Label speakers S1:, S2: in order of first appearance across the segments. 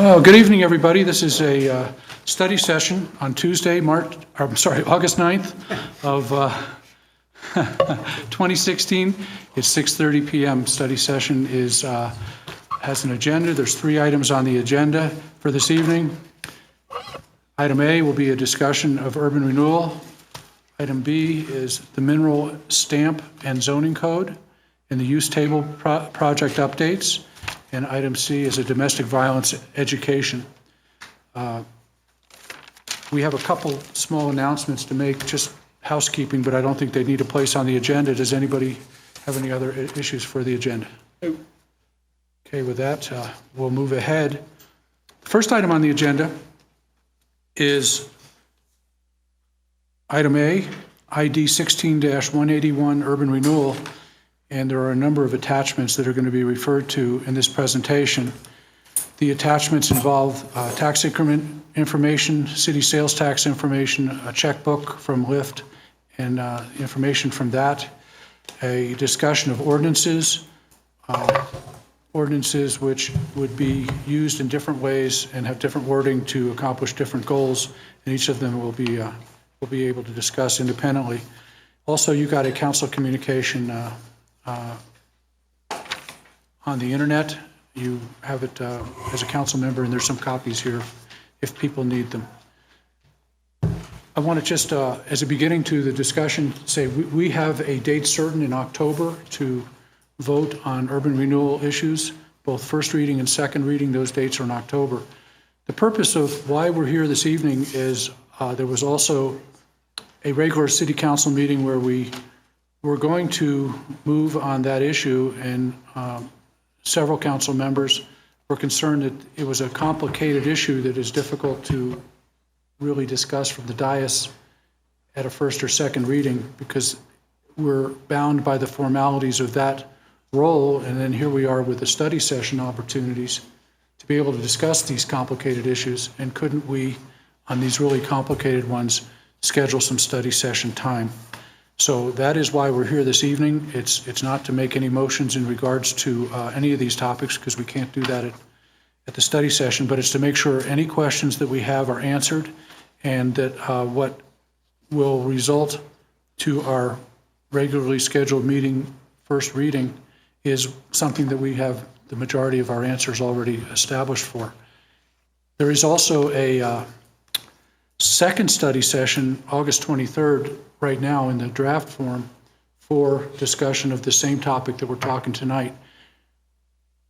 S1: Good evening, everybody. This is a study session on Tuesday, August 9th of 2016. It's 6:30 p.m. Study session has an agenda. There's 3 items on the agenda for this evening. Item A will be a discussion of urban renewal. Item B is the mineral stamp and zoning code and the use table project updates. And item C is a domestic violence education. We have a couple small announcements to make, just housekeeping, but I don't think they need a place on the agenda. Does anybody have any other issues for the agenda? No. Okay, with that, we'll move ahead. The first item on the agenda is item A, ID 16-181, urban renewal. And there are a number of attachments that are going to be referred to in this presentation. The attachments involve tax increment information, city sales tax information, a checkbook from Lyft, and information from that, a discussion of ordinances, ordinances which would be used in different ways and have different wording to accomplish different goals, and each of them will be able to discuss independently. Also, you got a council communication on the internet. You have it as a council member, and there's some copies here if people need them. I want to just, as a beginning to the discussion, say we have a date certain in October to vote on urban renewal issues, both first reading and second reading. Those dates are in October. The purpose of why we're here this evening is there was also a regular city council meeting where we're going to move on that issue, and several council members were concerned that it was a complicated issue that is difficult to really discuss from the dais at a first or second reading, because we're bound by the formalities of that role, and then here we are with the study session opportunities to be able to discuss these complicated issues, and couldn't we, on these really complicated ones, schedule some study session time? So that is why we're here this evening. It's not to make any motions in regards to any of these topics, because we can't do that at the study session, but it's to make sure any questions that we have are answered, and that what will result to our regularly scheduled meeting first reading is something that we have the majority of our answers already established for. There is also a second study session, August 23rd, right now in the draft form for discussion of the same topic that we're talking tonight.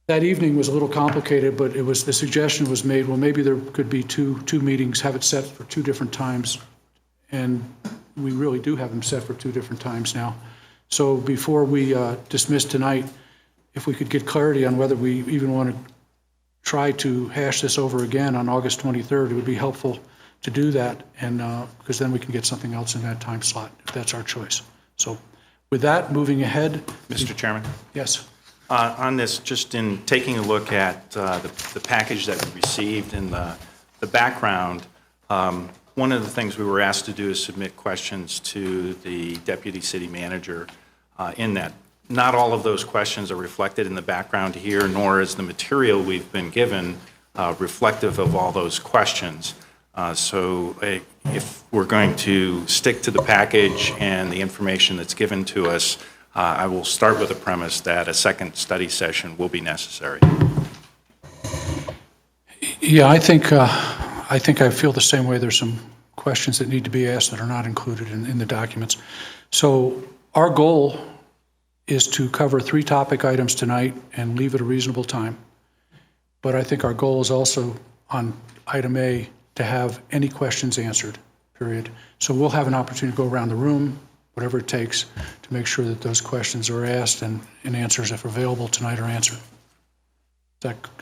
S1: That evening was a little complicated, but the suggestion was made, well, maybe there could be two meetings, have it set for 2 different times, and we really do have them set for 2 different times now. So before we dismiss tonight, if we could get clarity on whether we even want to try to hash this over again on August 23rd, it would be helpful to do that, and because then we can get something else in that time slot, if that's our choice. So with that, moving ahead.
S2: Mr. Chairman?
S1: Yes.
S2: On this, just in taking a look at the package that we received and the background, one of the things we were asked to do is submit questions to the Deputy City Manager in that. Not all of those questions are reflected in the background here, nor is the material we've been given reflective of all those questions. So if we're going to stick to the package and the information that's given to us, I will start with the premise that a second study session will be necessary.
S1: Yeah, I think I feel the same way. There's some questions that need to be asked that are not included in the documents. So our goal is to cover 3 topic items tonight and leave at a reasonable time. But I think our goal is also on item A to have any questions answered, period. So we'll have an opportunity to go around the room, whatever it takes, to make sure that those questions are asked and answers, if available tonight, are answered.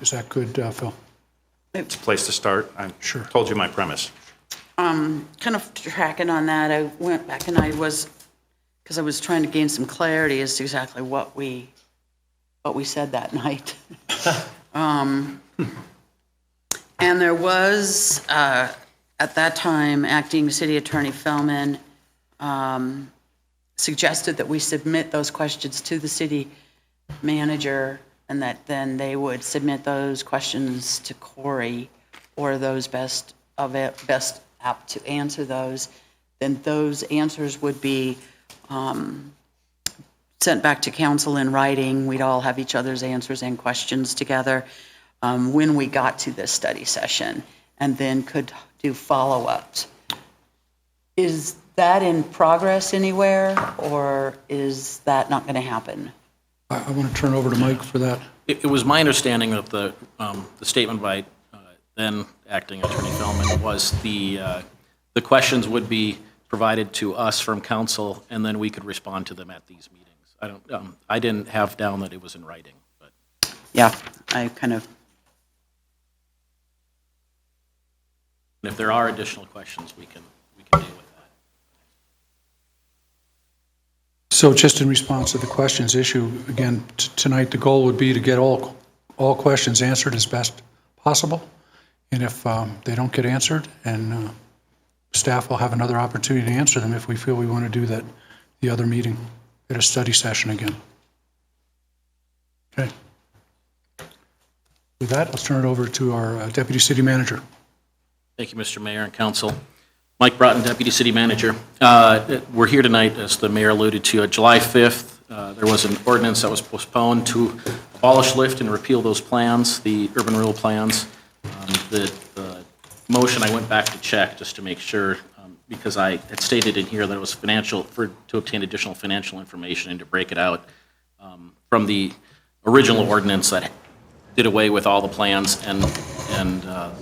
S1: Is that good, Phil?
S2: It's a place to start. I
S1: Sure.
S2: Told you my premise.
S3: Kind of tracking on that, I went back and because I was trying to gain some clarity as to exactly what we said that night. And there was, at that time, Acting City Attorney Feldman suggested that we submit those questions to the city manager and that then they would submit those questions to Corey or those best apt to answer those, then those answers would be sent back to council in writing. We'd all have each other's answers and questions together when we got to this study session, and then could do follow-ups. Is that in progress anywhere, or is that not going to happen?
S1: I want to turn over to Mike for that.
S4: It was my understanding that the statement by then acting Attorney Feldman was the questions would be provided to us from council, and then we could respond to them at these meetings. I didn't have down that it was in writing, but
S3: Yeah, I kind of,
S4: if there are additional questions, we can deal with that.
S1: So just in response to the questions issue, again, tonight, the goal would be to get all questions answered as best possible. And if they don't get answered, and staff will have another opportunity to answer them if we feel we want to do that the other meeting at a study session again. Okay. With that, let's turn it over to our Deputy City Manager.
S4: Thank you, Mr. Mayor and Council. Mike Broughton, Deputy City Manager. We're here tonight, as the Mayor alluded to, July 5th. There was an ordinance that was postponed to abolish LIFT and repeal those plans, the urban renewal plans. The motion, I went back to check just to make sure, because I had stated in here that it was financial, to obtain additional financial information and to break it out from the original ordinance that did away with all the plans and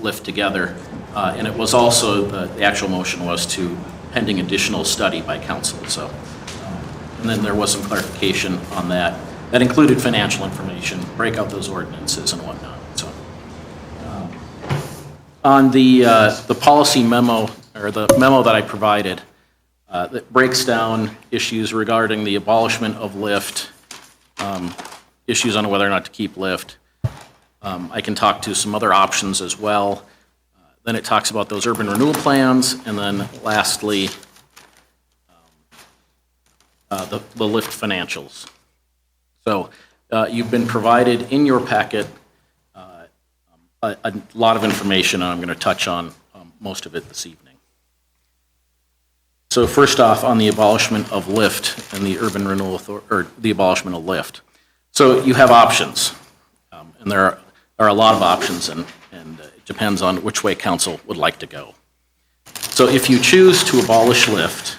S4: LIFT together. And it was also, the actual motion was to pending additional study by council. So, and then there was some clarification on that. That included financial information, break out those ordinances and whatnot. So, on the policy memo, or the memo that I provided, that breaks down issues regarding the abolishment of LIFT, issues on whether or not to keep LIFT. I can talk to some other options as well. Then it talks about those urban renewal plans, and then lastly, the LIFT financials. So you've been provided in your packet a lot of information, and I'm going to touch on most of it this evening. So first off, on the abolishment of LIFT and the urban renewal, or the abolishment of LIFT. So you have options, and there are a lot of options, and it depends on which way council would like to go. So if you choose to abolish LIFT,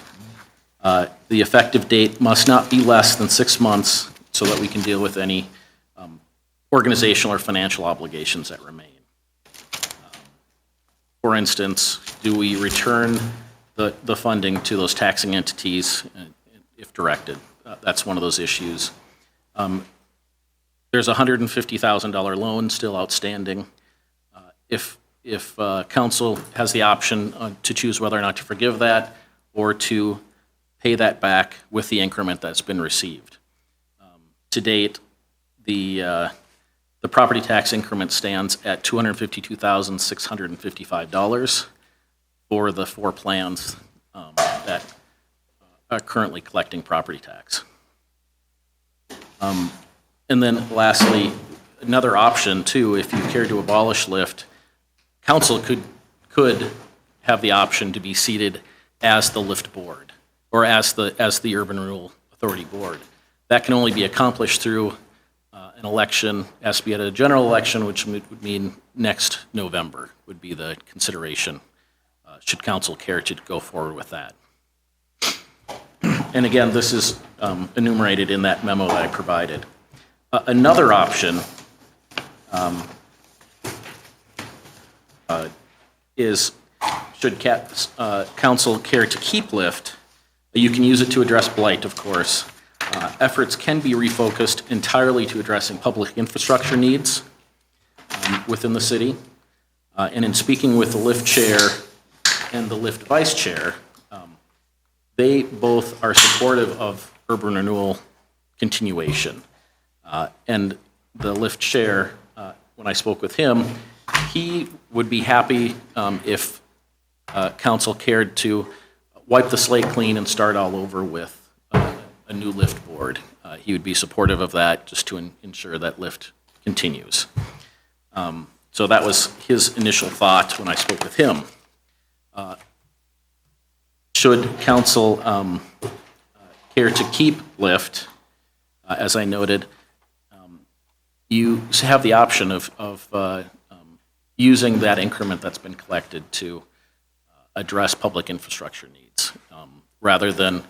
S4: the effective date must not be less than 6 months so that we can deal with any organizational or financial obligations that remain. For instance, do we return the funding to those taxing entities if directed? That's one of those issues. There's a $150,000 loan still outstanding. If council has the option to choose whether or not to forgive that or to pay that back with the increment that's been received. To date, the property tax increment stands at $252,655 for the 4 plans that are currently collecting property tax. And then lastly, another option too, if you care to abolish LIFT, council could have the option to be seated as the LIFT board or as the Urban Renewal Authority board. That can only be accomplished through an election, has to be at a general election, which would mean next November would be the consideration, should council care to go forward with that. And again, this is enumerated in that memo that I provided. Another option is, should council care to keep LIFT, you can use it to address blight, of course. Efforts can be refocused entirely to addressing public infrastructure needs within the city. And in speaking with the LIFT chair and the LIFT vice chair, they both are supportive of urban renewal continuation. And the LIFT chair, when I spoke with him, he would be happy if council cared to wipe the slate clean and start all over with a new lift board. He would be supportive of that just to ensure that lift continues. So that was his initial thought when I spoke with him. Should council care to keep lift, as I noted, you have the option of using that increment that's been collected to address public infrastructure needs, rather than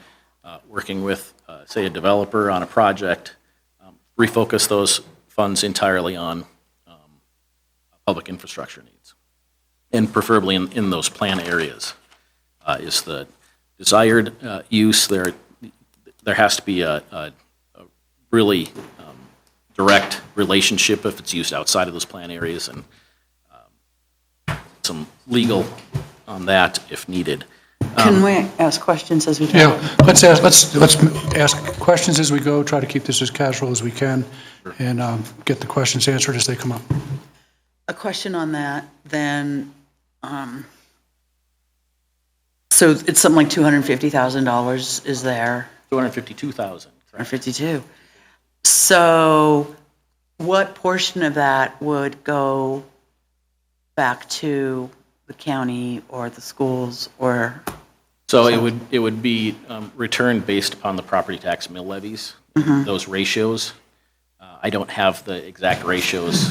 S4: working with, say, a developer on a project, refocus those funds entirely on public infrastructure needs, and preferably in those plan areas. Is the desired use there? There has to be a really direct relationship if it's used outside of those plan areas, and some legal on that if needed.
S3: Can we ask questions as we go?
S1: Yeah, let's ask questions as we go, try to keep this as casual as we can, and get the questions answered as they come up.
S3: A question on that, then, so it's something like $250,000 is there?
S4: 252,000.
S3: 252. So what portion of that would go back to the county or the schools or?
S4: So it would be returned based upon the property tax mill levies, those ratios. I don't have the exact ratios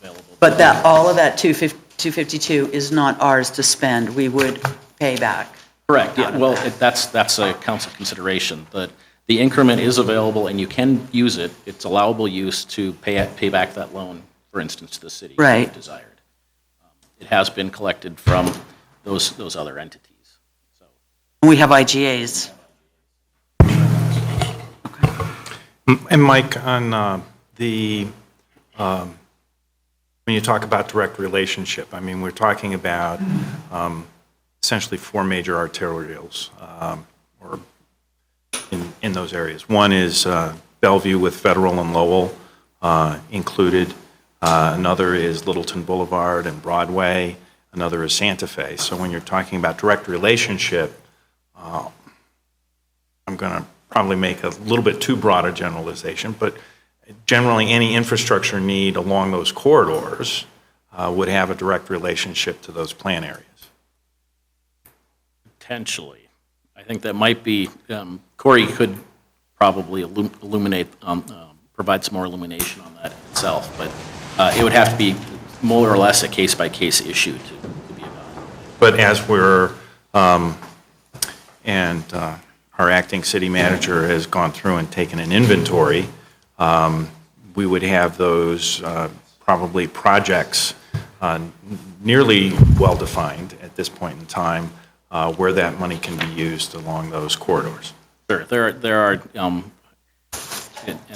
S4: available.
S3: But that, all of that 252 is not ours to spend, we would pay back?
S4: Correct, yeah, well, that's a council consideration. The increment is available and you can use it. It's allowable use to pay back that loan, for instance, to the city.
S3: Right.
S4: If desired. It has been collected from those other entities. So.
S3: We have IGAs.
S2: And Mike, on when you talk about direct relationship, I mean, we're talking about essentially four major arterials or in those areas. One is Bellevue with Federal and Lowell included. Another is Littleton Boulevard and Broadway. Another is Santa Fe. So when you're talking about direct relationship, I'm going to probably make a little bit too broad a generalization, but generally any infrastructure need along those corridors would have a direct relationship to those plan areas.
S4: Potentially. I think that might be, Corey could probably illuminate, provide some more illumination on that itself, but it would have to be more or less a case-by-case issue to be evaluated.
S2: But as we're, and our acting city manager has gone through and taken an inventory, we would have those probably projects nearly well-defined at this point in time where that money can be used along those corridors.
S4: Sure, there are, and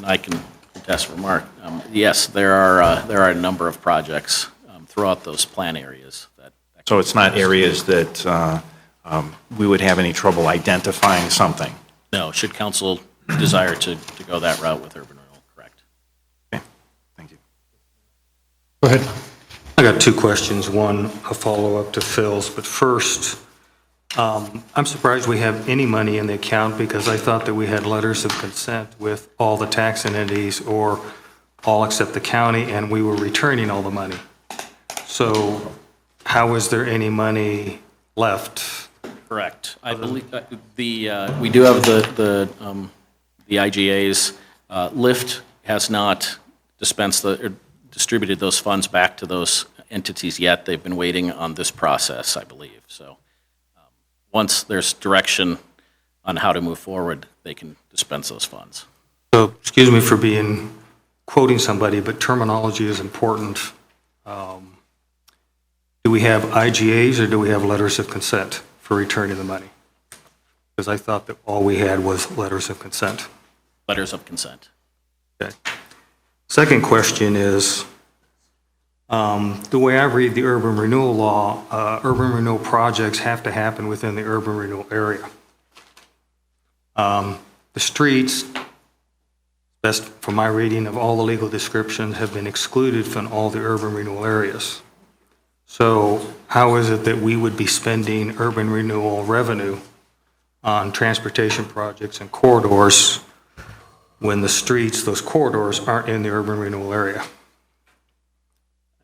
S4: I can contest for Mark, yes, there are a number of projects throughout those plan areas.
S2: So it's not areas that we would have any trouble identifying something?
S4: No, should council desire to go that route with urban renewal, correct.
S2: Okay, thank you.
S1: Go ahead.
S5: I got two questions, one a follow-up to Phil's, but first, I'm surprised we have any money in the account because I thought that we had letters of consent with all the tax entities or all except the county, and we were returning all the money. So how is there any money left?
S4: Correct. I believe we do have the IGAs. Lyft has not distributed those funds back to those entities yet. They've been waiting on this process, I believe. So once there's direction on how to move forward, they can dispense those funds.
S5: So, excuse me for quoting somebody, but terminology is important. Do we have IGAs or do we have letters of consent for returning the money? Because I thought that all we had was letters of consent.
S4: Letters of consent.
S5: Okay. Second question is, the way I read the urban renewal law, urban renewal projects have to happen within the urban renewal area. The streets, best from my reading of all the legal descriptions, have been excluded from all the urban renewal areas. So how is it that we would be spending urban renewal revenue on transportation projects and corridors when the streets, those corridors, aren't in the urban renewal area?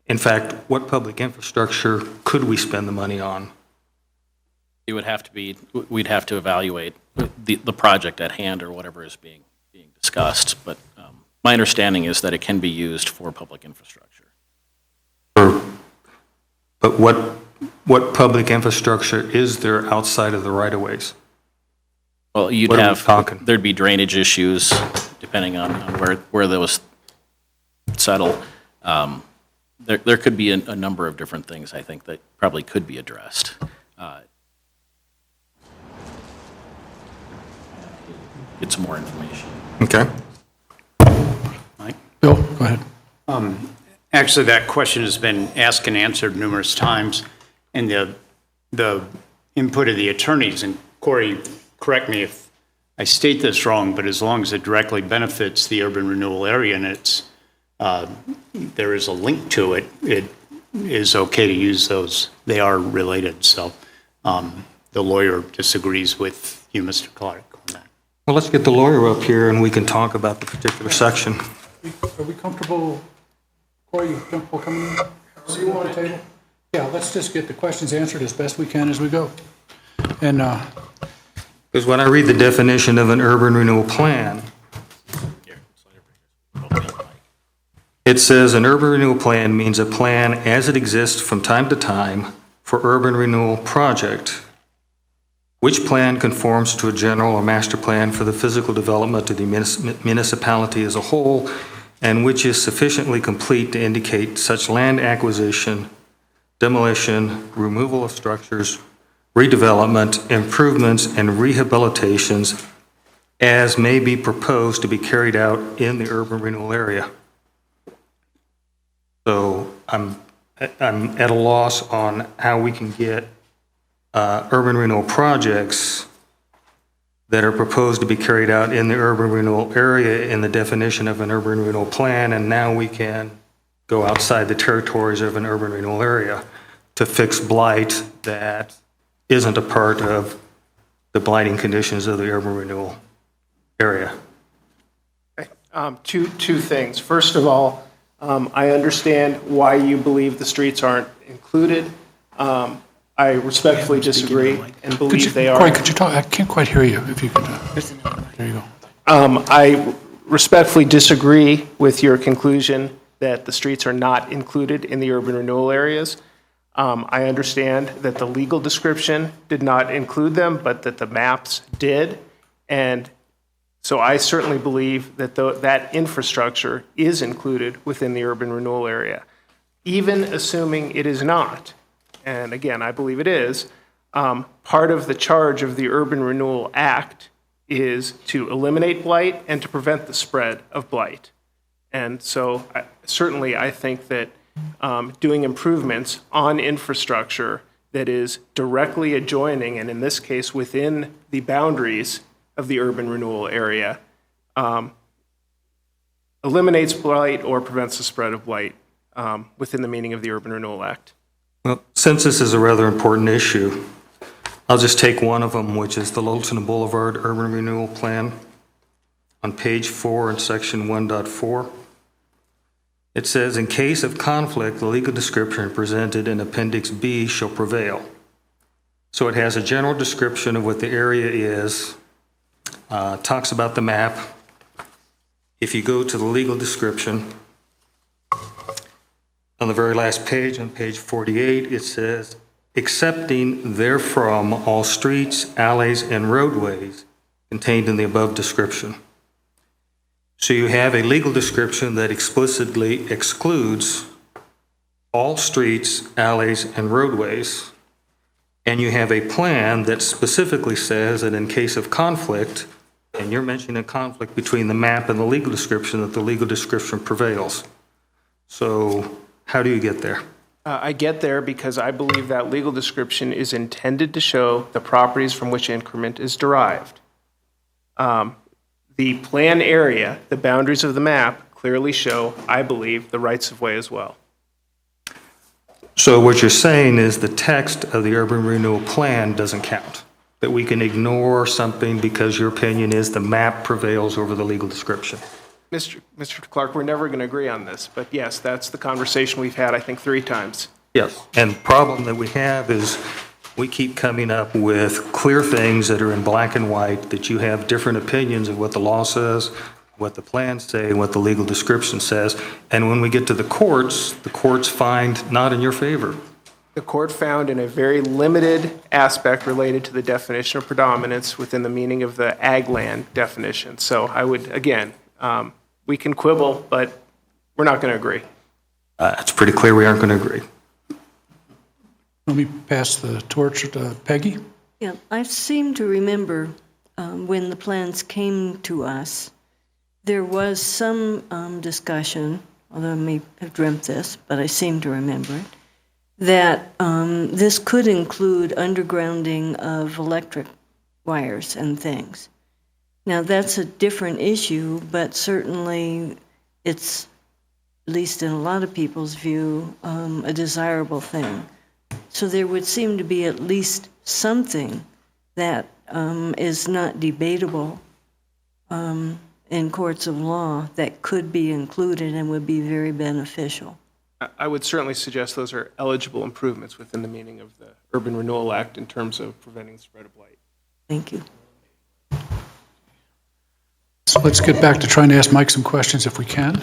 S5: In fact, what public infrastructure could we spend the money on?
S4: It would have to be, we'd have to evaluate the project at hand or whatever is being discussed, but my understanding is that it can be used for public infrastructure.
S5: But what public infrastructure is there outside of the right-of-ways?
S4: Well, you'd
S5: What are we
S4: have,
S5: talking?
S4: there'd be drainage issues depending on where those settle. There could be a number of different things, I think, that probably could be addressed. Get some more information.
S5: Okay.
S1: Bill, go ahead.
S6: Actually, that question has been asked and answered numerous times, and the input of the attorneys, and Corey, correct me if I state this wrong, but as long as it directly benefits the urban renewal area and it's, there is a link to it, it is okay to use those. They are related, so the lawyer disagrees with you, Mr. Clark, on that.
S5: Well, let's get the lawyer up here and we can talk about the particular section.
S1: Are we comfortable, Corey, you comfortable coming in? See you on the table? Yeah, let's just get the questions answered as best we can as we go. And
S5: Because when I read the definition of an urban renewal plan, it says an urban renewal plan means a plan as it exists from time to time for urban renewal project, which plan conforms to a general or master plan for the physical development of the municipality as a whole, and which is sufficiently complete to indicate such land acquisition, demolition, removal of structures, redevelopment, improvements, and rehabilitations as may be proposed to be carried out in the urban renewal area. So I'm at a loss on how we can get urban renewal projects that are proposed to be carried out in the urban renewal area in the definition of an urban renewal plan, and now we can go outside the territories of an urban renewal area to fix blight that isn't a part of the blighting conditions of the urban renewal area.
S7: Two things. First of all, I understand why you believe the streets aren't included. I respectfully disagree and believe they are.
S1: Corey, could you talk? I can't quite hear you. If you could, there you go.
S7: I respectfully disagree with your conclusion that the streets are not included in the urban renewal areas. I understand that the legal description did not include them, but that the maps did. And so I certainly believe that that infrastructure is included within the urban renewal area. Even assuming it is not, and again, I believe it is, part of the charge of the Urban Renewal Act is to eliminate blight and to prevent the spread of blight. And so certainly I think that doing improvements on infrastructure that is directly adjoining, and in this case within the boundaries of the urban renewal area, eliminates blight or prevents the spread of blight within the meaning of the Urban Renewal Act.
S5: Well, since this is a rather important issue, I'll just take one of them, which is the Littleton Boulevard Urban Renewal Plan on page 4 in section 1.4. It says, in case of conflict, the legal description presented in Appendix B shall prevail. So it has a general description of what the area is, talks about the map. If you go to the legal description, on the very last page, on page 48, it says, excepting therefrom all streets, alleys, and roadways contained in the above description. So you have a legal description that explicitly excludes all streets, alleys, and roadways. And you have a plan that specifically says that in case of conflict, and you're mentioning a conflict between the map and the legal description, that the legal description prevails. So how do you get there?
S7: I get there because I believe that legal description is intended to show the properties from which increment is derived. The plan area, the boundaries of the map, clearly show, I believe, the rights of way as well.
S5: So what you're saying is the text of the urban renewal plan doesn't count. that we can ignore something because your opinion is the map prevails over the legal description?
S7: Mr. Clark, we're never going to agree on this, but yes, that's the conversation we've had, I think, 3 times.
S5: Yes. And the problem that we have is we keep coming up with clear things that are in black and white, that you have different opinions of what the law says, what the plans say, and what the legal description says. And when we get to the courts find not in your favor.
S7: The court found in a very limited aspect related to the definition of predominance within the meaning of the ag land definition. So I would, again, we can quibble, but we're not going to agree.
S5: It's pretty clear we aren't going to agree.
S1: Let me pass the torch to Peggy.
S8: Yeah, I seem to remember when the plans came to us, there was some discussion, although I may have dreamt this, but I seem to remember it, that this could include undergrounding of electric wires and things. Now, that's a different issue, but certainly it's, at least in a lot of people's view, a desirable thing. So there would seem to be at least something that is not debatable in courts of law that could be included and would be very beneficial.
S7: I would certainly suggest those are eligible improvements within the meaning of the Urban Renewal Act in terms of preventing the spread of blight.
S8: Thank you.
S1: So let's get back to trying to ask Mike some questions if we can,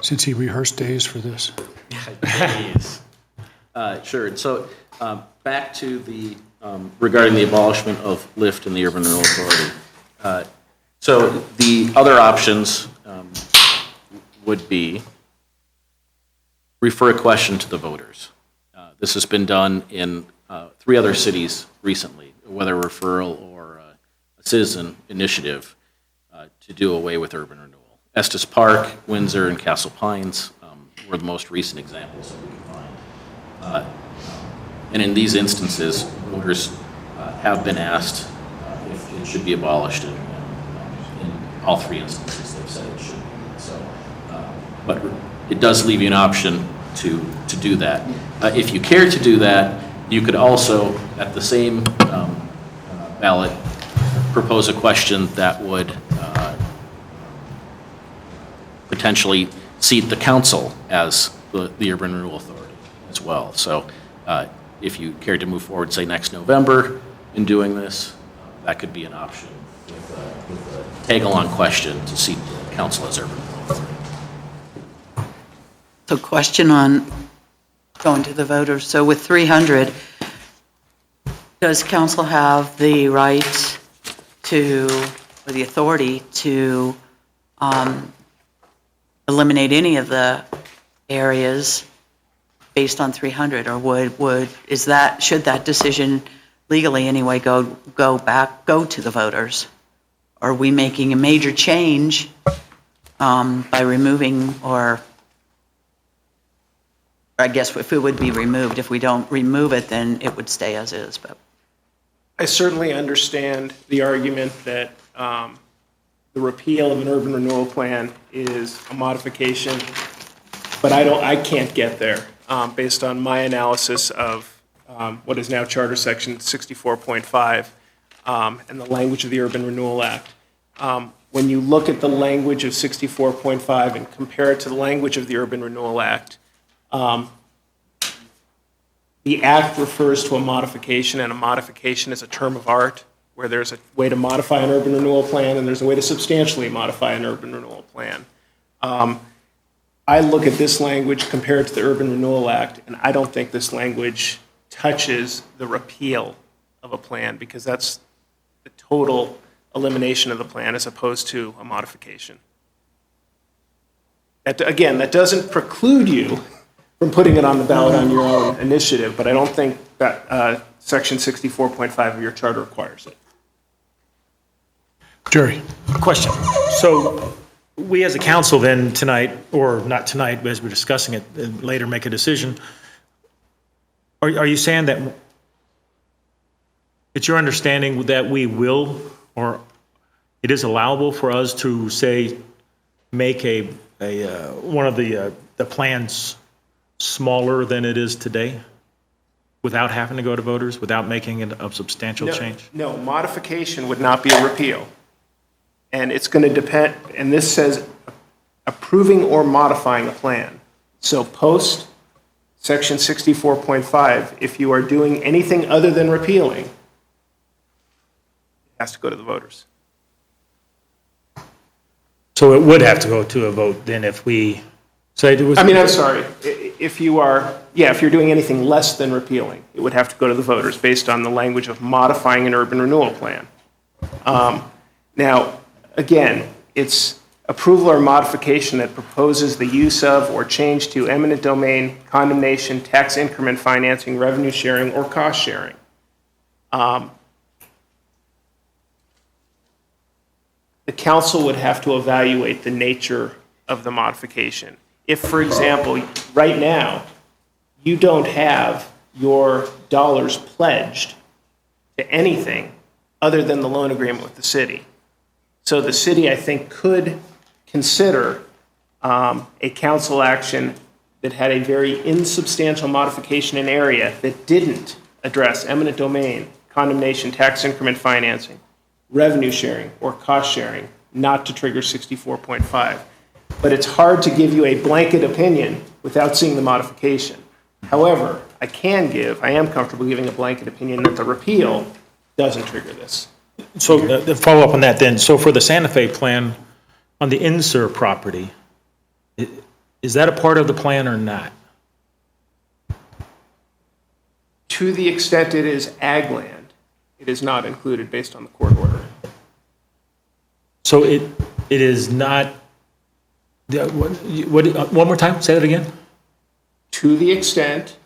S1: since he rehearsed days for this.
S4: Yes. Sure. So back to the, regarding the abolishment of LIFT and the Urban Renewal Authority. So the other options would be refer a question to the voters. This has been done in 3 other cities recently, whether a referral or a citizen initiative to do away with urban renewal. Estes Park, Windsor, and Castle Pines were the most recent examples that we can find. And in these instances, voters have been asked if it should be abolished, and in all 3 instances, they've said it should be. So, but it does leave you an option to do that. If you care to do that, you could also, at the same ballot, propose a question that would potentially seat the council as the Urban Renewal Authority as well. So if you care to move forward, say next November in doing this, that could be an option with a tag-along question to seat the council as Urban Renewal Authority.
S3: So question on going to the voters. So with 300, does council have the right to, or the authority to eliminate any of the areas based on 300? Or should that decision legally anyway go to the voters? Are we making a major change by removing, or I guess if it would be removed, if we don't remove it, then it would stay as is. But
S7: I certainly understand the argument that the repeal of an urban renewal plan is a modification, but I can't get there based on my analysis of what is now Charter Section 64.5 and the language of the Urban Renewal Act. When you look at the language of 64.5 and compare it to the language of the Urban Renewal Act, the act refers to a modification, and a modification is a term of art, where there's a way to modify an urban renewal plan and there's a way to substantially modify an urban renewal plan. I look at this language compared to the Urban Renewal Act, and I don't think this language touches the repeal of a plan, because that's the total elimination of the plan as opposed to a modification. Again, that doesn't preclude you from putting it on the ballot on your own initiative, but I don't think that Section 64.5 of your charter requires it.
S1: Jerry?
S9: Question. So we as a council then tonight, or not tonight, but as we're discussing it, and later make a decision, are you saying that it's your understanding that we will, or it is allowable for us to say, make one of the plans smaller than it is today? without having to go to voters, without making it a substantial
S7: No,
S9: change?
S7: No, modification would not be a repeal. And it's going to depend, and this says approving or modifying a plan. So post section 64.5, if you are doing anything other than repealing, it has to go to the voters.
S9: So it would have to go to a vote then if we say it was.
S7: I mean, I'm sorry, if you are, yeah, if you're doing anything less than repealing, it would have to go to the voters based on the language of modifying an urban renewal plan. Now, again, it's approval or modification that proposes the use of or change to eminent domain, condemnation, tax increment financing, revenue sharing, or cost sharing. The council would have to evaluate the nature of the modification. If, for example, right now, you don't have your dollars pledged to anything other than the loan agreement with the city. So the city, I think, could consider a council action that had a very insubstantial modification in area that didn't address eminent domain, condemnation, tax increment financing, revenue sharing, or cost sharing, not to trigger 64.5. But it's hard to give you a blanket opinion without seeing the modification. However, I am comfortable giving a blanket opinion that the repeal doesn't trigger this.
S9: So the follow-up on that then, so for the Santa Fe plan, on the insert property, is that a part of the plan or not?
S7: To the extent it is ag land, it is not included based on the court order.
S9: So it is not, one more time, say that again?
S7: To the extent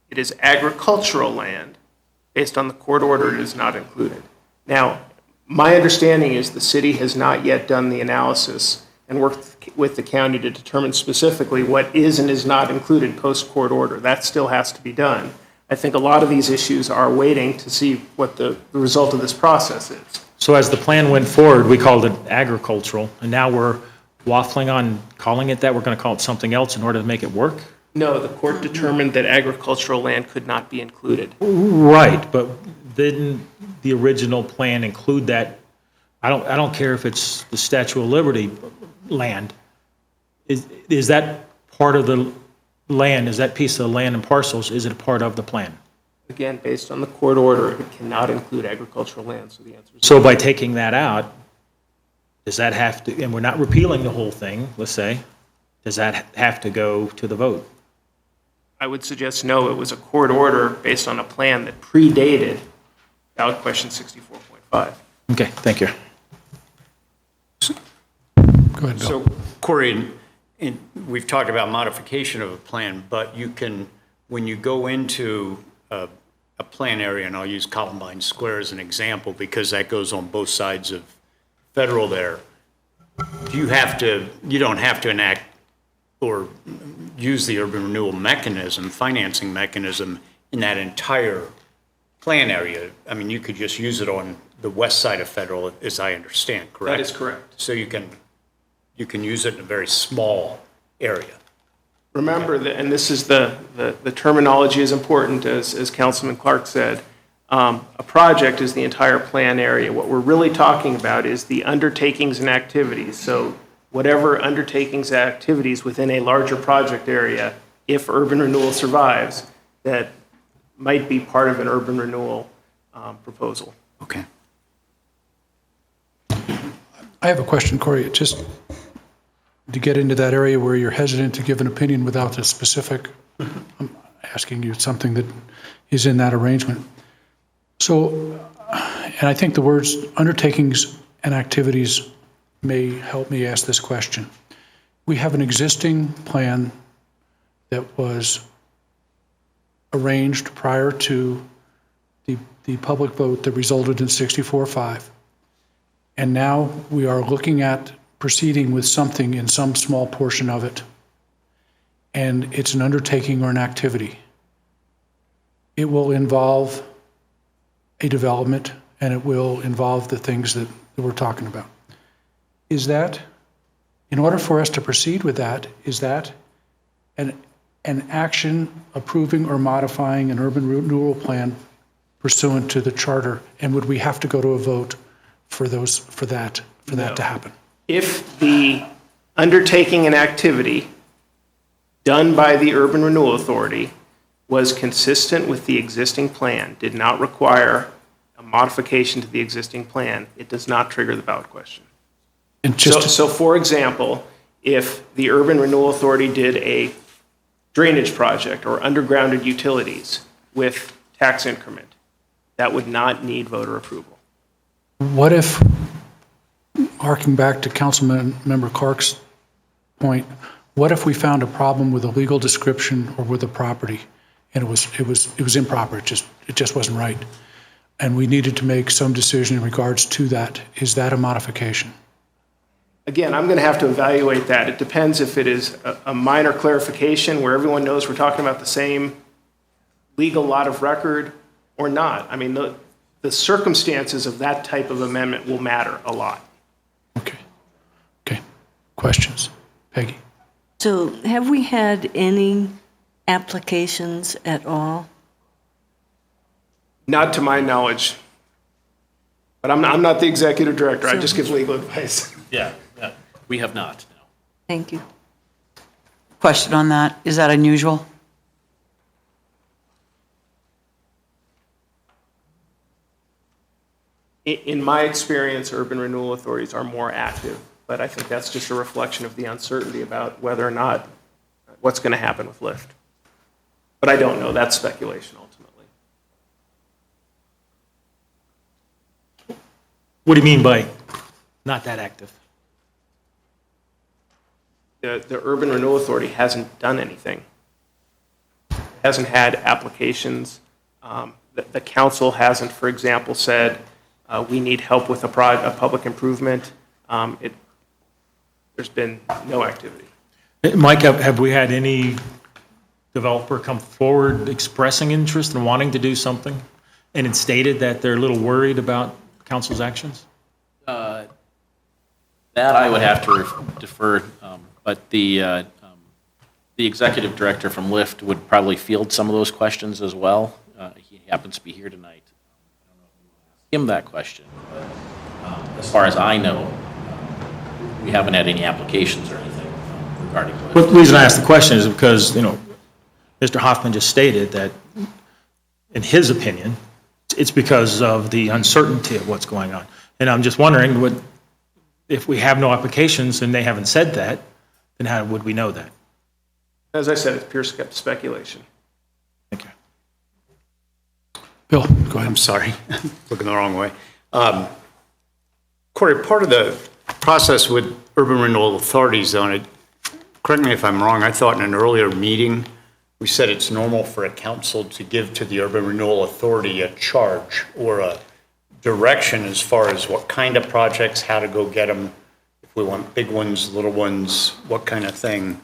S7: it is agricultural land, based on the court order, it is not included. Now, my understanding is the city has not yet done the analysis and worked with the county to determine specifically what is and is not included post-court order. That still has to be done. I think a lot of these issues are waiting to see what the result of this process is.
S9: So as the plan went forward, we called it agricultural, and now we're waffling on calling it that? We're going to call it something else in order to make it work?
S7: No, the court determined that agricultural land could not be included.
S9: Right, but didn't the original plan include that? I don't care if it's the Statue of Liberty land. Is that part of the land, is that piece of land and parcels, is it a part of the plan?
S7: Again, based on the court order, it cannot include agricultural land, so the answer is
S9: So by taking that out, does that have to, and we're not repealing the whole thing, let's say, does that have to go to the vote?
S7: I would suggest no, it was a court order based on a plan that predated ballot question 64.5.
S9: Okay, thank you.
S1: Go ahead, Bill.
S6: So Corey, we've talked about modification of a plan, but you can, when you go into a plan area, and I'll use Columbine Square as an example because that goes on both sides of Federal there, you don't have to enact or use the urban renewal mechanism, financing mechanism in that entire plan area. I mean, you could just use it on the west side of Federal, as I understand, correct?
S7: That is correct.
S6: So you can use it in a very small area.
S7: Remember that, and this is the terminology is important, as Councilman Clark said. A project is the entire plan area. What we're really talking about is the undertakings and activities. So whatever undertakings and activities within a larger project area, if urban renewal survives, that might be part of an urban renewal proposal.
S6: Okay.
S1: I have a question, Corey, just to get into that area where you're hesitant to give an opinion without a specific, I'm asking you something that is in that arrangement. So, and I think the words undertakings and activities may help me ask this question. We have an existing plan that was arranged prior to the public vote that resulted in 64-5. And now we are looking at proceeding with something in some small portion of it. And it's an undertaking or an activity. It will involve a development, and it will involve the things that we're talking about. Is that, in order for us to proceed with that, is that an an action approving or modifying an urban renewal plan pursuant to the charter? And would we have to go to a vote for that to happen?
S7: If the undertaking an activity done by the Urban Renewal Authority was consistent with the existing plan, did not require a modification to the existing plan, it does not trigger the ballot question.
S1: And just
S7: So for example, if the Urban Renewal Authority did a drainage project or undergrounded utilities with tax increment, that would not need voter approval.
S1: what if, harking back to Councilmember Clark's point, what if we found a problem with a legal description or with a property, and it was improper, it just wasn't right, and we needed to make some decision in regards to that? Is that a modification?
S7: Again, I'm going to have to evaluate that. It depends if it is a minor clarification where everyone knows we're talking about the same legal lot of record or not. I mean, the circumstances of that type of amendment will matter a lot.
S1: Okay. Questions? Peggy?
S8: So have we had any applications at all?
S7: Not to my knowledge. But I'm not the executive director. I just give legal advice.
S4: Yeah, we have not, no.
S8: Thank you.
S3: Question on that, is that unusual?
S7: In my experience, urban renewal authorities are more active, but I think that's just a reflection of the uncertainty about whether or not, what's going to happen with LIFT. But I don't know, that's speculation ultimately.
S9: What do you mean by not that active?
S7: The Urban Renewal Authority hasn't done anything. Hasn't had applications. The council hasn't, for example, said, we need help with a public improvement. There's been no activity.
S9: Mike, have we had any developer come forward expressing interest in wanting to do something? And it stated that they're a little worried about council's actions?
S4: That I would have to defer, but the executive director from LIFT would probably field some of those questions as well. He happens to be here tonight. I don't know if you want to ask him that question. But, as far as I know, we haven't had any applications or anything regarding LIFT.
S9: Well, the reason I asked the question is because, Mr. Hoffman just stated that, in his opinion, it's because of the uncertainty of what's going on. And I'm just wondering, if we have no applications and they haven't said that, then how would we know that?
S7: As I said, it's pure speculation.
S9: Thank you.
S1: Bill, go ahead.
S6: I'm sorry, looking the wrong way. Corey, part of the process with urban renewal authorities, though, correct me if I'm wrong, I thought in an earlier meeting, we said it's normal for a council to give to the urban renewal authority a charge or a direction as far as what kind of projects, how to go get them, if we want big ones, little ones, what kind of thing,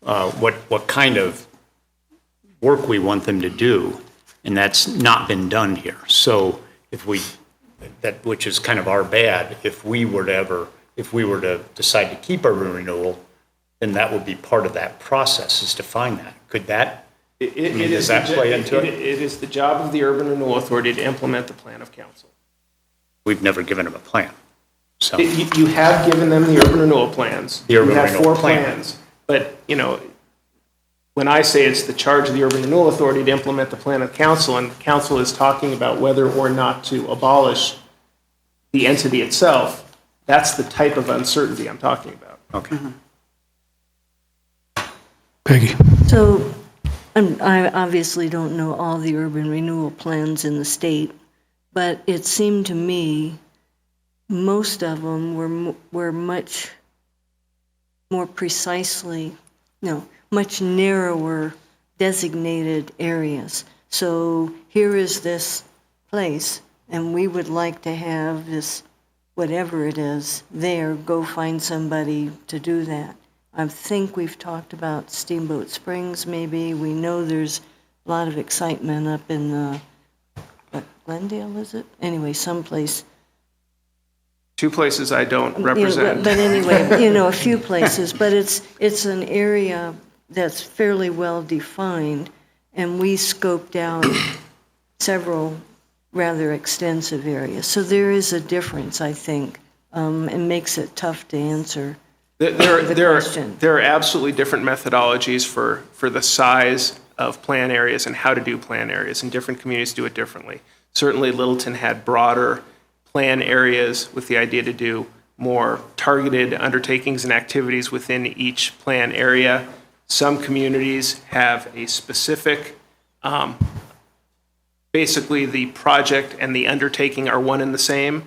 S6: what kind of work we want them to do. And that's not been done here. So which is kind of our bad, if we were to decide to keep urban renewal, then that would be part of that process, is to find that. Could that, does that play into it?
S7: It is the job of the Urban Renewal Authority to implement the plan of council.
S6: We've never given them a plan, so.
S7: You have given them the urban renewal plans.
S6: The urban
S7: You have
S6: renewal
S7: 4
S6: plan.
S7: plans. But, when I say it's the charge of the Urban Renewal Authority to implement the plan of council, and the council is talking about whether or not to abolish the entity itself, that's the type of uncertainty I'm talking about.
S6: Okay.
S1: Peggy?
S8: So I obviously don't know all the urban renewal plans in the state, but it seemed to me most of them were much more precisely, much narrower designated areas. So here is this place, and we would like to have this, whatever it is, there, go find somebody to do that. I think we've talked about Steamboat Springs, maybe. We know there's a lot of excitement up in, Glendale, is it? Anyway, someplace.
S7: 2 places I don't represent.
S8: But anyway, a few places. But it's an area that's fairly well defined, and we scoped out several rather extensive areas. So there is a difference, I think. It makes it tough to answer.
S7: There are absolutely different methodologies for the size of plan areas and how to do plan areas, and different communities do it differently. Certainly Littleton had broader plan areas with the idea to do more targeted undertakings and activities within each plan area. Some communities have a specific, basically the project and the undertaking are one and the same.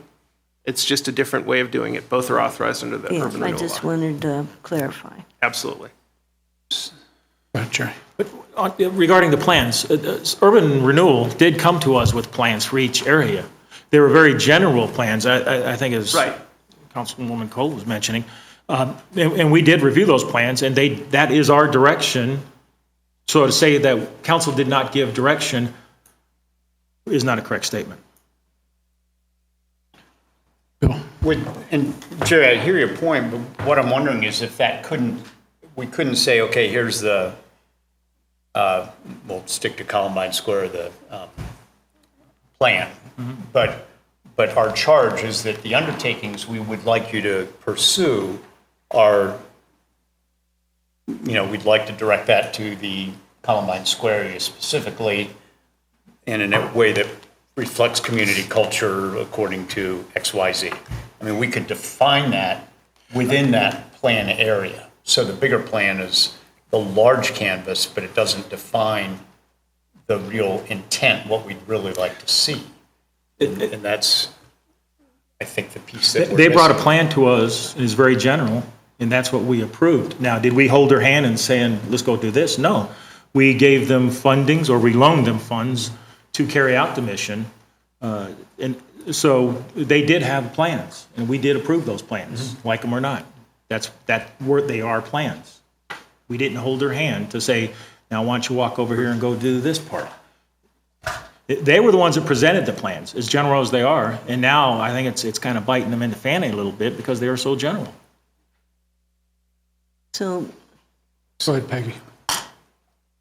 S7: It's just a different way of doing it. Both are authorized under the
S8: Yeah,
S7: urban
S8: I
S7: renewal
S8: just
S7: law.
S8: wanted to clarify.
S7: Absolutely.
S1: Go ahead, Jerry.
S9: Regarding the plans, urban renewal did come to us with plans for each area. They were very general plans, I think as
S7: Right.
S9: Councilwoman Cole was mentioning. And we did review those plans, and that is our direction. So to say that council did not give direction is not a correct statement.
S1: Bill?
S6: And Jerry, I hear your point, but what I'm wondering is if we couldn't say, okay, here's the, we'll stick to Columbine Square, the plan. But our charge is that the undertakings we would like you to pursue are, we'd like to direct that to the Columbine Square area specifically and in a way that reflects community culture according to XYZ. I mean, we could define that within that plan area. So the bigger plan is the large canvas, but it doesn't define the real intent, what we'd really like to see. And that's, I think, the piece that we're
S9: They brought a
S6: missing.
S9: plan to us, and it's very general, and that's what we approved. Now, did we hold their hand and saying, let's go do this? No. We gave them fundings, or we loaned them funds to carry out the mission. And so they did have plans, and we did approve those plans, like them or not. They are plans. We didn't hold their hand to say, now why don't you walk over here and go do this part? They were the ones that presented the plans, as general as they are, and now I think it's kind of biting them in the fanny a little bit because they are so general.
S8: So
S1: Go ahead, Peggy.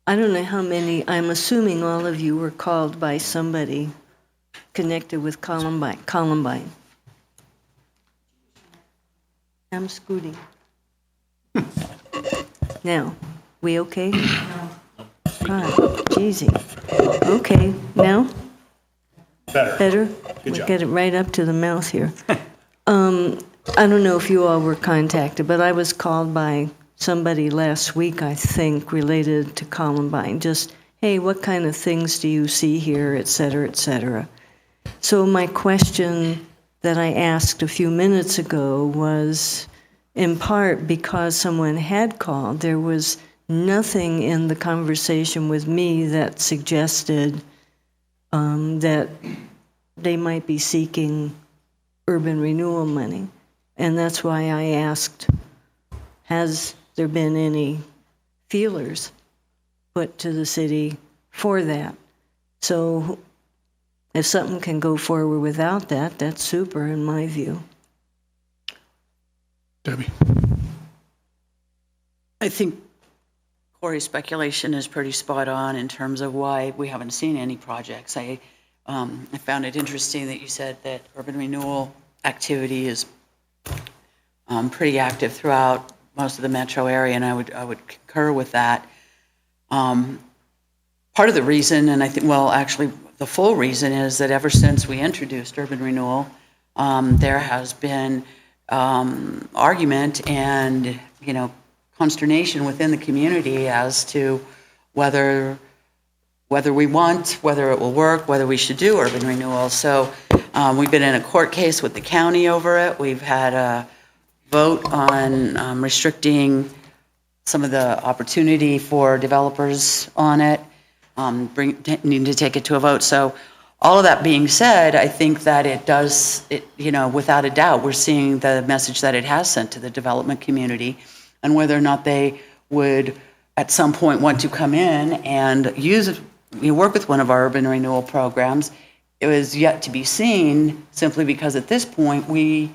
S8: I don't know how many, I'm assuming all of you were called by somebody connected with Columbine. I'm scooting. Now, we okay? God, geezy. Okay, now? Better? We get it right up to the mouth here. I don't know if you all were contacted, but I was called by somebody last week, I think, related to Columbine. Just, hey, what kind of things do you see here, et cetera, et cetera. So my question that I asked a few minutes ago was, in part because someone had called, there was nothing in the conversation with me that suggested that they might be seeking urban renewal money. And that's why I asked, has there been any feelers put to the city for that? So if something can go forward without that, that's super in my view.
S1: Debbie?
S3: I think Corey's speculation is pretty spot on in terms of why we haven't seen any projects. I found it interesting that you said that urban renewal activity is pretty active throughout most of the metro area, and I would concur with that. Part of the reason, and I think, well, actually, the full reason is that ever since we introduced urban renewal, there has been argument and, consternation within the community as to whether we want, whether it will work, whether we should do urban renewal. So we've been in a court case with the county over it. We've had a vote on restricting some of the opportunity for developers on it, needing to take it to a vote. So all of that being said, I think that it does, without a doubt, we're seeing the message that it has sent to the development community, and whether or not they would at some point want to come in and work with one of our urban renewal programs, it was yet to be seen, simply because at this point we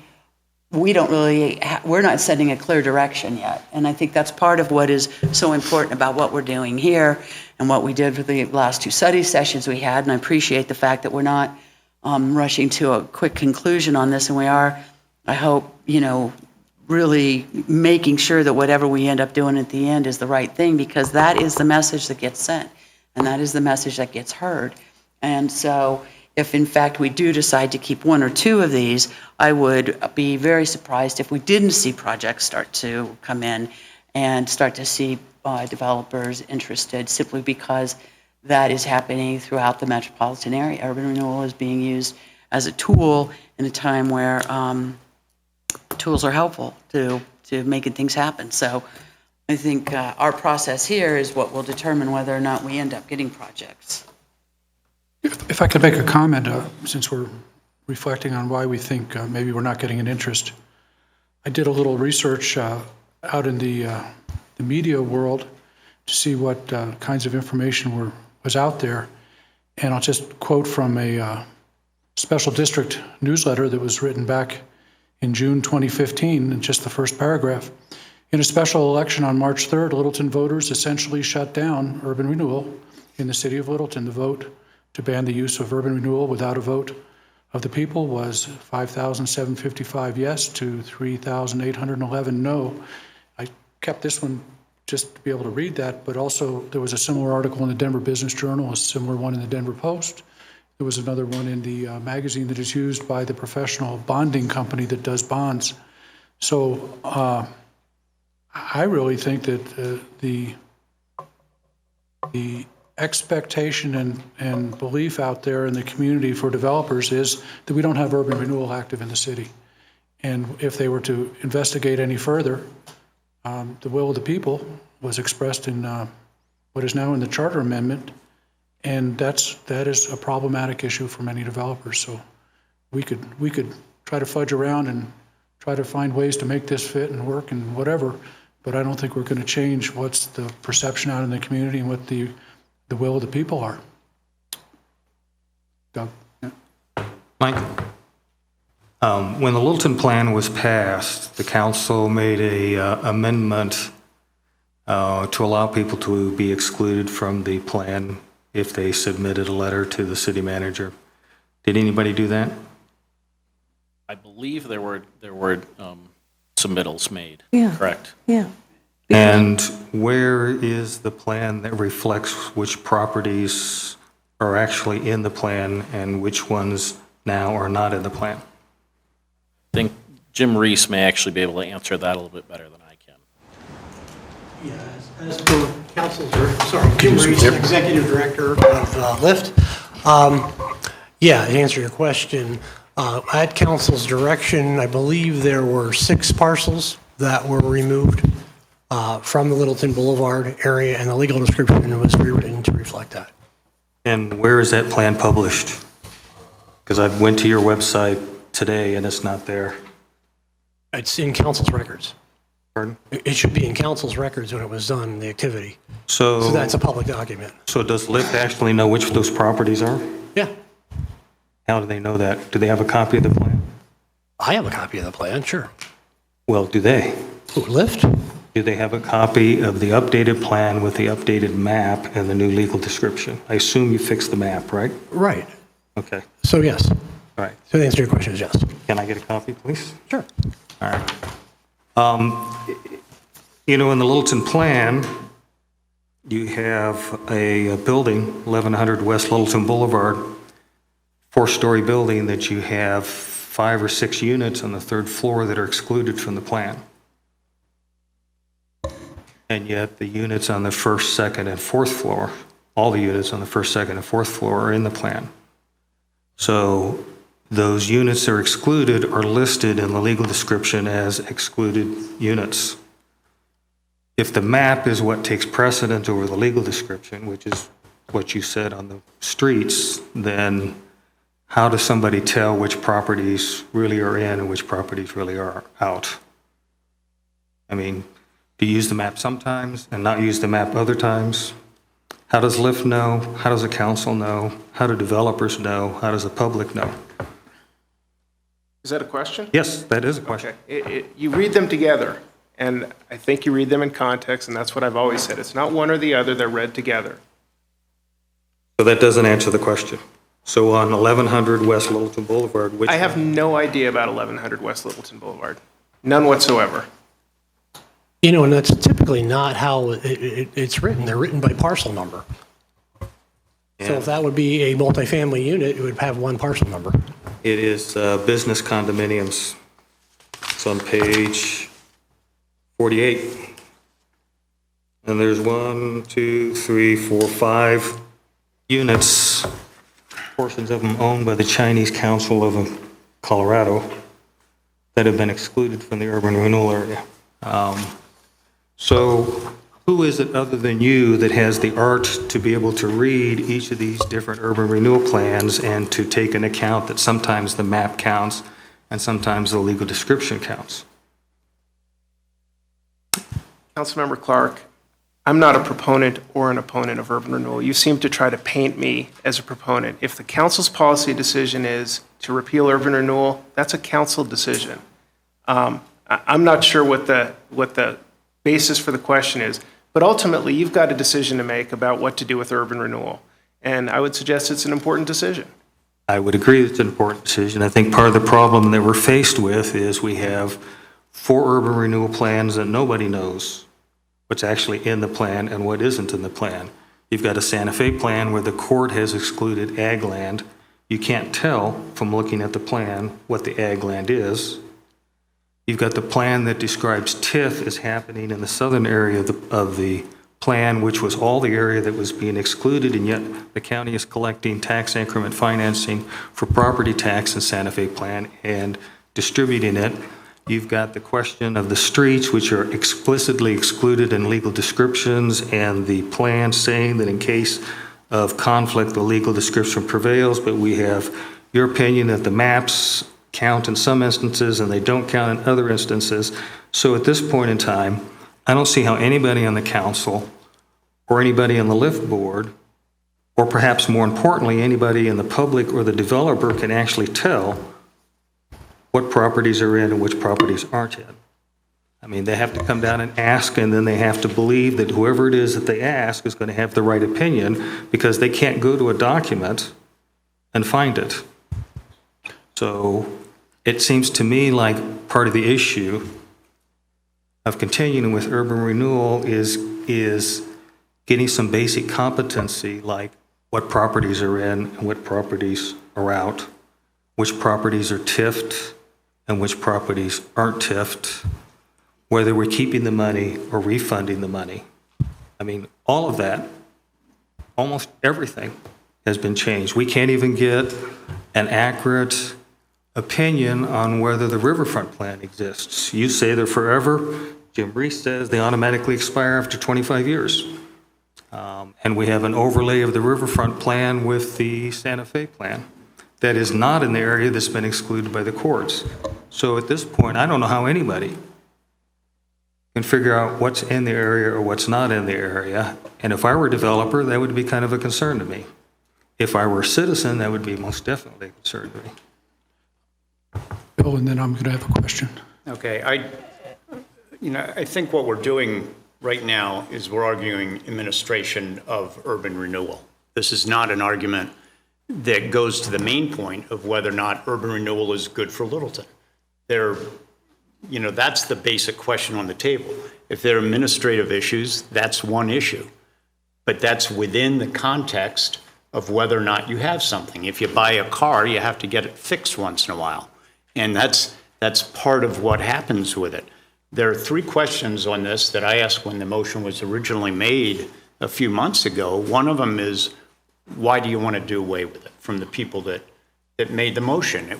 S3: we don't really, we're not setting a clear direction yet. And I think that's part of what is so important about what we're doing here and what we did for the last 2 study sessions we had. And I appreciate the fact that we're not rushing to a quick conclusion on this. And we are, I hope, really making sure that whatever we end up doing at the end is the right thing, because that is the message that gets sent. And that is the message that gets heard. And so if in fact we do decide to keep 1 or 2 of these, I would be very surprised if we didn't see projects start to come in and start to see developers interested, simply because that is happening throughout the metropolitan area. Urban renewal is being used as a tool in a time where tools are helpful to making things happen. So I think our process here is what will determine whether or not we end up getting projects.
S1: If I could make a comment, since we're reflecting on why we think maybe we're not getting an interest. I did a little research out in the media world to see what kinds of information was out there. And I'll just quote from a special district newsletter that was written back in June 2015, in just the first paragraph. In a special election on March 3rd, Littleton voters essentially shut down urban renewal in the city of Littleton. The vote to ban the use of urban renewal without a vote of the people was 5,755 yes to 3,811 no. I kept this one just to be able to read that, but also there was a similar article in the Denver Business Journal, a similar one in the Denver Post. There was another one in the magazine that is used by the professional bonding company that does bonds. So I really think that the expectation and belief out there in the community for developers is that we don't have urban renewal active in the city. And if they were to investigate any further, the will of the people was expressed in what is now in the charter amendment, and that is a problematic issue for many developers. So we could try to fudge around and try to find ways to make this fit and work and whatever, but I don't think we're going to change what's the perception out in the community and what the will of the people are. Doug? Yeah.
S5: Mike? When the Littleton plan was passed, the council made a amendment to allow people to be excluded from the plan if they submitted a letter to the city manager. Did anybody do that?
S4: I believe there were submittals made.
S8: Yeah.
S4: Correct.
S8: Yeah.
S5: And where is the plan that reflects which properties are actually in the plan and which ones now are not in the plan?
S4: I think Jim Reese may actually be able to answer that a little bit better than I can.
S10: Yeah, as per council's, Jim Reese, Executive Director of LIFT. Yeah, to answer your question, at council's direction, I believe there were 6 parcels that were removed from the Littleton Boulevard area, and the legal description was rewritten to reflect that.
S5: And where is that plan published? Because I went to your website today and it's not there.
S10: It's in council's records.
S5: Pardon?
S10: It should be in council's records when it was done, the activity.
S5: So
S10: So that's a public document.
S5: So does LIFT actually know which of those properties are?
S10: Yeah,
S5: How do they know that? Do they have a copy of the plan?
S10: I have a copy of the plan, sure.
S5: Well, do they?
S10: Who, LIFT?
S5: Do they have a copy of the updated plan with the updated map and the new legal description? I assume you fixed the map, right?
S10: Right.
S5: Okay,
S10: So yes.
S5: all right.
S10: So the answer to your question is yes.
S5: Can I get a copy, please?
S10: Sure.
S5: All right. In the Littleton plan, you have a building, 1100 West Littleton Boulevard, 4-story building that you have 5 or 6 units on the 3rd floor that are excluded from the plan. And yet the units on the 1st, 2nd, and 4th floor, all the units on the 1st, 2nd, and 4th floor are in the plan. So those units that are excluded are listed in the legal description as excluded units. If the map is what takes precedent over the legal description, which is what you said on the streets, then how does somebody tell which properties really are in and which properties really are out? I mean, do you use the map sometimes and not use the map other times? How does LIFT know? How does the council know? How do developers know? How does the public know?
S7: Is that a question?
S5: Yes, that is a question.
S7: Okay. You read them together, and I think you read them in context, and that's what I've always said. It's not one or the other, they're read together.
S5: So that doesn't answer the question. So on 1100 West Littleton Boulevard, which...
S7: I have no idea about 1100 West Littleton Boulevard. None whatsoever.
S10: You know, and that's typically not how it's written. They're written by parcel number. So if that would be a multifamily unit, it would have one parcel number.
S5: It is business condominiums. It's on page 48. And there's 1, 2, 3, 4, 5 units, portions of them owned by the Chinese Council of Colorado that have been excluded from the urban renewal area. So who is it other than you that has the art to be able to read each of these different urban renewal plans and to take into account that sometimes the map counts and sometimes the legal description counts?
S7: Councilmember Clark, I'm not a proponent or an opponent of urban renewal. You seem to try to paint me as a proponent. If the council's policy decision is to repeal urban renewal, that's a council decision. I'm not sure what the basis for the question is, but ultimately you've got a decision to make about what to do with urban renewal. And I would suggest it's an important decision.
S5: I would agree it's an important decision. I think part of the problem that we're faced with is we have 4 urban renewal plans and nobody knows what's actually in the plan and what isn't in the plan. You've got a Santa Fe plan where the court has excluded ag land. You can't tell from looking at the plan what the ag land is. You've got the plan that describes TIF as happening in the southern area of the plan, which was all the area that was being excluded, and yet the county is collecting tax increment financing for property tax in Santa Fe plan and distributing it. You've got the question of the streets, which are explicitly excluded in legal descriptions, and the plan saying that in case of conflict, the legal description prevails, but we have your opinion that the maps count in some instances and they don't count in other instances. So at this point in time, I don't see how anybody on the council or anybody on the LIFT board, or perhaps more importantly, anybody in the public or the developer can actually tell what properties are in and which properties aren't in. I mean, they have to come down and ask, and then they have to believe that whoever it is that they ask is going to have the right opinion, because they can't go to a document and find it. So it seems to me like part of the issue of continuing with urban renewal is getting some basic competency, like what properties are in and what properties are out, which properties are TIF'd and which properties aren't TIF'd, whether we're keeping the money or refunding the money. I mean, all of that, almost everything has been changed. We can't even get an accurate opinion on whether the riverfront plan exists. You say they're forever. Jim Reese says they automatically expire after 25 years. And we have an overlay of the riverfront plan with the Santa Fe plan that is not in the area that's been excluded by the courts. So at this point, I don't know how anybody can figure out what's in the area or what's not in the area. And if I were a developer, that would be kind of a concern to me. If I were a citizen, that would be most definitely a concern to me.
S1: Bill, and then I'm going to have a question.
S6: Okay, I think what we're doing right now is we're arguing administration of urban renewal. This is not an argument that goes to the main point of whether or not urban renewal is good for Littleton. That's the basic question on the table. If there are administrative issues, that's one issue. But that's within the context of whether or not you have something. If you buy a car, you have to get it fixed once in a while. And that's part of what happens with it. There are 3 questions on this that I asked when the motion was originally made a few months ago. One of them is, why do you want to do away with it, from the people that made the motion?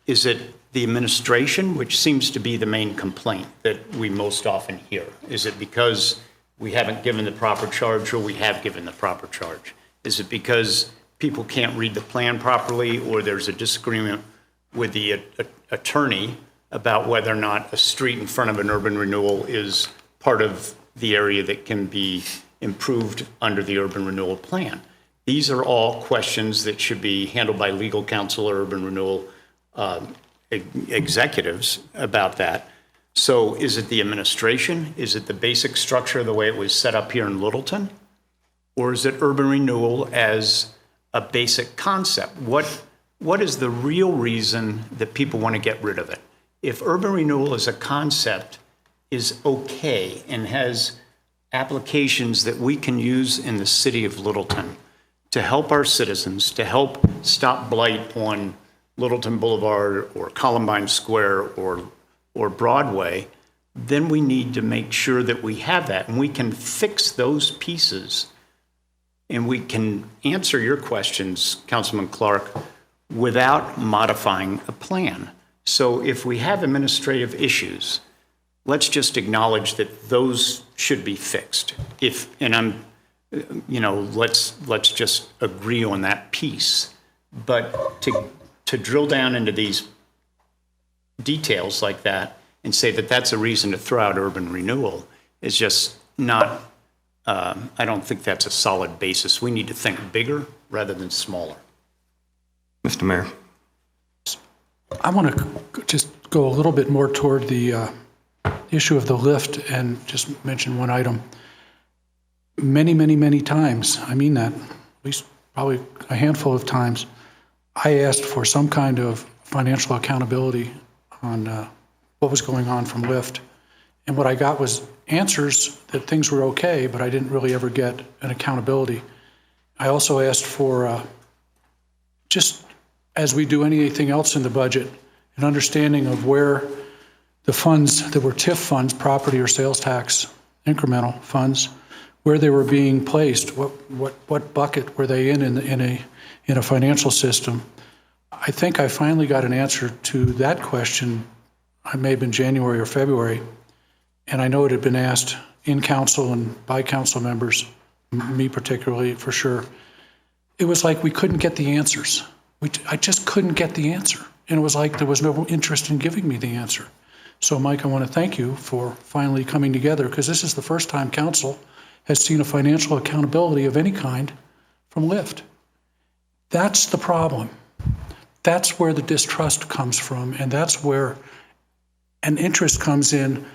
S6: Is it the administration, which seems to be the main complaint that we most often hear? Is it because we haven't given the proper charge, or we have given the proper charge? Is it because people can't read the plan properly, or there's a disagreement with the attorney about whether or not a street in front of an urban renewal is part of the area that can be improved under the urban renewal plan? These are all questions that should be handled by legal counsel or urban renewal executives about that. So is it the administration? Is it the basic structure, the way it was set up here in Littleton? Or is it urban renewal as a basic concept? What is the real reason that people want to get rid of it? If urban renewal as a concept is okay and has applications that we can use in the city of Littleton to help our citizens, to help stop blight on Littleton Boulevard or Columbine Square or Broadway, then we need to make sure that we have that and we can fix those pieces and we can answer your questions, Councilman Clark, without modifying a plan. So if we have administrative issues, let's just acknowledge that those should be fixed. Let's just agree on that piece. But to drill down into these details like that and say that that's a reason to throw out urban renewal is just not, I don't think that's a solid basis. We need to think bigger rather than smaller.
S5: Mr. Mayor.
S1: I want to just go a little bit more toward the issue of the lift and just mention one item. Many, many, many times, I mean that, at least probably a handful of times, I asked for some kind of financial accountability on what was going on from Lyft. And what I got was answers that things were okay, but I didn't really ever get an accountability. I also asked for, just as we do anything else in the budget, an understanding of where the funds that were TIF funds, property or sales tax incremental funds, where they were being placed, what bucket were they in a financial system. I think I finally got an answer to that question. I may have been January or February, and I know it had been asked in council and by council members, me particularly for sure. It was like we couldn't get the answers. I just couldn't get the answer, and it was like there was no interest in giving me the answer. So, Mike, I want to thank you for finally coming together, because this is the first time council has seen a financial accountability of any kind from Lyft. That's the problem. That's where the distrust comes from, and that's where an interest comes in.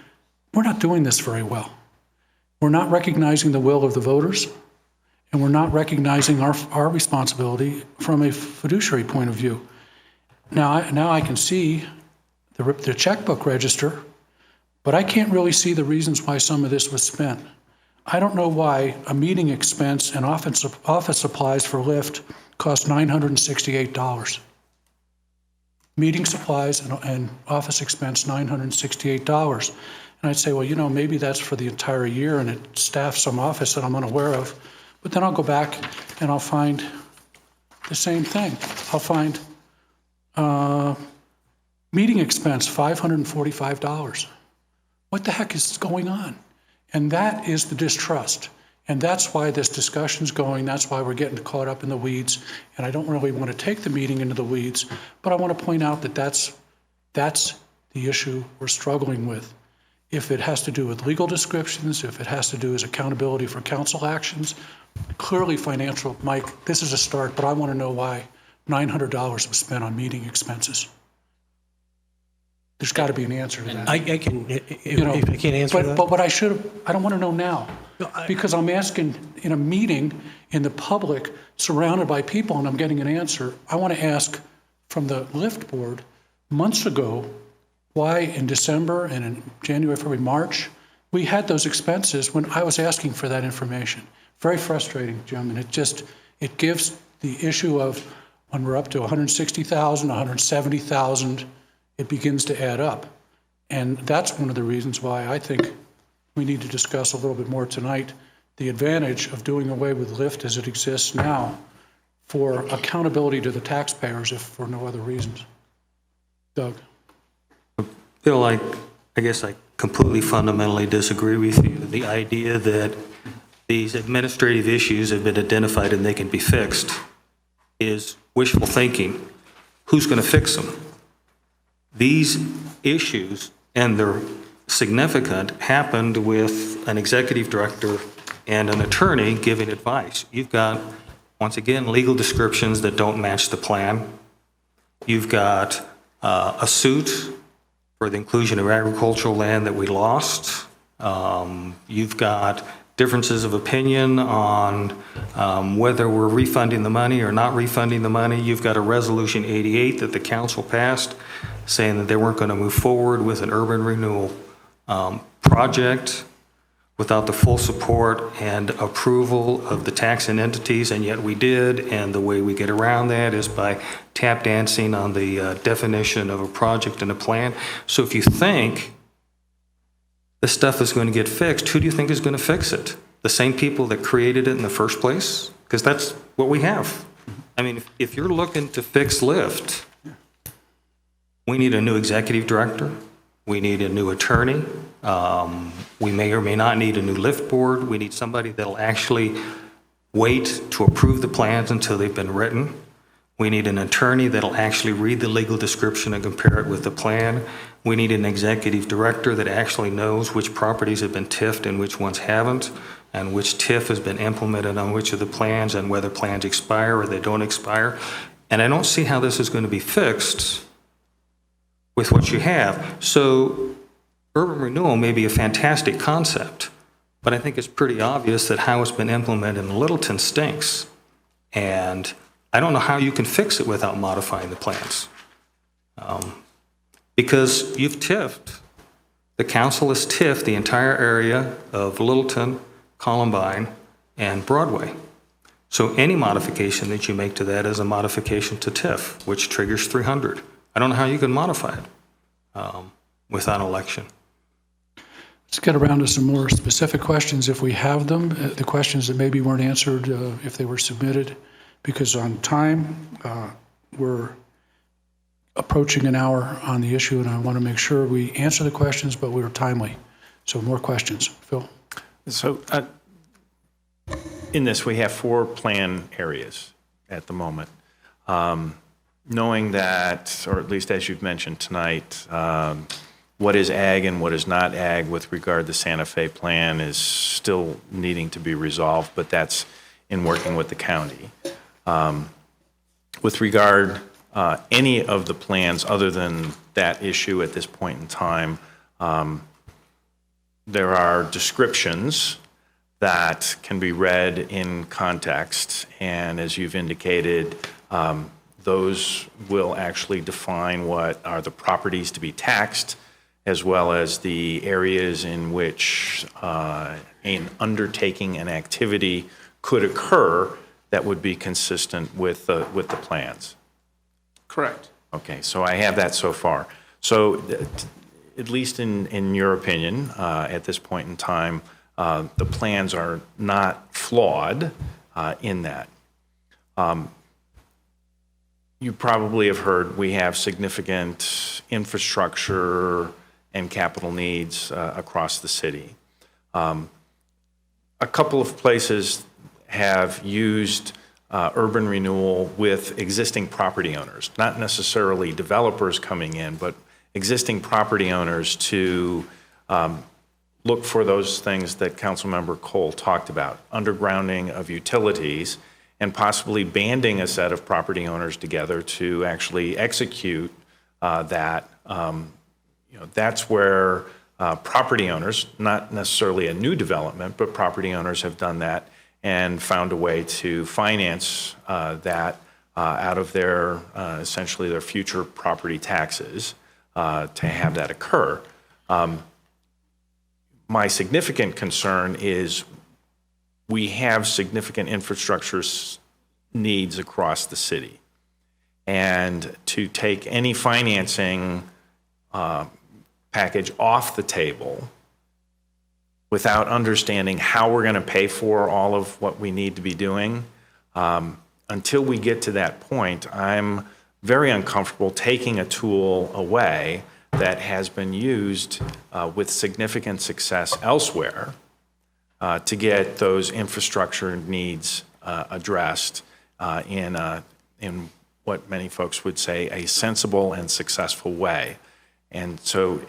S1: We're not doing this very well. We're not recognizing the will of the voters, and we're not recognizing our responsibility from a fiduciary point of view. Now I can see the checkbook register, but I can't really see the reasons why some of this was spent. I don't know why a meeting expense and office supplies for Lyft cost $968. Meeting supplies and office expense, $968. And I'd say, well, maybe that's for the entire year and it staffs some office that I'm unaware of. But then I'll go back and I'll find the same thing. I'll find meeting expense, $545. What the heck is going on? And that is the distrust. And that's why this discussion's going. That's why we're getting caught up in the weeds. And I don't really want to take the meeting into the weeds, but I want to point out that that's the issue we're struggling with. If it has to do with legal descriptions, if it has to do with accountability for council actions, clearly financial, Mike, this is a start, but I want to know why $900 was spent on meeting expenses. There's got to be an answer to that.
S10: I can, if I can't answer that.
S1: But what I don't want to know now, because I'm asking in a meeting in the public, surrounded by people, and I'm getting an answer. I want to ask from the Lyft board months ago, why in December and in January, February, March, we had those expenses when I was asking for that information. Very frustrating, Jim, and it gives the issue of when we're up to 160,000, 170,000, it begins to add up. And that's one of the reasons why I think we need to discuss a little bit more tonight the advantage of doing away with Lyft as it exists now for accountability to the taxpayers, if for no other reasons. Doug.
S5: Bill, I guess I completely fundamentally disagree with you. The idea that these administrative issues have been identified and they can be fixed is wishful thinking. Who's going to fix them? These issues, and they're significant, happened with an executive director and an attorney giving advice. You've got, once again, legal descriptions that don't match the plan. You've got a suit for the inclusion of agricultural land that we lost. You've got differences of opinion on whether we're refunding the money or not refunding the money. You've got a Resolution 88 that the council passed saying that they weren't going to move forward with an urban renewal project without the full support and approval of the taxing entities, and yet we did. And the way we get around that is by tap dancing on the definition of a project and a plan. So if you think this stuff is going to get fixed, who do you think is going to fix it? The same people that created it in the first place? Because that's what we have. I mean, if you're looking to fix Lyft, we need a new executive director. We need a new attorney. We may or may not need a new Lyft board. We need somebody that'll actually wait to approve the plans until they've been written. We need an attorney that'll actually read the legal description and compare it with the plan. We need an executive director that actually knows which properties have been TIFed and which ones haven't, and which TIF has been implemented on which of the plans, and whether plans expire or they don't expire. And I don't see how this is going to be fixed with what you have. So urban renewal may be a fantastic concept, but I think it's pretty obvious that how it's been implemented in Littleton stinks. And I don't know how you can fix it without modifying the plans. Because you've TIFed, the council has TIFed the entire area of Littleton, Columbine, and Broadway. So any modification that you make to that is a modification to TIF, which triggers 300. I don't know how you can modify it without an election.
S1: Let's get around to some more specific questions if we have them, the questions that maybe weren't answered if they were submitted, because on time, we're approaching an hour on the issue, and I want to make sure we answer the questions, but we're timely. So more questions. Phil?
S2: So in this, we have 4 plan areas at the moment. Knowing that, or at least as you've mentioned tonight, what is ag and what is not ag with regard to Santa Fe plan is still needing to be resolved, but that's in working with the county. With regard any of the plans other than that issue at this point in time, there are descriptions that can be read in context, and as you've indicated, those will actually define what are the properties to be taxed, as well as the areas in which an undertaking an activity could occur that would be consistent with the plans.
S7: Correct.
S2: Okay, so I have that so far. So at least in your opinion, at this point in time, the plans are not flawed in that. You probably have heard we have significant infrastructure and capital needs across the city. A couple of places have used urban renewal with existing property owners, not necessarily developers coming in, but existing property owners to look for those things that Councilmember Cole talked about, undergrounding of utilities, and possibly banding a set of property owners together to actually execute that. That's where property owners, not necessarily a new development, but property owners have done that and found a way to finance that out of their, essentially their future property taxes to have that occur. My significant concern is we have significant infrastructure needs across the city. And to take any financing package off the table without understanding how we're going to pay for all of what we need to be doing, until we get to that point, I'm very uncomfortable taking a tool away that has been used with significant success elsewhere to get those infrastructure needs addressed in what many folks would say a sensible and successful way. And so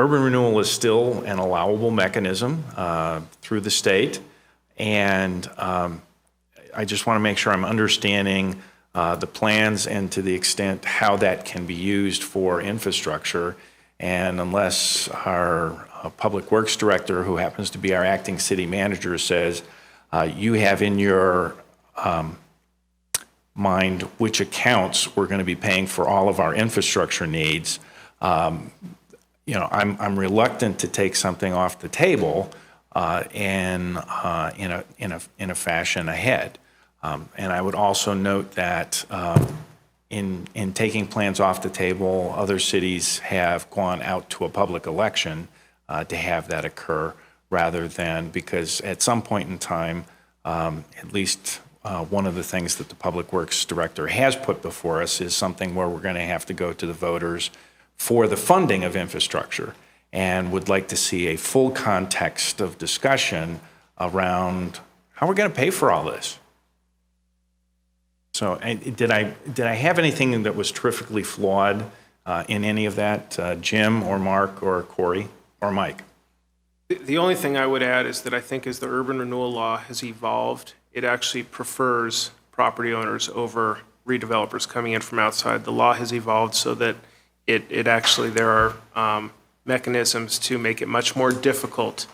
S2: urban renewal is still an allowable mechanism through the state, and I just want to make sure I'm understanding the plans and to the extent how that can be used for infrastructure. And unless our Public Works Director, who happens to be our acting city manager, says, you have in your mind which accounts we're going to be paying for all of our infrastructure needs, you know, I'm reluctant to take something off the table in a fashion ahead. And I would also note that in taking plans off the table, other cities have gone out to a public election to have that occur, rather than, because at some point in time, at least one of the things that the Public Works Director has put before us is something where we're going to have to go to the voters for the funding of infrastructure, and would like to see a full context of discussion around how we're going to pay for all this. So did I have anything that was terrifically flawed in any of that, Jim or Mark or Corey or Mike?
S7: The only thing I would add is that I think as the urban renewal law has evolved, it actually prefers property owners over redevelopers coming in from outside. The law has evolved so that it actually, there are mechanisms to make it much more difficult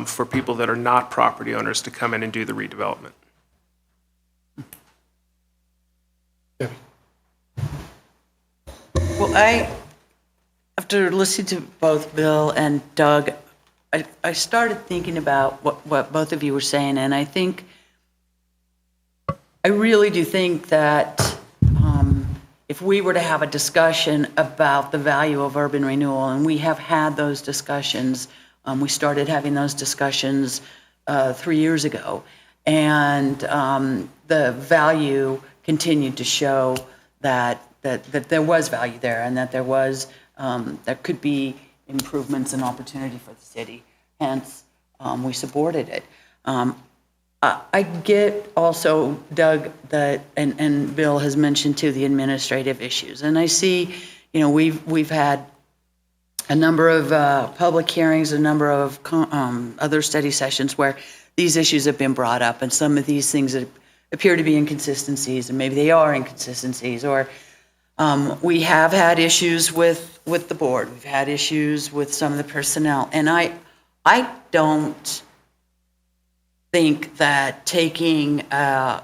S7: for people that are not property owners to come in and do the redevelopment.
S3: Well, after listening to both Bill and Doug, I started thinking about what both of you were saying, and I really do think that if we were to have a discussion about the value of urban renewal, and we have had those discussions, we started having those discussions 3 years ago, and the value continued to show that there was value there, and that there could be improvements and opportunity for the city. Hence, we supported it. I get also, Doug, that, and Bill has mentioned too, the administrative issues. And I see, you know, we've had a number of public hearings, a number of other study sessions where these issues have been brought up, and some of these things that appear to be inconsistencies, and maybe they are inconsistencies, or we have had issues with the board. We've had issues with some of the personnel. And I don't think that taking a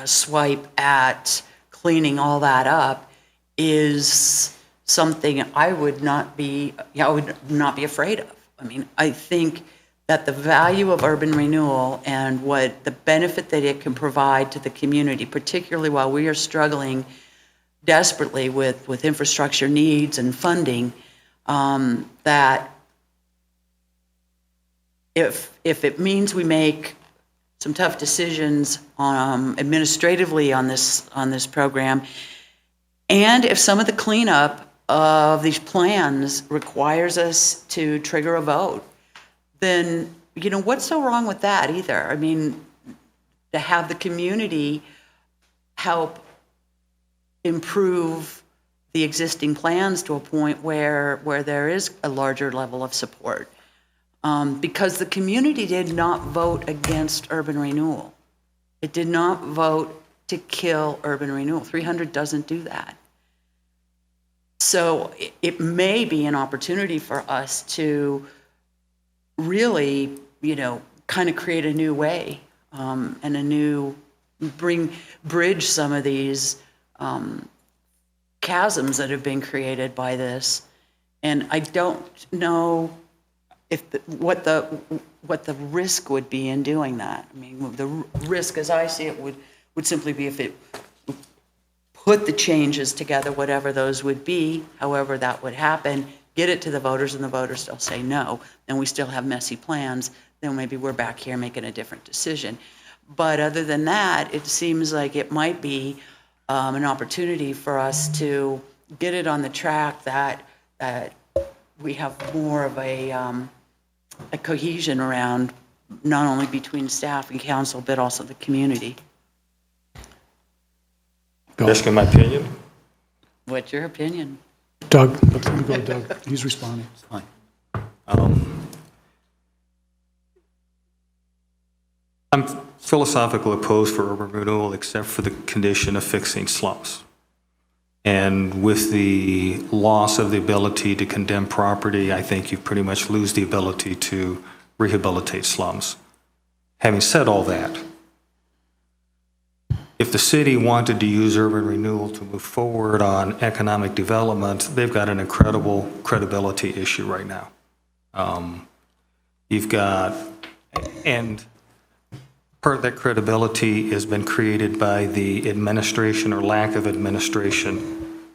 S3: swipe at cleaning all that up is something I would not be afraid of. I mean, I think that the value of urban renewal and what the benefit that it can provide to the community, particularly while we are struggling desperately with infrastructure needs and funding, that if it means we make some tough decisions administratively on this program, and if some of the cleanup of these plans requires us to trigger a vote, then, you know, what's so wrong with that either? I mean, to have the community help improve the existing plans to a point where there is a larger level of support. Because the community did not vote against urban renewal. It did not vote to kill urban renewal. 300 doesn't do that. So it may be an opportunity for us to really, you know, kind of create a new way and bridge some of these chasms that have been created by this. And I don't know what the risk would be in doing that. I mean, the risk, as I see it, would simply be if it put the changes together, whatever those would be, however that would happen, get it to the voters, and the voters still say no, and we still have messy plans, then maybe we're back here making a different decision. But other than that, it seems like it might be an opportunity for us to get it on the track that we have more of a cohesion around, not only between staff and council, but also the community.
S5: Asking my opinion?
S3: What's your opinion?
S1: Doug, let me go to Doug. He's responding.
S5: I'm philosophically opposed for urban renewal except for the condition of fixing slums. And with the loss of the ability to condemn property, I think you pretty much lose the ability to rehabilitate slums. Having said all that, if the city wanted to use urban renewal to move forward on economic development, they've got an incredible credibility issue right now. You've got, and part of that credibility has been created by the administration or lack of administration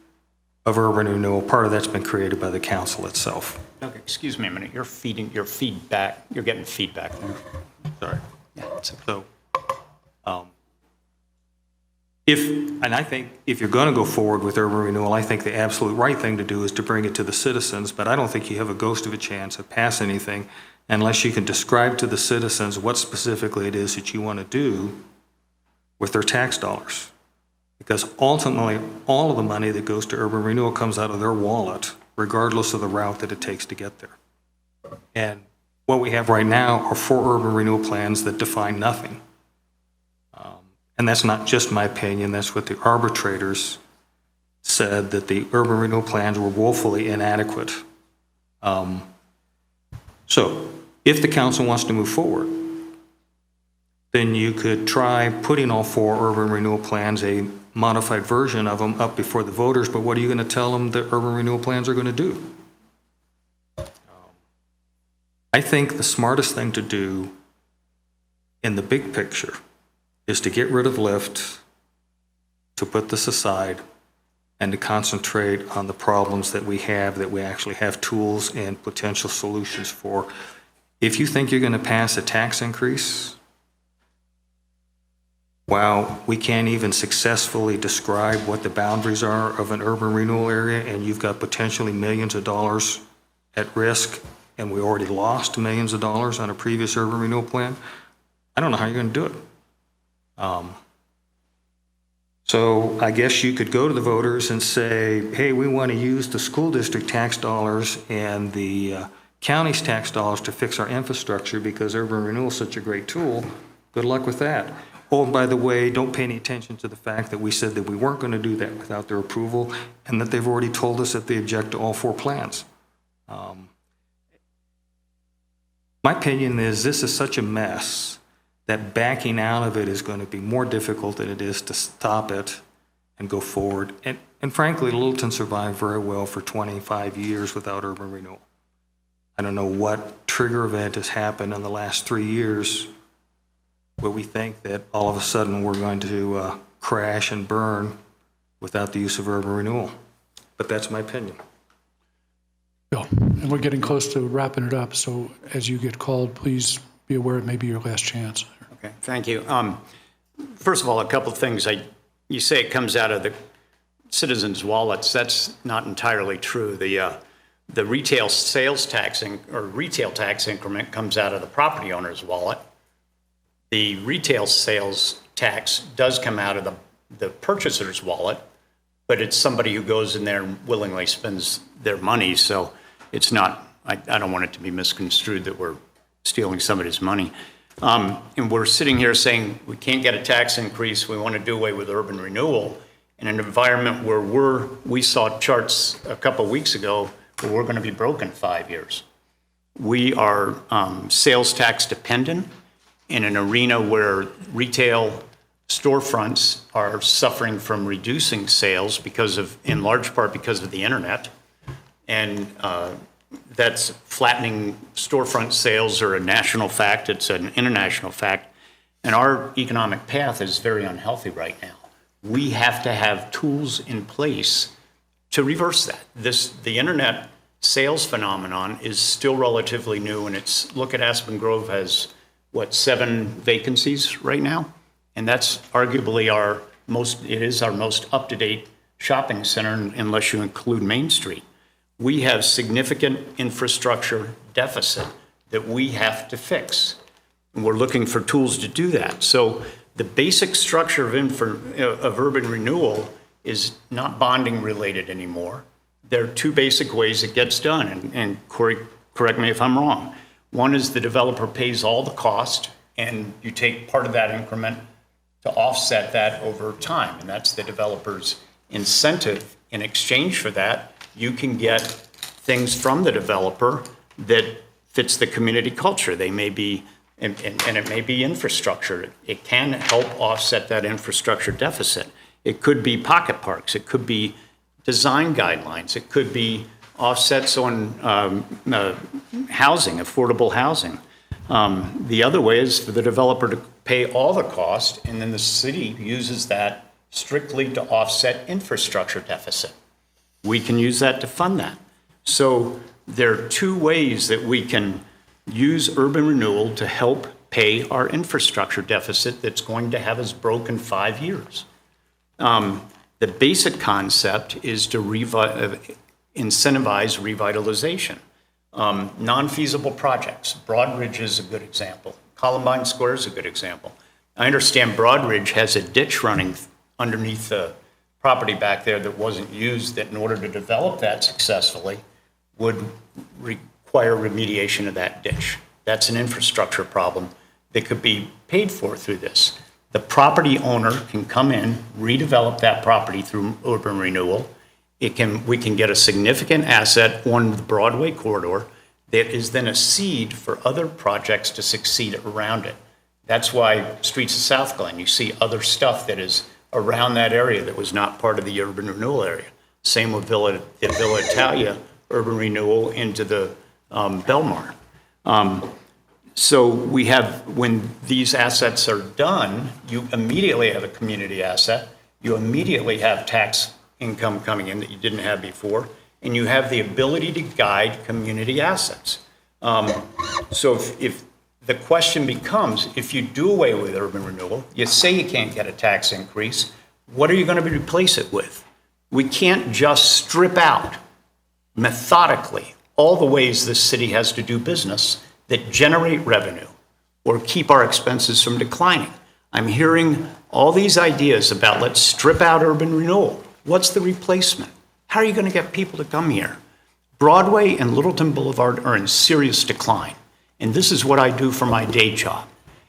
S5: of urban renewal. Part of that's been created by the council itself.
S6: Okay, excuse me a minute. You're feedback. You're getting feedback there.
S5: Sorry.
S6: Yeah, it's okay.
S5: So, I think if you're going to go forward with urban renewal, I think the absolute right thing to do is to bring it to the citizens, but I don't think you have a ghost of a chance of passing anything unless you can describe to the citizens what specifically it is that you want to do with their tax dollars. Because ultimately, all of the money that goes to urban renewal comes out of their wallet, regardless of the route that it takes to get there. And what we have right now are 4 urban renewal plans that define nothing. And that's not just my opinion, that's what the arbitrators said, that the urban renewal plans were woefully inadequate. So if the council wants to move forward, then you could try putting all 4 urban renewal plans, a modified version of them, up before the voters, but what are you going to tell them that urban renewal plans are going to do? I think the smartest thing to do in the big picture is to get rid of LIFT, to put this aside, and to concentrate on the problems that we have, that we actually have tools and potential solutions for. If you think you're going to pass a tax increase, while we can't even successfully describe what the boundaries are of an urban renewal area, and you've got potentially millions of dollars at risk, and we already lost millions of dollars on a previous urban renewal plan, I don't know how you're going to do it. So I guess you could go to the voters and say, hey, we want to use the school district tax dollars and the county's tax dollars to fix our infrastructure because urban renewal is such a great tool. Good luck with that. Oh, by the way, don't pay any attention to the fact that we said that we weren't going to do that without their approval and that they've already told us that they object to all 4 plans. My opinion is this is such a mess that backing out of it is going to be more difficult than it is to stop it and go forward. And frankly, Littleton survived very well for 25 years without urban renewal. I don't know what trigger event has happened in the last 3 years where we think that all of a sudden we're going to crash and burn without the use of urban renewal. But that's my opinion.
S1: Bill, and we're getting close to wrapping it up, so as you get called, please be aware it may be your last chance.
S6: Okay, thank you. First of all, a couple of things. You say it comes out of the citizens' wallets. That's not entirely true. The retail sales tax or retail tax increment comes out of the property owner's wallet. The retail sales tax does come out of the purchaser's wallet, but it's somebody who goes in there and willingly spends their money. So it's not, I don't want it to be misconstrued that we're stealing somebody's money. And we're sitting here saying we can't get a tax increase, we want to do away with urban renewal in an environment where we saw charts a couple of weeks ago where we're going to be broke in 5 years. We are sales tax dependent in an arena where retail storefronts are suffering from reducing sales in large part because of the internet. And that's flattening storefront sales are a national fact. It's an international fact. And our economic path is very unhealthy right now. We have to have tools in place to reverse that. The internet sales phenomenon is still relatively new, and look at Aspen Grove has, 7 vacancies right now? And that's arguably our most up-to-date shopping center, unless you include Main Street. We have significant infrastructure deficit that we have to fix. And we're looking for tools to do that. So the basic structure of urban renewal is not bonding related anymore. There are 2 basic ways it gets done. And Corey, correct me if I'm wrong. One is the developer pays all the cost and you take part of that increment to offset that over time, and that's the developer's incentive. In exchange for that, you can get things from the developer that fits the community culture. They may be, and it may be infrastructure. It can help offset that infrastructure deficit. It could be pocket parks. It could be design guidelines. It could be offsets on housing, affordable housing. The other way is for the developer to pay all the cost, and then the city uses that strictly to offset infrastructure deficit. We can use that to fund that. So there are two ways that we can use urban renewal to help pay our infrastructure deficit that's going to have us broke in 5 years. The basic concept is to incentivize revitalization. Non-feasible projects. Broadridge is a good example. Columbine Square is a good example. I understand Broadridge has a ditch running underneath the property back there that wasn't used, that in order to develop that successfully would require remediation of that ditch. That's an infrastructure problem that could be paid for through this. The property owner can come in, redevelop that property through urban renewal. We can get a significant asset on the Broadway corridor that is then a seed for other projects to succeed around it. That's why Streets of South Glen, you see other stuff that is around that area that was not part of the urban renewal area. Same with the Villa Italia urban renewal into the Belmar. So we have, when these assets are done, you immediately have a community asset. You immediately have tax income coming in that you didn't have before, and you have the ability to guide community assets. So if the question becomes, if you do away with urban renewal, you say you can't get a tax increase, what are you going to replace it with? We can't just strip out methodically all the ways this city has to do business that generate revenue or keep our expenses from declining. I'm hearing all these ideas about let's strip out urban renewal. What's the replacement? How are you going to get people to come here? Broadway and Littleton Boulevard are in serious decline. And this is what I do for my day job,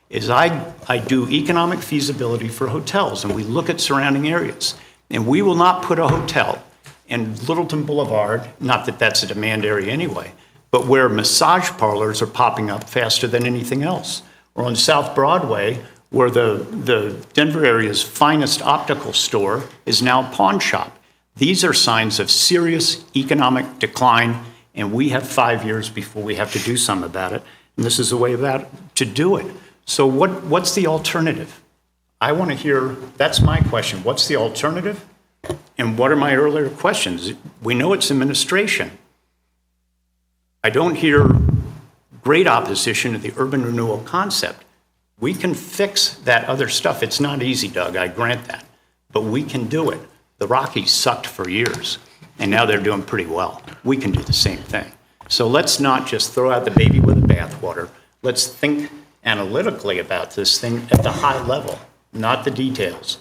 S6: is I do economic feasibility for hotels, and we look at surrounding areas. And we will not put a hotel in Littleton Boulevard, not that that's a demand area anyway, but where massage parlors are popping up faster than anything else. Or on South Broadway, where the Denver area's finest optical store is now a pawn shop. These are signs of serious economic decline, and we have 5 years before we have to do something about it. And this is a way to do it. So what's the alternative? I want to hear, that's my question. What's the alternative? And what are my earlier questions? We know it's administration. I don't hear great opposition to the urban renewal concept. We can fix that other stuff. It's not easy, Doug, I grant that. But we can do it. The Rockies sucked for years, and now they're doing pretty well. We can do the same thing. So let's not just throw out the baby with the bathwater. Let's think analytically about this thing at the high level, not the details.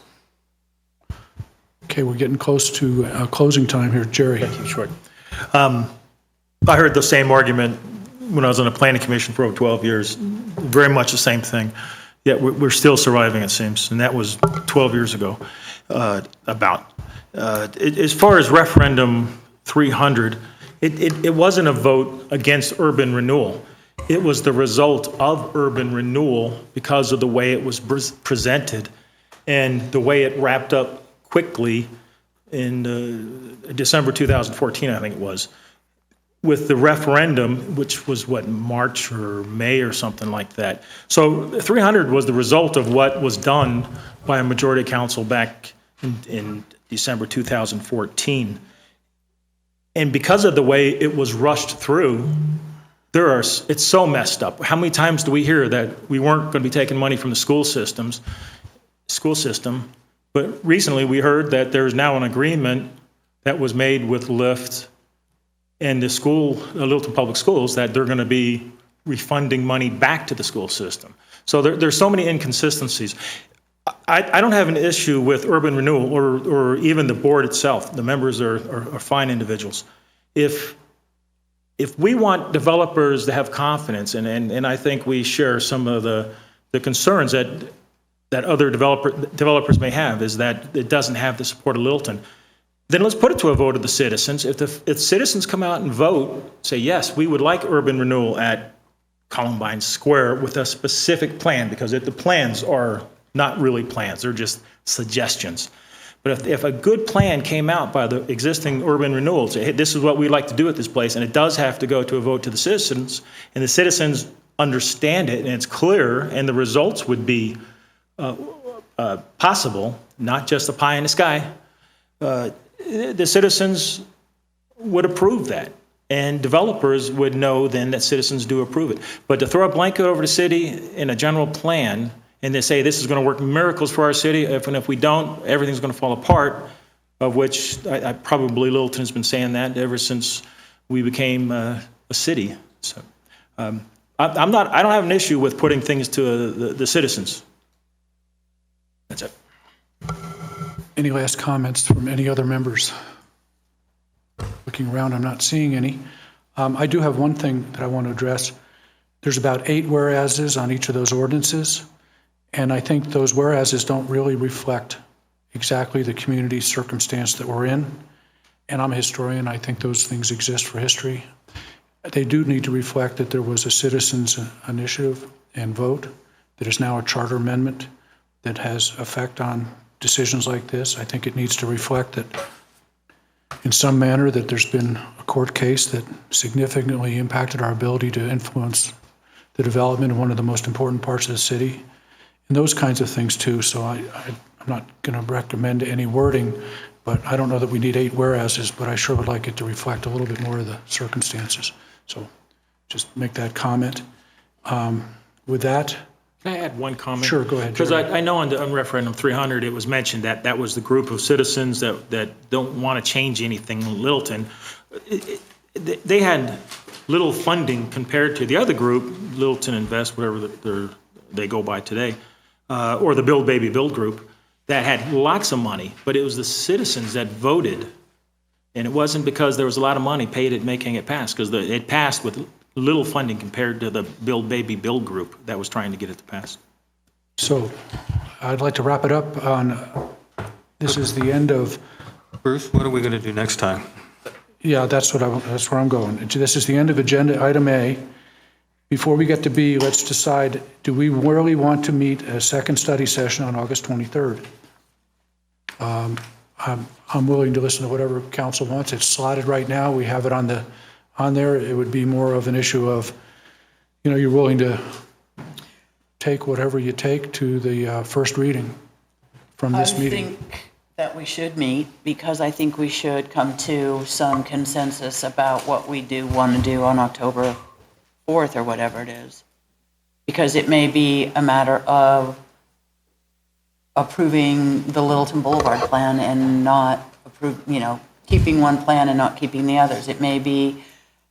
S1: Okay, we're getting close to closing time here. Jerry.
S9: Thank you, Short. I heard the same argument when I was on the planning commission for over 12 years, very much the same thing. Yet we're still surviving, it seems, and that was 12 years ago. As far as referendum 300, it wasn't a vote against urban renewal. It was the result of urban renewal because of the way it was presented and the way it wrapped up quickly in December 2014, I think it was, with the referendum, which was what, March or May or something like that. So 300 was the result of what was done by a majority council back in December 2014. And because of the way it was rushed through, it's so messed up. How many times do we hear that we weren't going to be taking money from the school system? But recently we heard that there's now an agreement that was made with Lyft and the Littleton Public Schools that they're going to be refunding money back to the school system. So there's so many inconsistencies. I don't have an issue with urban renewal or even the board itself. The members are fine individuals. If we want developers to have confidence, and I think we share some of the the concerns that other developers may have is that it doesn't have the support of Littleton. Then let's put it to a vote of the citizens. If citizens come out and vote, say, yes, we would like urban renewal at Columbine Square with a specific plan, because the plans are not really plans, they're just suggestions. But if a good plan came out by the existing urban renewal, say, hey, this is what we'd like to do at this place, and it does have to go to a vote to the citizens, and the citizens understand it, and it's clear, and the results would be possible, not just a pie in the sky, the citizens would approve that. And developers would know then that citizens do approve it. But to throw a blanket over the city in a general plan and to say this is going to work miracles for our city, if we don't, everything's going to fall apart, of which I probably Littleton has been saying that ever since we became a city. So I don't have an issue with putting things to the citizens. That's it.
S1: Any last comments from any other members? Looking around, I'm not seeing any. I do have one thing that I want to address. There's about 8 whereases on each of those ordinances, and I think those whereases don't really reflect exactly the community circumstance that we're in. And I'm a historian. I think those things exist for history. They do need to reflect that there was a citizens' initiative and vote that is now a charter amendment that has effect on decisions like this. I think it needs to reflect that in some manner that there's been a court case that significantly impacted our ability to influence the development of one of the most important parts of the city, and those kinds of things too. So I'm not going to recommend any wording, but I don't know that we need 8 whereases, but I sure would like it to reflect a little bit more of the circumstances. So just make that comment. With that,
S9: Can I add one comment?
S1: Sure, go ahead,
S9: Because
S1: Jerry.
S9: I know on referendum 300, it was mentioned that that was the group of citizens that don't want to change anything in Littleton. They had little funding compared to the other group, Littleton Invest, whatever they go by today, or the Build Baby Build group, that had lots of money, but it was the citizens that voted. And it wasn't because there was a lot of money paid at making it pass, because it passed with little funding compared to the Build Baby Build group that was trying to get it to pass.
S1: so I'd like to wrap it up on, this is the end of,
S5: Bruce, what are we going to do next time?
S1: yeah, that's where I'm going. This is the end of agenda item A. Before we get to B, let's decide, do we really want to meet a second study session on August 23rd? I'm willing to listen to whatever council wants. It's slotted right now. We have it on there. It would be more of an issue of, you're willing to take whatever you take to the first reading from this meeting.
S3: I think that we should meet, because I think we should come to some consensus about what we do want to do on October 4th or whatever it is. Because it may be a matter of approving the Littleton Boulevard plan and not keeping one plan and not keeping the others. It may be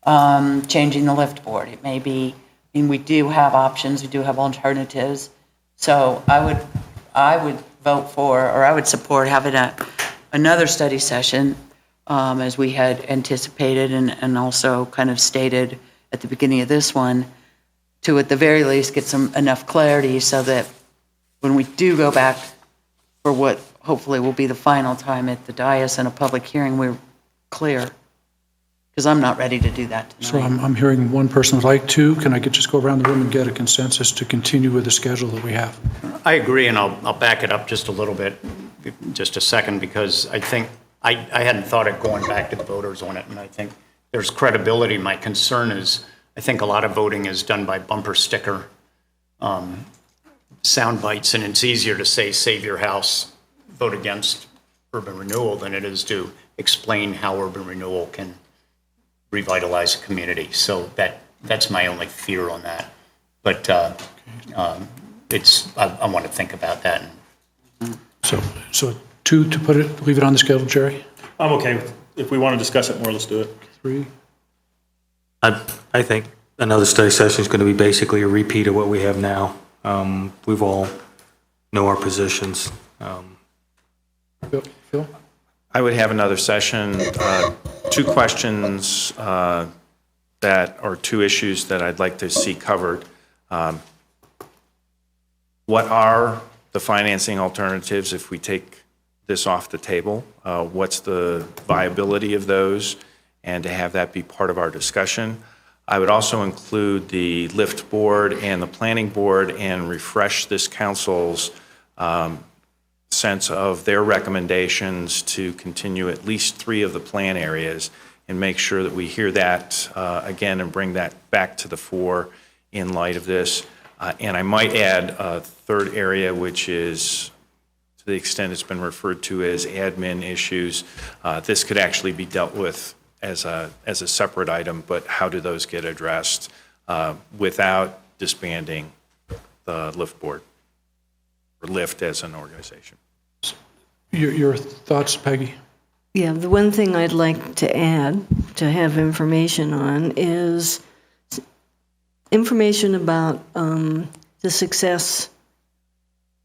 S3: changing the lift board. It may be, we do have options, we do have alternatives. So I would vote for, or I would support having another study session, as we had anticipated and also kind of stated at the beginning of this one, to at the very least get enough clarity so that when we do go back for what hopefully will be the final time at the dais and a public hearing, we're clear. Because I'm not ready to do that
S1: So
S3: tonight.
S1: I'm hearing one person would like to. Can I just go around the room and get a consensus to continue with the schedule that we have?
S6: I agree, and I'll back it up just a little bit, just a second, because I think, I hadn't thought of going back to the voters on it, and I think there's credibility. My concern is, I think a lot of voting is done by bumper sticker sound bites, and it's easier to say, save your house, vote against urban renewal, than it is to explain how urban renewal can revitalize a community. So that's my only fear on that. But I want to think about that.
S1: So 2 to leave it on the schedule, Jerry?
S9: I'm okay with, if we want to discuss it more, let's do it.
S1: 3?
S5: I think another study session is going to be basically a repeat of what we have now. We've all know our positions.
S1: Phil?
S2: I would have another session, 2 questions that, or 2 issues that I'd like to see covered. what are the financing alternatives if we take this off the table? What's the viability of those? And to have that be part of our discussion. I would also include the LIFT board and the planning board and refresh this council's sense of their recommendations to continue at least 3 of the plan areas and make sure that we hear that again and bring that back to the fore in light of this. And I might add a third area, which is, to the extent it's been referred to as admin issues, this could actually be dealt with as a separate item, but how do those get addressed without disbanding the LIFT board, or LIFT as an organization?
S1: Your thoughts, Peggy?
S8: Yeah, the one thing I'd like to add, to have information on, is information about the success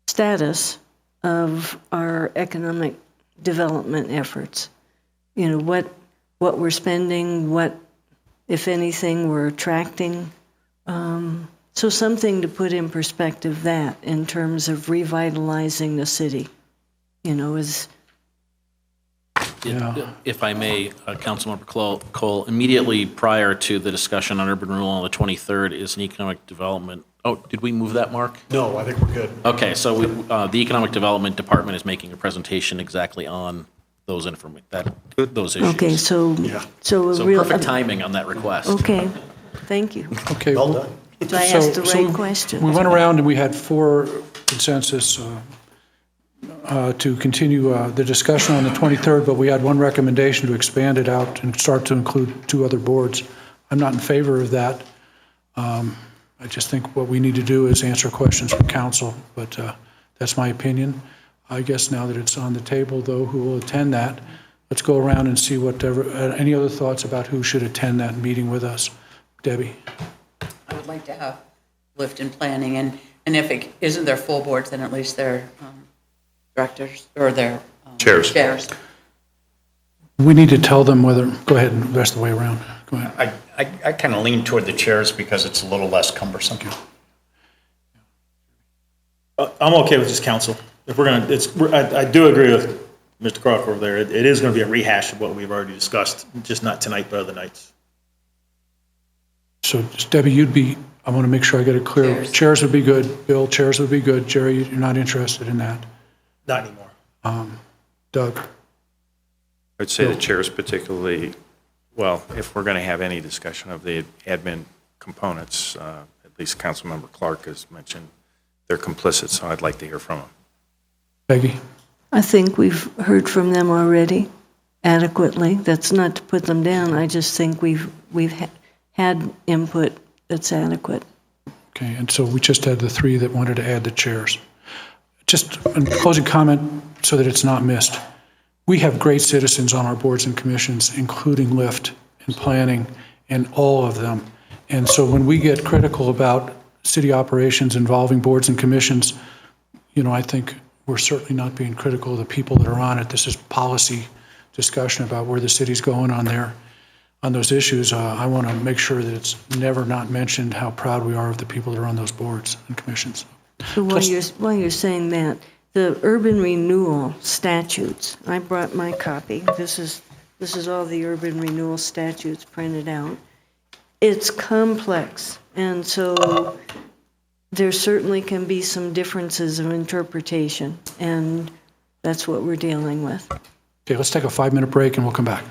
S8: status of our economic development efforts. You know, what we're spending, what, if anything, we're attracting. So something to put in perspective that in terms of revitalizing the city, you know, is...
S4: If I may, Councilmember Cole, immediately prior to the discussion on urban renewal on the 23rd is an economic development. Oh, did we move that, Mark?
S11: No, I think we're good.
S4: Okay, so the Economic Development Department is making a presentation exactly on those those issues.
S8: Okay, so
S4: So perfect timing on that request.
S8: Okay, thank you.
S1: Okay.
S11: Well done.
S8: So I asked the right question.
S1: We went around and we had 4 consensus to continue the discussion on the 23rd, but we had 1 recommendation to expand it out and start to include 2 other boards. I'm not in favor of that. I just think what we need to do is answer questions from council, but that's my opinion. I guess now that it's on the table, though, who will attend that? Let's go around and see whatever, any other thoughts about who should attend that meeting with us? Debbie?
S3: I would like to have LIFT and planning, and if it isn't their full boards, then at least their directors, or their chairs.
S1: We need to tell them whether, go ahead and the rest of the way around. Go ahead.
S6: I kind of lean toward the chairs because it's a little less cumbersome.
S9: I'm okay with this, council. If we're going to, I do agree with Mr. Crocker over there. It is going to be a rehash of what we've already discussed, just not tonight, but other nights.
S1: So Debbie, I want to make sure I get it clear.
S3: Chairs.
S1: Chairs would be good. Bill, chairs would be good. Jerry, you're not interested in that.
S9: Not anymore.
S1: Doug?
S2: I'd say the chairs particularly, well, if we're going to have any discussion of the admin components, at least Councilmember Clark has mentioned they're complicit, so I'd like to hear from them.
S1: Peggy?
S8: I think we've heard from them already adequately. That's not to put them down. I just think we've had input that's adequate.
S1: Okay, and so we just had the 3 that wanted to add the chairs. Just a closing comment so that it's not missed. We have great citizens on our boards and commissions, including LIFT and planning and all of them. And so when we get critical about city operations involving boards and commissions, you know, I think we're certainly not being critical of the people that are on it. This is policy discussion about where the city's going on those issues. I want to make sure that it's never not mentioned how proud we are of the people that are on those boards and commissions.
S8: So while you're saying that, the urban renewal statutes, I brought my copy. This is all the urban renewal statutes printed out. It's complex, and so there certainly can be some differences of interpretation, and that's what we're dealing with.
S1: Okay, let's take a 5-minute break and we'll come back.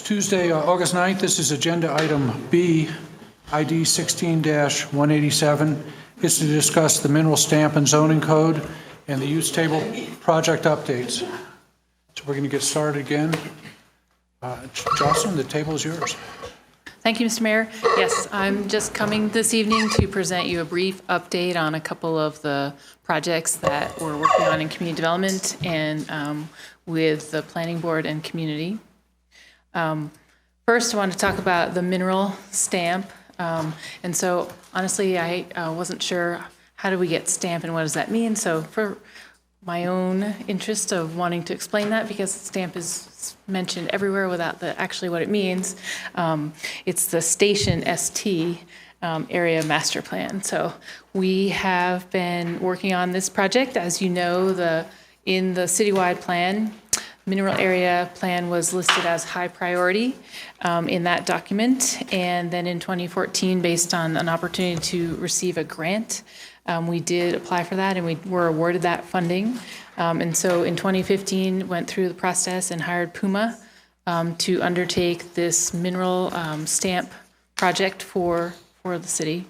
S1: It's Tuesday, August 9th. This is agenda item B, ID 16-187. It's to discuss the mineral stamp and zoning code and the use table project updates. So we're going to get started again. Jocelyn, the table is yours.
S11: Thank you, Mr. Mayor. Yes, I'm just coming this evening to present you a brief update on a couple of the projects that we're working on in community development and with the planning board and community. First, I want to talk about the mineral stamp. And so honestly, I wasn't sure how do we get stamp and what does that mean? So for my own interest of wanting to explain that, because stamp is mentioned everywhere without actually what it means, it's the Station ST area master plan. So we have been working on this project. As you know, in the citywide plan, mineral area plan was listed as high priority in that document. And then in 2014, based on an opportunity to receive a grant, we did apply for that and we were awarded that funding. And so in 2015, went through the process and hired Puma to undertake this mineral stamp project for the city.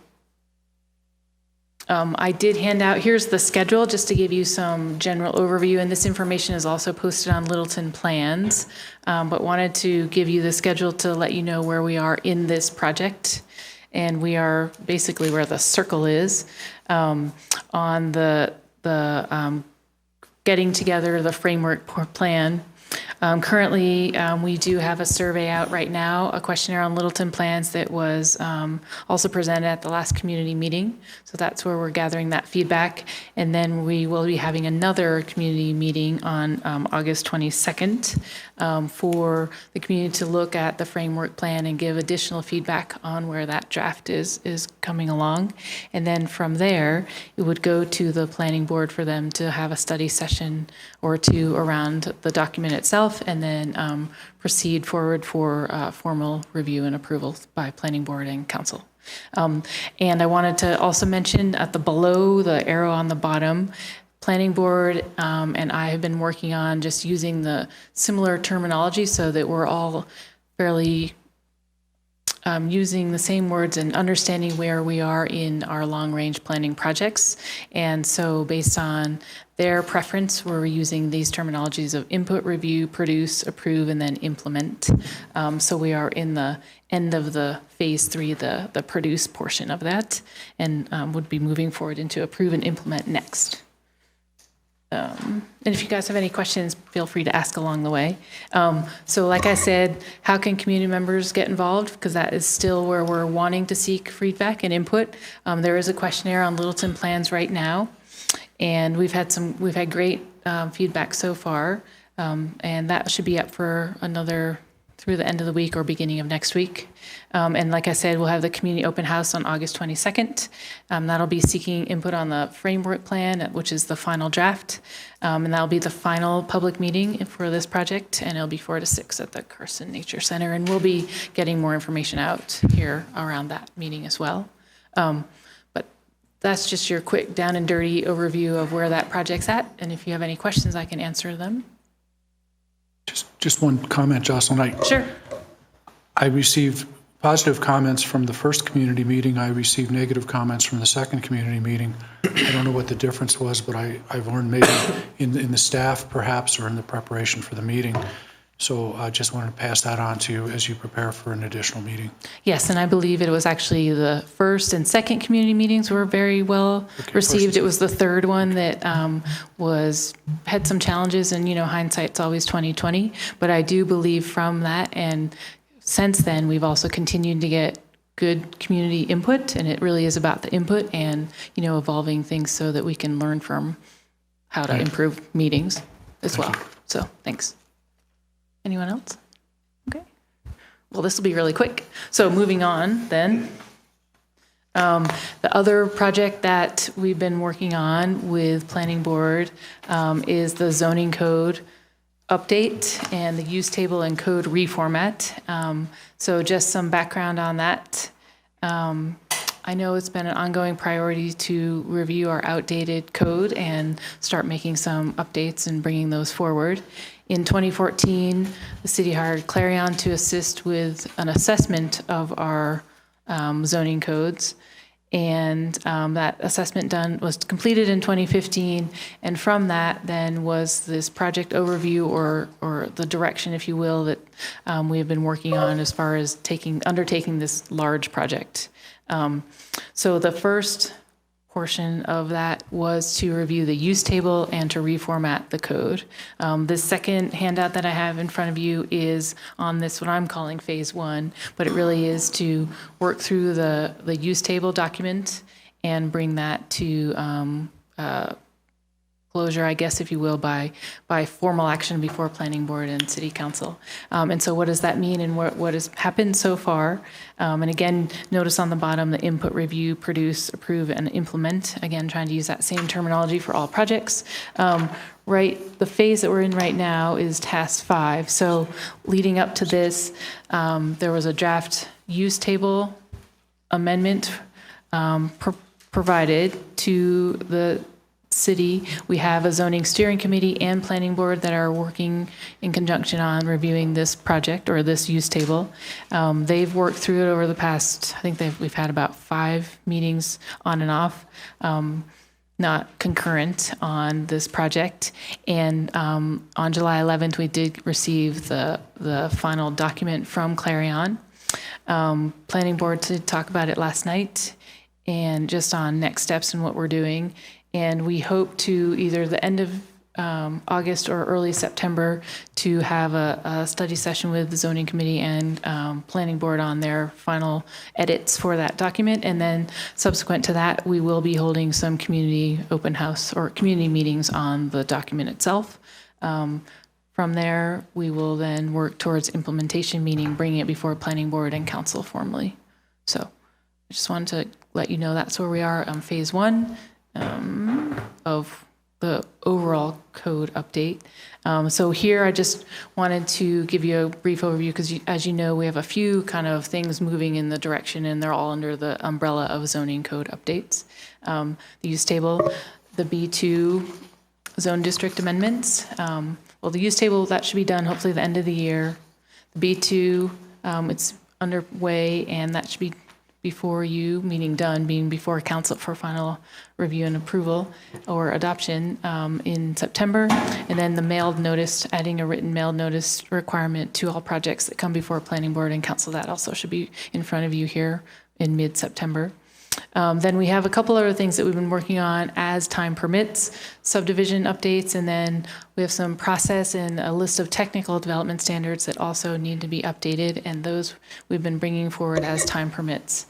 S11: I did hand out, here's the schedule, just to give you some general overview, and this information is also posted on Littleton Plans, but wanted to give you the schedule to let you know where we are in this project. And we are basically where the circle is on the getting together the framework plan. Currently, we do have a survey out right now, a questionnaire on Littleton Plans that was also presented at the last community meeting. So that's where we're gathering that feedback. And then we will be having another community meeting on August 22nd for the community to look at the framework plan and give additional feedback on where that draft is coming along. And then from there, it would go to the planning board for them to have a study session or two around the document itself, and then proceed forward for formal review and approval by planning board and council. And I wanted to also mention at below the arrow on the bottom, planning board and I have been working on just using the similar terminology so that we're all fairly using the same words and understanding where we are in our long-range planning projects. And so based on their preference, we're using these terminologies of input, review, produce, approve, and then implement. So we are in the end of the phase 3, the produce portion of that, and would be moving forward into approve and implement next. And if you guys have any questions, feel free to ask along the way. So like I said, how can community members get involved? Because that is still where we're wanting to seek feedback and input. There is a questionnaire on Littleton Plans right now, and we've had great feedback so far, and that should be up for another through the end of the week or beginning of next week. And like I said, we'll have the community open house on August 22nd. That'll be seeking input on the framework plan, which is the final draft. And that'll be the final public meeting for this project, and it'll be 4 to 6 at the Carson Nature Center. And we'll be getting more information out here around that meeting as well. But that's just your quick down and dirty overview of where that project's at. And if you have any questions, I can answer them.
S1: Just one comment, Jocelyn.
S11: Sure.
S1: I received positive comments from the first community meeting. I received negative comments from the second community meeting. I don't know what the difference was, but I've learned maybe in the staff perhaps, or in the preparation for the meeting. So I just wanted to pass that on to you as you prepare for an additional meeting.
S11: Yes, and I believe it was actually the first and second community meetings were very well received. It was the third one that had some challenges, and hindsight's always 20/20. But I do believe from that, and since then, we've also continued to get good community input, and it really is about the input and evolving things so that we can learn from how to improve meetings as well. So thanks. Anyone else? Okay. Well, this will be really quick. So moving on then. The other project that we've been working on with Planning Board is the zoning code update and the use table and code reformat. So just some background on that. I know it's been an ongoing priority to review our outdated code and start making some updates and bringing those forward. In 2014, the city hired Clarion to assist with an assessment of our zoning codes. And that assessment was completed in 2015. And from that then was this project overview or the direction, if you will, that we have been working on as far as undertaking this large project. So the first portion of that was to review the use table and to reformat the code. The second handout that I have in front of you is on this, what I'm calling phase 1, but it really is to work through the use table document and bring that to closure, I guess, if you will, by formal action before Planning Board and City Council. And so what does that mean and what has happened so far? And again, notice on the bottom, the input, review, produce, approve, and implement. Again, trying to use that same terminology for all projects. The phase that we're in right now is task 5. So leading up to this, there was a draft use table amendment provided to the city. We have a zoning steering committee and planning board that are working in conjunction on reviewing this project or this use table. They've worked through it over the past, I think we've had about 5 meetings on and off, not concurrent on this project. And on July 11th, we did receive the final document from Clarion. Planning board to talk about it last night and just on next steps and what we're doing. And we hope to either the end of August or early September to have a study session with the zoning committee and planning board on their final edits for that document. And then subsequent to that, we will be holding some community open house or community meetings on the document itself. From there, we will then work towards implementation, meaning bringing it before planning board and council formally. So I just wanted to let you know that's where we are on phase 1. Of the overall code update. So here I just wanted to give you a brief overview because as you know, we have a few kind of things moving in the direction and they're all under the umbrella of zoning code updates. The use table, the B2 zone district amendments. The use table, that should be done hopefully the end of the year. The B2, it's underway and that should be before you, meaning done, being before council for final review and approval or adoption in September. And then the mailed notice, adding a written mailed notice requirement to all projects that come before planning board and council. That also should be in front of you here in mid-September. Then we have a couple other things that we've been working on as time permits, subdivision updates, and then we have some process and a list of technical development standards that also need to be updated, and those we've been bringing forward as time permits.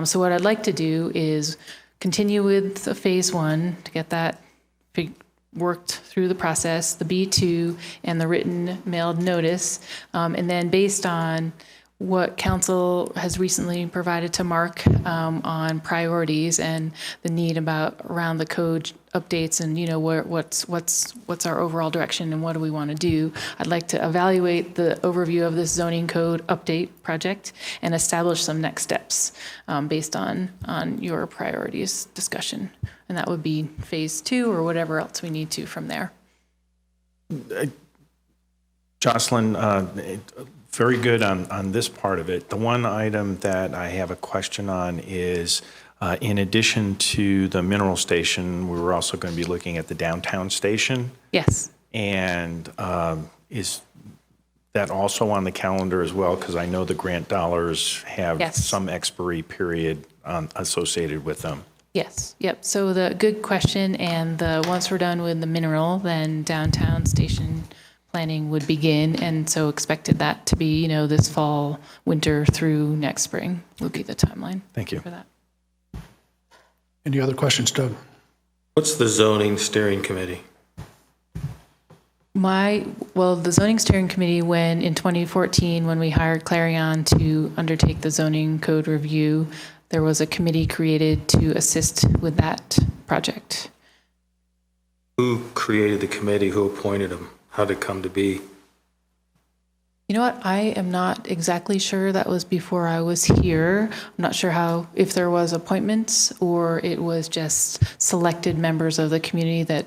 S11: So what I'd like to do is continue with the phase 1 to get that worked through the process, the B2 and the written mailed notice, and then based on what council has recently provided to Mark on priorities and the need around the code updates and what's our overall direction and what do we want to do. I'd like to evaluate the overview of this zoning code update project and establish some next steps based on your priorities discussion. And that would be phase 2 or whatever else we need to from there.
S2: Jocelyn, very good on this part of it. The one item that I have a question on is, in addition to the mineral station, we were also going to be looking at the downtown station.
S11: Yes.
S2: And is that also on the calendar as well? Because I know the grant dollars have some expiry period associated with them.
S11: Yes. Yep. So the good question. And once we're done with the mineral, then downtown station planning would begin, and so expected that to be, this fall, winter through next spring would be the timeline.
S2: Thank you
S11: for that.
S1: Any other questions, Doug?
S5: What's the zoning steering committee?
S11: The zoning steering committee, in 2014, when we hired Clarion to undertake the zoning code review, there was a committee created to assist with that project.
S5: Who created the committee? Who appointed them? How did it come to be?
S11: You know what? I am not exactly sure. That was before I was here. I'm not sure if there was appointments or it was just selected members of the community that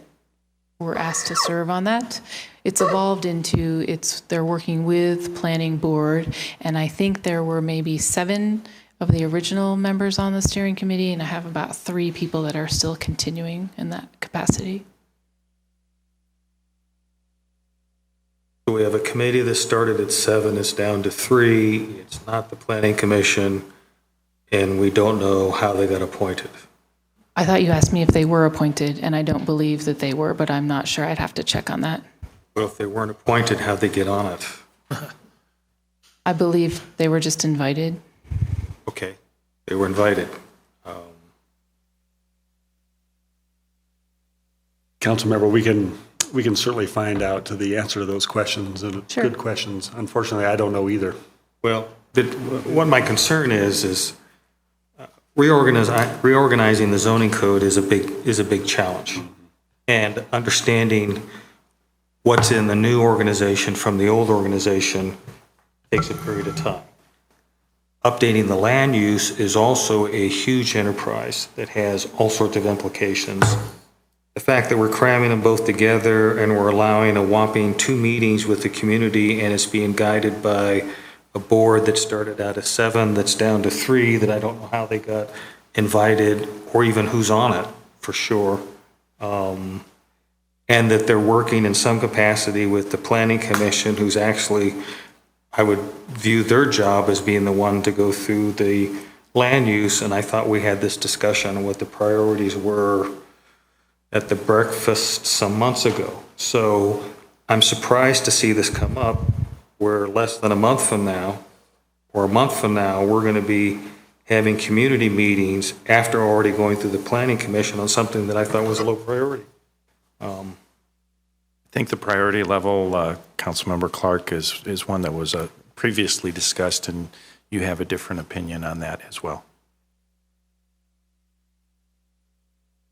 S11: were asked to serve on that. It's evolved into, they're working with planning board, and I think there were maybe 7 of the original members on the steering committee, and I have about 3 people that are still continuing in that capacity.
S5: So we have a committee that started at 7, it's down to 3, it's not the planning commission, and we don't know how they got appointed.
S11: I thought you asked me if they were appointed, and I don't believe that they were, but I'm not sure. I'd have to check on that.
S5: Well, if they weren't appointed, how'd they get on it?
S11: I believe they were just invited.
S5: Okay, they were invited.
S12: Councilmember, we can certainly find out to the answer to those questions, and
S11: Sure.
S12: good questions. Unfortunately, I don't know either.
S5: Well, what my concern is reorganizing the zoning code is a big challenge. And understanding what's in the new organization from the old organization takes a period of time. Updating the land use is also a huge enterprise that has all sorts of implications. The fact that we're cramming them both together and we're allowing a whopping 2 meetings with the community, and it's being guided by a board that started out of 7, that's down to 3, that I don't know how they got invited or even who's on it, for sure. And that they're working in some capacity with the planning commission, who's actually, I would view their job as being the one to go through the land use, and I thought we had this discussion on what the priorities were at the breakfast some months ago. So I'm surprised to see this come up where less than a month from now, or a month from now, we're going to be having community meetings after already going through the planning commission on something that I thought was a low priority.
S2: I think the priority level, Councilmember Clark, is one that was previously discussed, and you have a different opinion on that as well.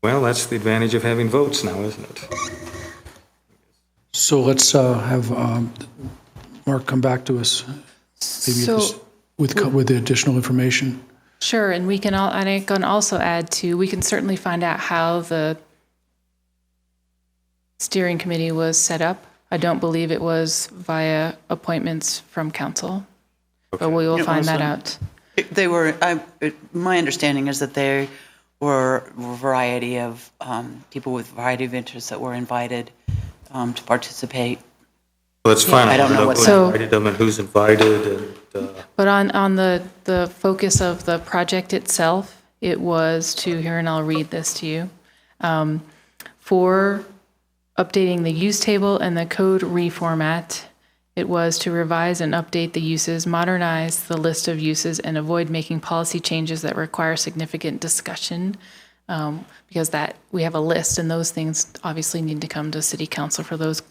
S5: Well, that's the advantage of having votes now, isn't it?
S1: So let's have Mark come back to us maybe
S11: So-
S1: with the additional information.
S11: Sure, and I can also add to, we can certainly find out how the steering committee was set up. I don't believe it was via appointments from council, but we will find that out.
S3: They were, my understanding is that they were a variety of people with a variety of interests that were invited to participate.
S5: Well, that's fine.
S3: I don't know what-
S5: Who
S11: So-
S5: invited them and who's invited, and,
S11: But on the focus of the project itself, it was to, here, and I'll read this to you, for updating the use table and the code reformat, it was to revise and update the uses, modernize the list of uses, and avoid making policy changes that require significant discussion, because that, we have a list, and those things obviously need to come to city council for those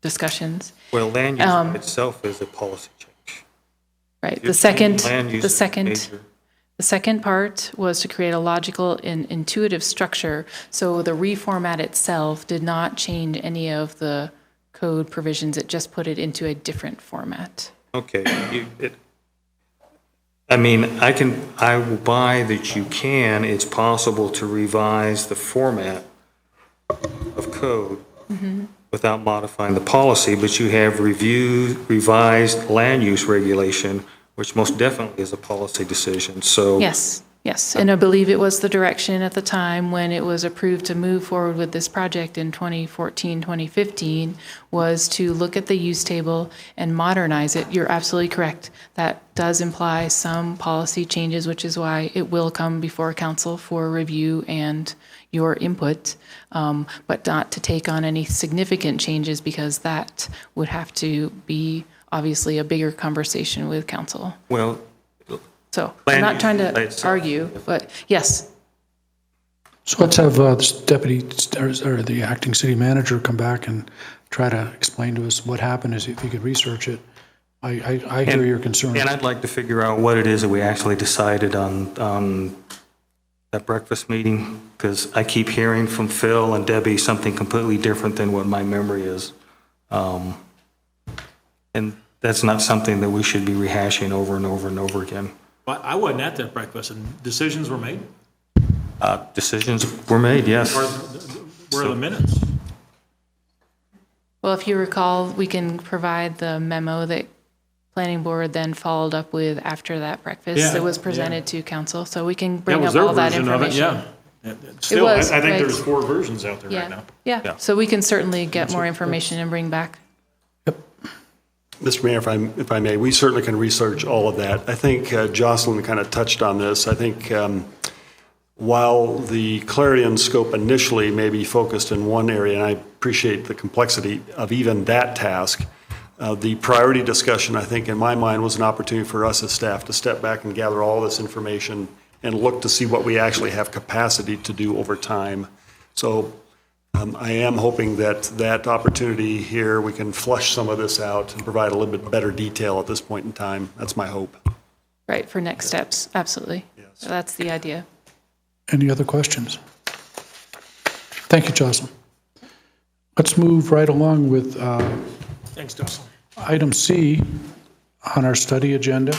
S11: discussions.
S5: well, land use by itself is a policy change.
S11: Right.
S5: You're changing land use is major.
S11: The second part was to create a logical and intuitive structure. So the reformat itself did not change any of the code provisions. It just put it into a different format.
S5: Okay, I will buy that you can, it's possible to revise the format of code without modifying the policy, but you have revised land use regulation, which most definitely is a policy decision, so.
S11: Yes, yes. And I believe it was the direction at the time when it was approved to move forward with this project in 2014, 2015, was to look at the use table and modernize it. You're absolutely correct. That does imply some policy changes, which is why it will come before council for review and your input, but not to take on any significant changes, because that would have to be obviously a bigger conversation with council.
S5: Well,
S11: So I'm not trying to
S5: Land-
S11: argue, but yes,
S1: So let's have this deputy, or the acting city manager come back and try to explain to us what happened, if he could research it. I hear your concern.
S5: and I'd like to figure out what it is that we actually decided on that breakfast meeting, because I keep hearing from Phil and Debbie something completely different than what my memory is. And that's not something that we should be rehashing over and over and over again.
S9: But I wasn't at that breakfast, and decisions were made?
S5: Decisions were made, yes.
S9: Where are the minutes?
S11: Well, if you recall, we can provide the memo that planning board then followed up with after that breakfast
S9: Yeah,
S11: that was presented to council. So we can bring
S9: That
S11: up
S9: was their
S11: all that
S9: version of it,
S11: information.
S9: yeah. Still,
S11: was,
S9: I think
S11: right.
S9: there's 4 versions out there right now.
S11: Yeah, so we can certainly get more information and bring back.
S12: Mr. Mayor, if I may, we certainly can research all of that. I think Jocelyn kind of touched on this. I think while the clarity and scope initially may be focused in one area, and I appreciate the complexity of even that task, the priority discussion, I think, in my mind, was an opportunity for us as staff to step back and gather all this information and look to see what we actually have capacity to do over time. So I am hoping that that opportunity here, we can flush some of this out and provide a little bit better detail at this point in time. That's my hope.
S11: Right, for next steps, absolutely. So that's the idea.
S1: Any other questions? Thank you, Jocelyn. Let's move right along with
S9: Thanks, Jocelyn.
S1: item C on our study agenda.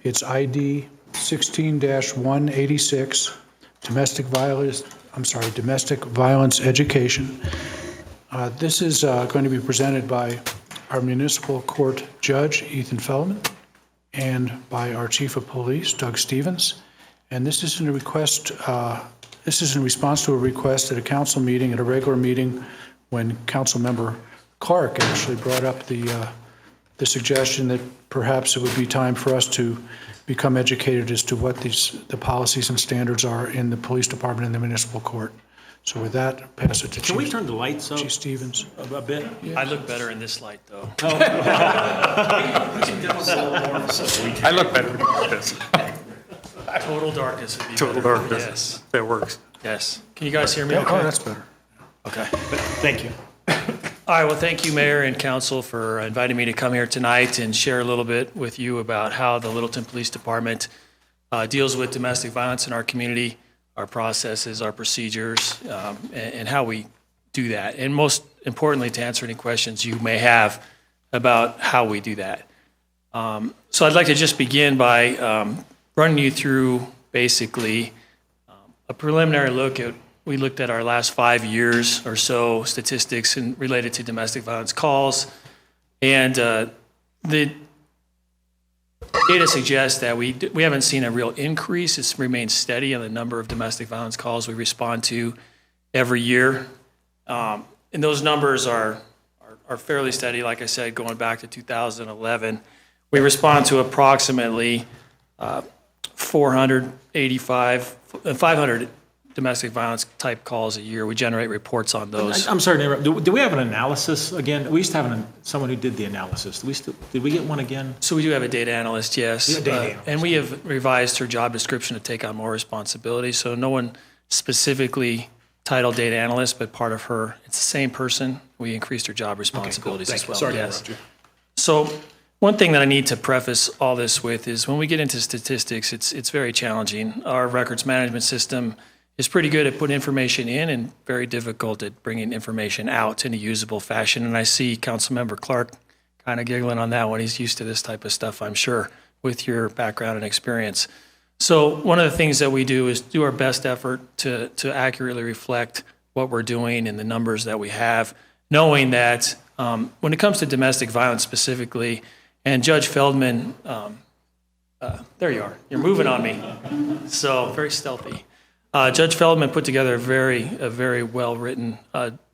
S1: It's ID 16-186, domestic violence education. This is going to be presented by our municipal court judge, Ethan Feldman, and by our chief of police, Doug Stevens. And this is in response to a request at a council meeting, at a regular meeting, when Councilmember Clark actually brought up the suggestion that perhaps it would be time for us to become educated as to what the policies and standards are in the police department and the municipal court. So with that, pass it to
S9: Can we turn the lights up
S1: Chief Stevens.
S9: a bit?
S13: I look better in this light, though.
S5: I look better than this.
S13: Total darkness would be
S5: Total
S13: better.
S5: darkness.
S13: Yes,
S5: That works.
S13: yes. Can you guys hear me
S1: Oh,
S13: okay?
S1: that's better.
S13: Okay.
S9: Thank you.
S13: All right, well, thank you, Mayor and Council, for inviting me to come here tonight and share a little bit with you about how the Littleton Police Department deals with domestic violence in our community, our processes, our procedures, and how we do that. And most importantly, to answer any questions you may have about how we do that. So I'd like to just begin by running you through basically a preliminary look at, we looked at our last 5 years or so statistics related to domestic violence calls. And the data suggests that we haven't seen a real increase. It's remained steady in the number of domestic violence calls we respond to every year. And those numbers are fairly steady, like I said, going back to 2011. We respond to approximately 500 domestic violence type calls a year. We generate reports on those.
S9: I'm sorry to interrupt. Do we have an analysis again? We used to have someone who did the analysis. Did we get one again?
S13: So we do have a data analyst, yes.
S9: Yeah, data analyst.
S13: And we have revised her job description to take on more responsibility. So no one specifically titled data analyst, but part of her, it's the same person. We increased her job responsibilities as well.
S9: Sorry to
S13: Yes.
S9: interrupt you.
S13: So one thing that I need to preface all this with is when we get into statistics, it's very challenging. Our records management system is pretty good at putting information in and very difficult at bringing information out in a usable fashion. And I see Councilmember Clark kind of giggling on that one. He's used to this type of stuff, I'm sure, with your background and experience. So one of the things that we do is do our best effort to accurately reflect what we're doing and the numbers that we have, knowing that when it comes to domestic violence specifically, and Judge Feldman, there you are, you're moving on me, so very stealthy. Judge Feldman put together a very well-written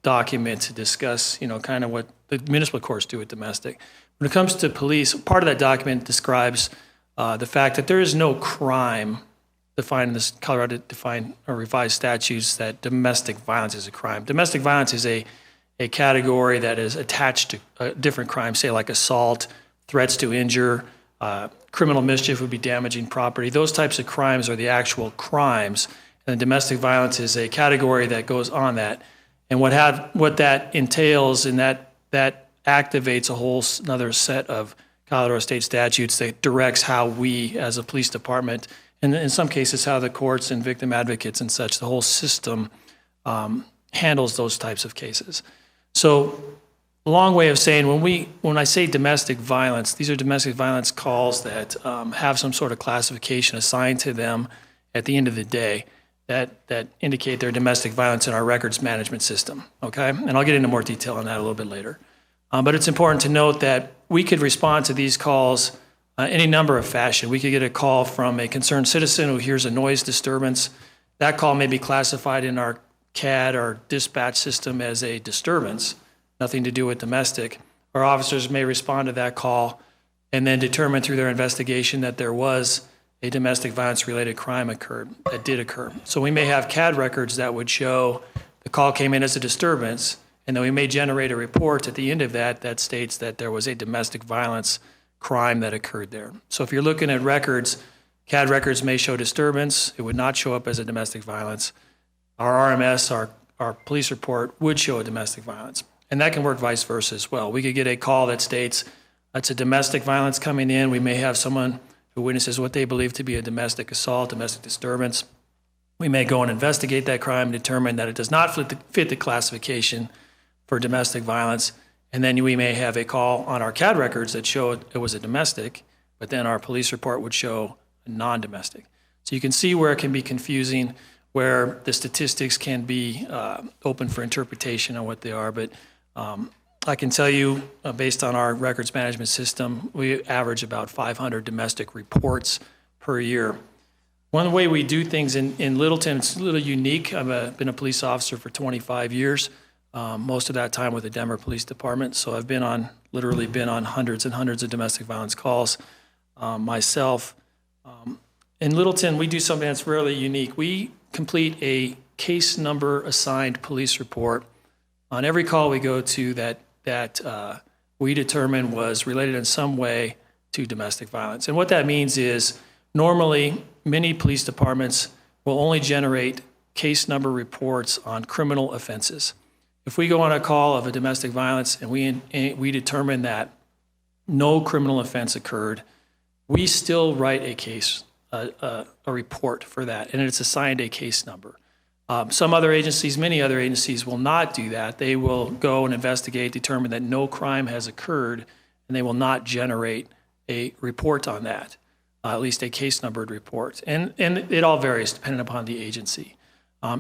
S13: document to discuss, kind of what the municipal courts do with domestic. When it comes to police, part of that document describes the fact that there is no crime defined in this Colorado defined or revised statutes that domestic violence is a crime. Domestic violence is a category that is attached to different crimes, say like assault, threats to injure, criminal mischief would be damaging property. Those types of crimes are the actual crimes. And domestic violence is a category that goes on that. And what that entails, and that activates a whole another set of Colorado state statutes that directs how we as a police department, and in some cases how the courts and victim advocates and such, the whole system handles those types of cases. So a long way of saying when I say domestic violence, these are domestic violence calls that have some sort of classification assigned to them at the end of the day that indicate they're domestic violence in our records management system, okay? And I'll get into more detail on that a little bit later. But it's important to note that we could respond to these calls any number of fashion. We could get a call from a concerned citizen who hears a noise disturbance. That call may be classified in our CAD or dispatch system as a disturbance, nothing to do with domestic. Our officers may respond to that call and then determine through their investigation that there was a domestic violence related crime that did occur. So we may have CAD records that would show the call came in as a disturbance, and then we may generate a report at the end of that states that there was a domestic violence crime that occurred there. So if you're looking at records, CAD records may show disturbance. It would not show up as a domestic violence. Our RMS, our police report, would show a domestic violence. And that can work vice versa as well. We could get a call that states it's a domestic violence coming in. We may have someone who witnesses what they believe to be a domestic assault, domestic disturbance. We may go and investigate that crime and determine that it does not fit the classification for domestic violence. And then we may have a call on our CAD records that show it was a domestic, but then our police report would show a non-domestic. So you can see where it can be confusing, where the statistics can be open for interpretation on what they are. But I can tell you, based on our records management system, we average about 500 domestic reports per year. One way we do things in Littleton, it's a little unique. I've been a police officer for 25 years, most of that time with the Denver Police Department. So I've literally been on hundreds and hundreds of domestic violence calls myself. In Littleton, we do something that's really unique. We complete a case number assigned police report on every call we go to that we determine was related in some way to domestic violence. And what that means is normally many police departments will only generate case number reports on criminal offenses. If we go on a call of a domestic violence and we determine that no criminal offense occurred, we still write a case, a report for that, and it's assigned a case number. Some other agencies, many other agencies will not do that. They will go and investigate, determine that no crime has occurred, and they will not generate a report on that, at least a case numbered report. And it all varies depending upon the agency.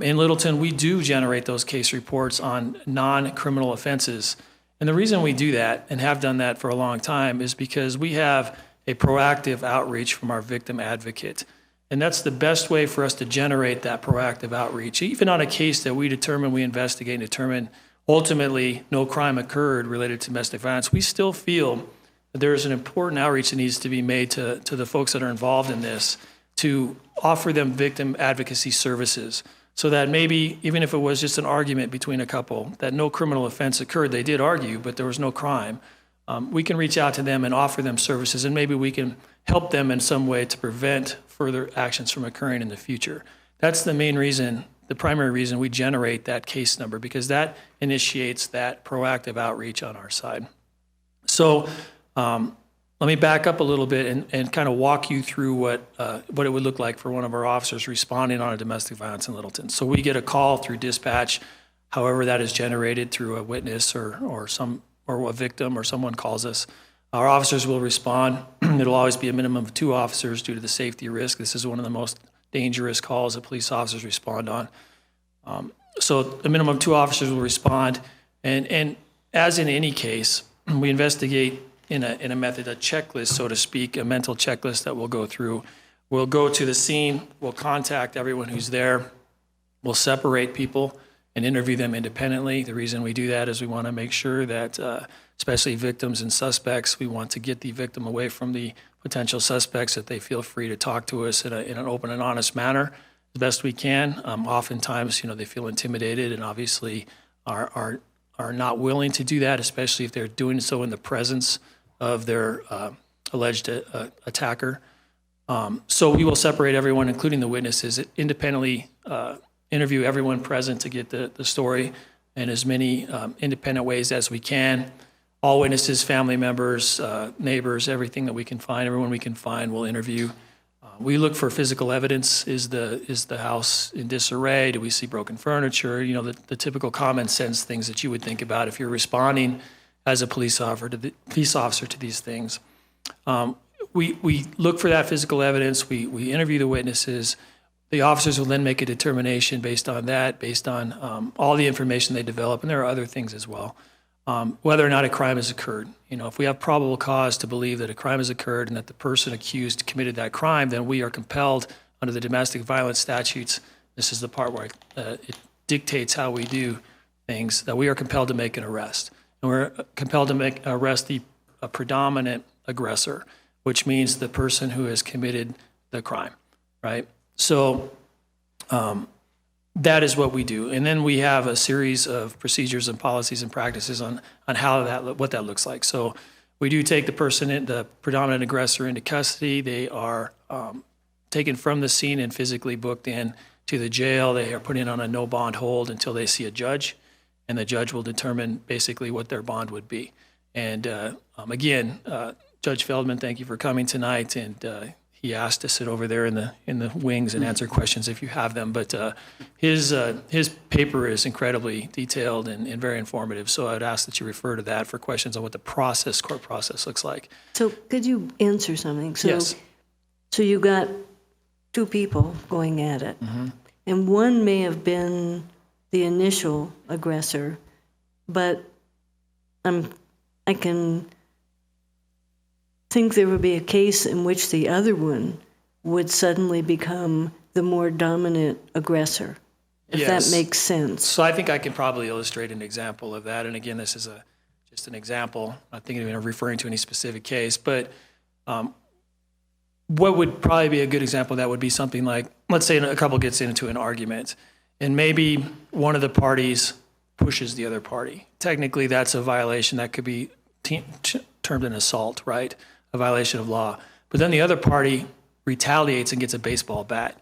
S13: In Littleton, we do generate those case reports on non-criminal offenses. And the reason we do that and have done that for a long time is because we have a proactive outreach from our victim advocate. And that's the best way for us to generate that proactive outreach. Even on a case that we investigate and determine ultimately no crime occurred related to domestic violence, we still feel that there is an important outreach that needs to be made to the folks that are involved in this to offer them victim advocacy services so that maybe even if it was just an argument between a couple, that no criminal offense occurred, they did argue, but there was no crime, we can reach out to them and offer them services, and maybe we can help them in some way to prevent further actions from occurring in the future. That's the main reason, the primary reason we generate that case number, because that initiates that proactive outreach on our side. So let me back up a little bit and kind of walk you through what it would look like for one of our officers responding on a domestic violence in Littleton. So we get a call through dispatch, however that is generated through a witness or a victim or someone calls us. Our officers will respond. It'll always be a minimum of 2 officers due to the safety risk. This is one of the most dangerous calls that police officers respond on. So a minimum of 2 officers will respond. And as in any case, we investigate in a method, a checklist, so to speak, a mental checklist that we'll go through. We'll go to the scene. We'll contact everyone who's there. We'll separate people and interview them independently. The reason we do that is we want to make sure that, especially victims and suspects, we want to get the victim away from the potential suspects, that they feel free to talk to us in an open and honest manner as best we can. Oftentimes, they feel intimidated and obviously are not willing to do that, especially if they're doing so in the presence of their alleged attacker. So we will separate everyone, including the witnesses, independently interview everyone present to get the story in as many independent ways as we can. All witnesses, family members, neighbors, everything that we can find, everyone we can find, we'll interview. We look for physical evidence. Is the house in disarray? Do we see broken furniture? The typical common sense things that you would think about if you're responding as a police officer to these things. We look for that physical evidence. We interview the witnesses. The officers will then make a determination based on that, based on all the information they develop, and there are other things as well, whether or not a crime has occurred. If we have probable cause to believe that a crime has occurred and that the person accused committed that crime, then we are compelled under the domestic violence statutes, this is the part where it dictates how we do things, that we are compelled to make an arrest. And we're compelled to arrest the predominant aggressor, which means the person who has committed the crime, right? So that is what we do. And then we have a series of procedures and policies and practices on what that looks like. So we do take the predominant aggressor into custody. They are taken from the scene and physically booked in to the jail. They are put in on a no bond hold until they see a judge, and the judge will determine basically what their bond would be. And again, Judge Feldman, thank you for coming tonight, and he asked to sit over there in the wings and answer questions if you have them. But his paper is incredibly detailed and very informative, so I'd ask that you refer to that for questions on what the court process looks like.
S8: So could you answer something?
S13: Yes.
S8: So you got two people going at it, and one may have been the initial aggressor, but I can think there would be a case in which the other one would suddenly become the more dominant aggressor, if
S13: Yes.
S8: that makes sense.
S13: So I think I can probably illustrate an example of that. And again, this is just an example. I'm not thinking of referring to any specific case, but what would probably be a good example of that would be something like, let's say a couple gets into an argument, and maybe one of the parties pushes the other party. Technically, that's a violation. That could be termed an assault, right? A violation of law. But then the other party retaliates and gets a baseball bat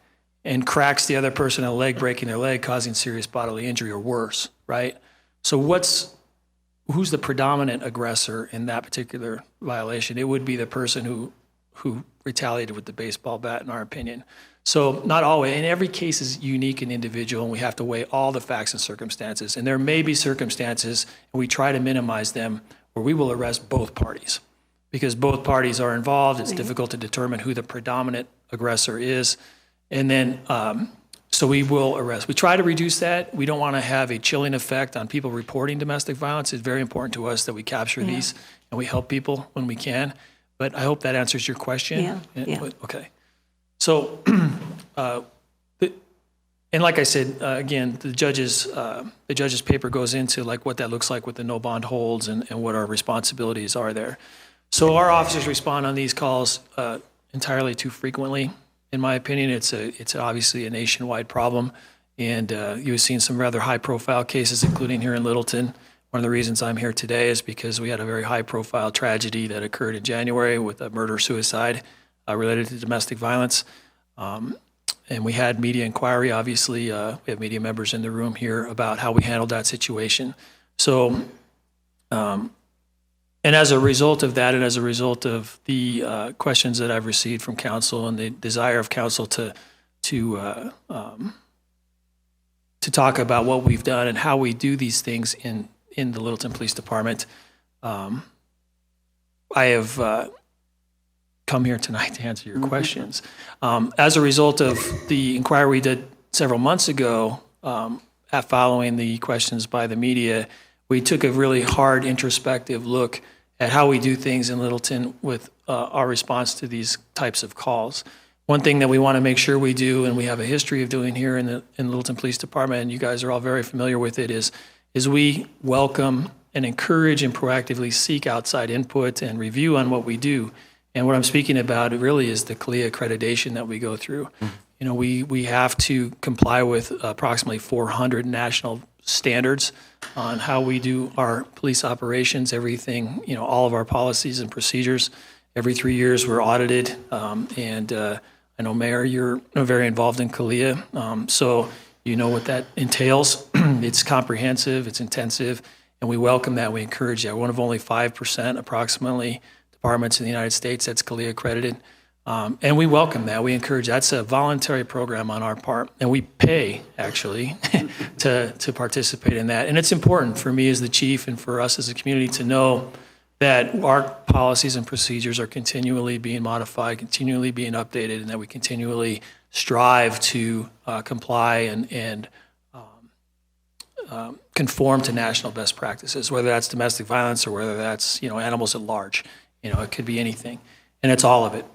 S13: and cracks the other person in the leg, breaking their leg, causing serious bodily injury or worse, right? So who's the predominant aggressor in that particular violation? It would be the person who retaliated with the baseball bat, in our opinion. So not always, and every case is unique and individual, and we have to weigh all the facts and circumstances. And there may be circumstances, and we try to minimize them, where we will arrest both parties. Because both parties are involved, it's difficult to determine who the predominant aggressor is. And then, so we will arrest. We try to reduce that. We don't want to have a chilling effect on people reporting domestic violence. It's very important to us that we capture these and we help people when we can. But I hope that answers your question.
S8: Yeah.
S13: Okay. So, and like I said, again, the judge's paper goes into like what that looks like with the no bond holds and what our responsibilities are there. So our officers respond on these calls entirely too frequently. In my opinion, it's obviously a nationwide problem, and you've seen some rather high-profile cases, including here in Littleton. One of the reasons I'm here today is because we had a very high-profile tragedy that occurred in January with a murder-suicide related to domestic violence. And we had media inquiry, obviously. We have media members in the room here about how we handled that situation. So, and as a result of that, and as a result of the questions that I've received from counsel and the desire of counsel to talk about what we've done and how we do these things in the Littleton Police Department, I have come here tonight to answer your questions. As a result of the inquiry we did several months ago, following the questions by the media, we took a really hard introspective look at how we do things in Littleton with our response to these types of calls. One thing that we want to make sure we do, and we have a history of doing here in the Littleton Police Department, and you guys are all very familiar with it, is we welcome and encourage and proactively seek outside input and review on what we do. And what I'm speaking about really is the CLIA accreditation that we go through. You know, we have to comply with approximately 400 national standards on how we do our police operations, everything, you know, all of our policies and procedures. Every 3 years we're audited, and I know, Mayor, you're very involved in CLIA, so you know what that entails. It's comprehensive, it's intensive, and we welcome that, we encourage that. We're one of only 5% approximately departments in the United States that's CLIA accredited. And we welcome that. We encourage, that's a voluntary program on our part, and we pay, actually, to participate in that. And it's important for me as the chief and for us as a community to know that our policies and procedures are continually being modified, continually being updated, and that we continually strive to comply and conform to national best practices, whether that's domestic violence or whether that's, animals at large. It could be anything, and it's all of it.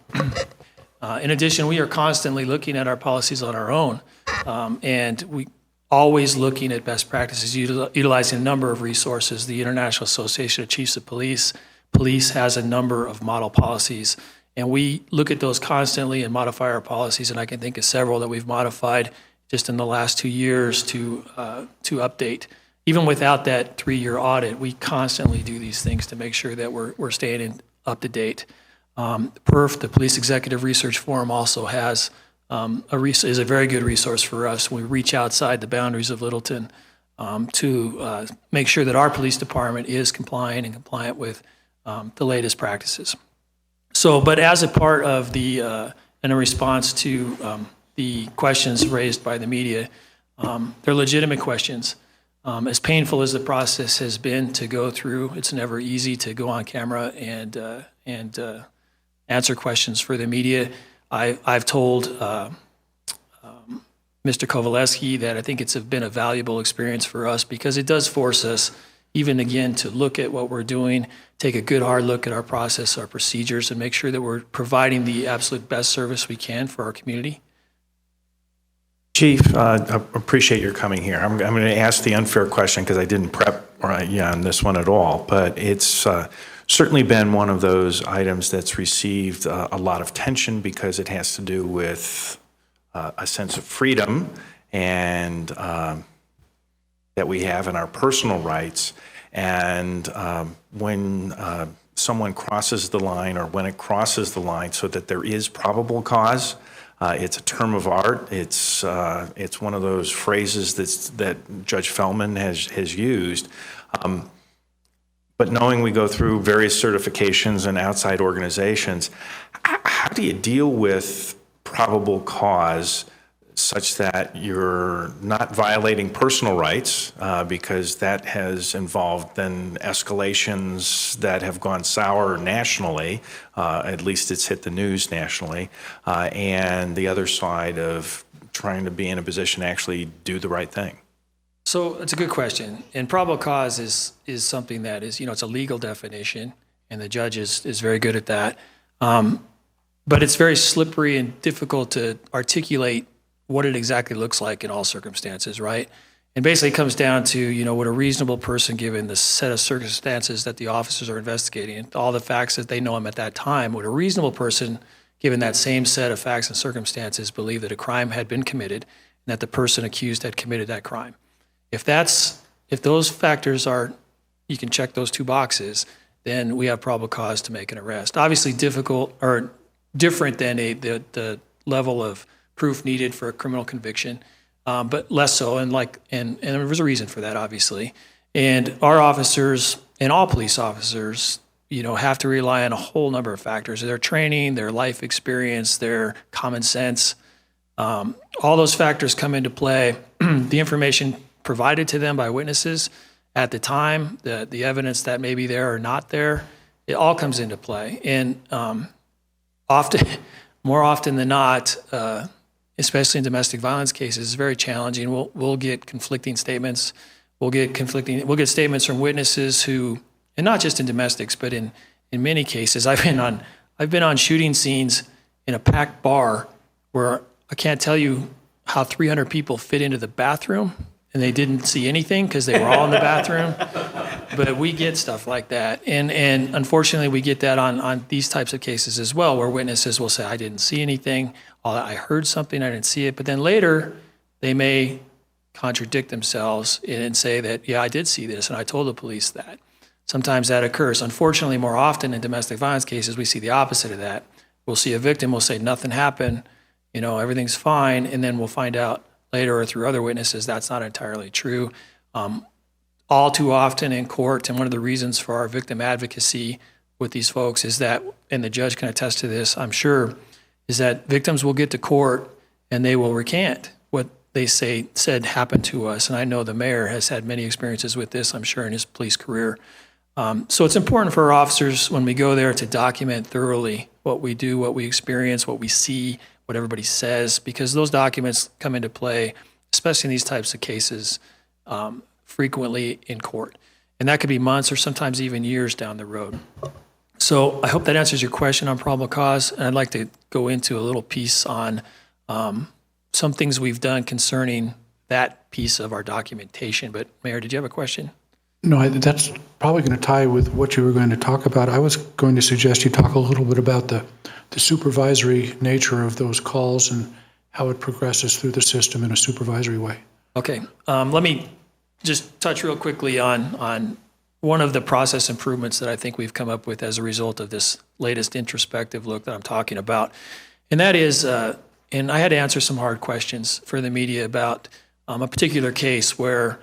S13: In addition, we are constantly looking at our policies on our own, and we always looking at best practices, utilizing a number of resources. The International Association of Chiefs of Police has a number of model policies, and we look at those constantly and modify our policies, and I can think of several that we've modified just in the last 2 years to update. Even without that 3-year audit, we constantly do these things to make sure that we're staying up to date. PERF, the Police Executive Research Forum, also has is a very good resource for us. We reach outside the boundaries of Littleton to make sure that our police department is compliant with the latest practices. So, but as a part of and a response to the questions raised by the media, they're legitimate questions. As painful as the process has been to go through, it's never easy to go on camera and answer questions for the media. I've told Mr. Kowaleski that I think it's been a valuable experience for us because it does force us, even again, to look at what we're doing, take a good hard look at our process, our procedures, and make sure that we're providing the absolute best service we can for our community.
S2: Chief, I appreciate your coming here. I'm going to ask the unfair question because I didn't prep on this one at all, but it's certainly been one of those items that's received a lot of tension because it has to do with a sense of freedom and that we have in our personal rights. And when someone crosses the line, or when it crosses the line so that there is probable cause, it's a term of art. It's one of those phrases that Judge Feldman has used. But knowing we go through various certifications and outside organizations, how do you deal with probable cause such that you're not violating personal rights, because that has involved then escalations that have gone sour nationally, at least it's hit the news nationally, and the other side of trying to be in a position to actually do the right thing?
S13: So it's a good question. And probable cause is something that is, it's a legal definition, and the judge is very good at that. But it's very slippery and difficult to articulate what it exactly looks like in all circumstances, right? And basically it comes down to, would a reasonable person, given the set of circumstances that the officers are investigating, all the facts that they know them at that time, would a reasonable person, given that same set of facts and circumstances, believe that a crime had been committed and that the person accused had committed that crime? If those factors are, you can check those two boxes, then we have probable cause to make an arrest. Obviously difficult or different than the level of proof needed for a criminal conviction, but less so, and there was a reason for that, obviously. And our officers and all police officers, have to rely on a whole number of factors: their training, their life experience, their common sense. All those factors come into play. The information provided to them by witnesses at the time, the evidence that may be there or not there, it all comes into play. And more often than not, especially in domestic violence cases, it's very challenging. We'll get conflicting statements. We'll get statements from witnesses who, and not just in domestics, but in many cases, I've been on shooting scenes in a packed bar where I can't tell you how 300 people fit into the bathroom, and they didn't see anything because they were all in the bathroom. But we get stuff like that. And unfortunately, we get that on these types of cases as well, where witnesses will say, I didn't see anything, I heard something, I didn't see it. But then later, they may contradict themselves and say that, yeah, I did see this, and I told the police that. Sometimes that occurs. Unfortunately, more often in domestic violence cases, we see the opposite of that. We'll see a victim will say, nothing happened, everything's fine, and then we'll find out later or through other witnesses that's not entirely true. All too often in court, and one of the reasons for our victim advocacy with these folks is that, and the judge can attest to this, I'm sure, is that victims will get to court and they will recant what they said happened to us. And I know the mayor has had many experiences with this, I'm sure, in his police career. So it's important for our officers when we go there to document thoroughly what we do, what we experience, what we see, what everybody says, because those documents come into play, especially in these types of cases, frequently in court. And that could be months or sometimes even years down the road. So I hope that answers your question on probable cause. And I'd like to go into a little piece on some things we've done concerning that piece of our documentation. But Mayor, did you have a question?
S1: No, that's probably going to tie with what you were going to talk about. I was going to suggest you talk a little bit about the supervisory nature of those calls and how it progresses through the system in a supervisory way.
S13: Okay. Let me just touch real quickly on one of the process improvements that I think we've come up with as a result of this latest introspective look that I'm talking about. And that is, and I had to answer some hard questions for the media about a particular case where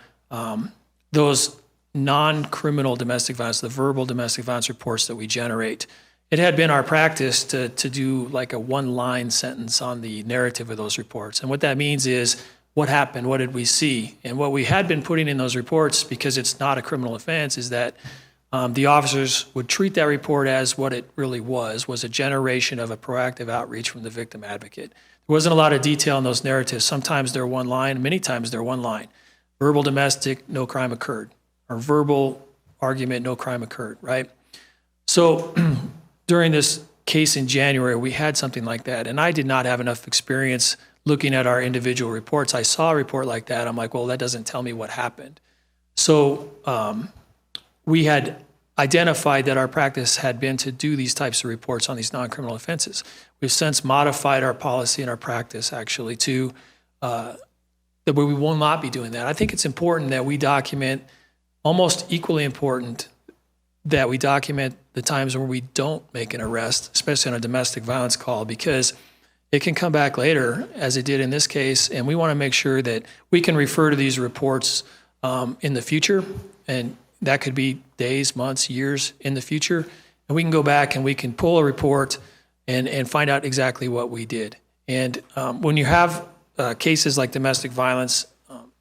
S13: those non-criminal domestic violence, the verbal domestic violence reports that we generate, it had been our practice to do like a one-line sentence on the narrative of those reports. And what that means is, what happened? What did we see? And what we had been putting in those reports, because it's not a criminal offense, is that the officers would treat that report as what it really was a generation of a proactive outreach from the victim advocate. There wasn't a lot of detail in those narratives. Sometimes they're one line, many times they're one line. Verbal domestic, no crime occurred. Or verbal argument, no crime occurred, right? So during this case in January, we had something like that. And I did not have enough experience looking at our individual reports. I saw a report like that. I'm like, well, that doesn't tell me what happened. So we had identified that our practice had been to do these types of reports on these non-criminal offenses. We've since modified our policy and our practice actually to that we will not be doing that. I think it's important that we document, almost equally important, that we document the times where we don't make an arrest, especially on a domestic violence call, because it can come back later, as it did in this case, and we want to make sure that we can refer to these reports in the future, and that could be days, months, years in the future, and we can go back and we can pull a report and find out exactly what we did. And when you have cases like domestic violence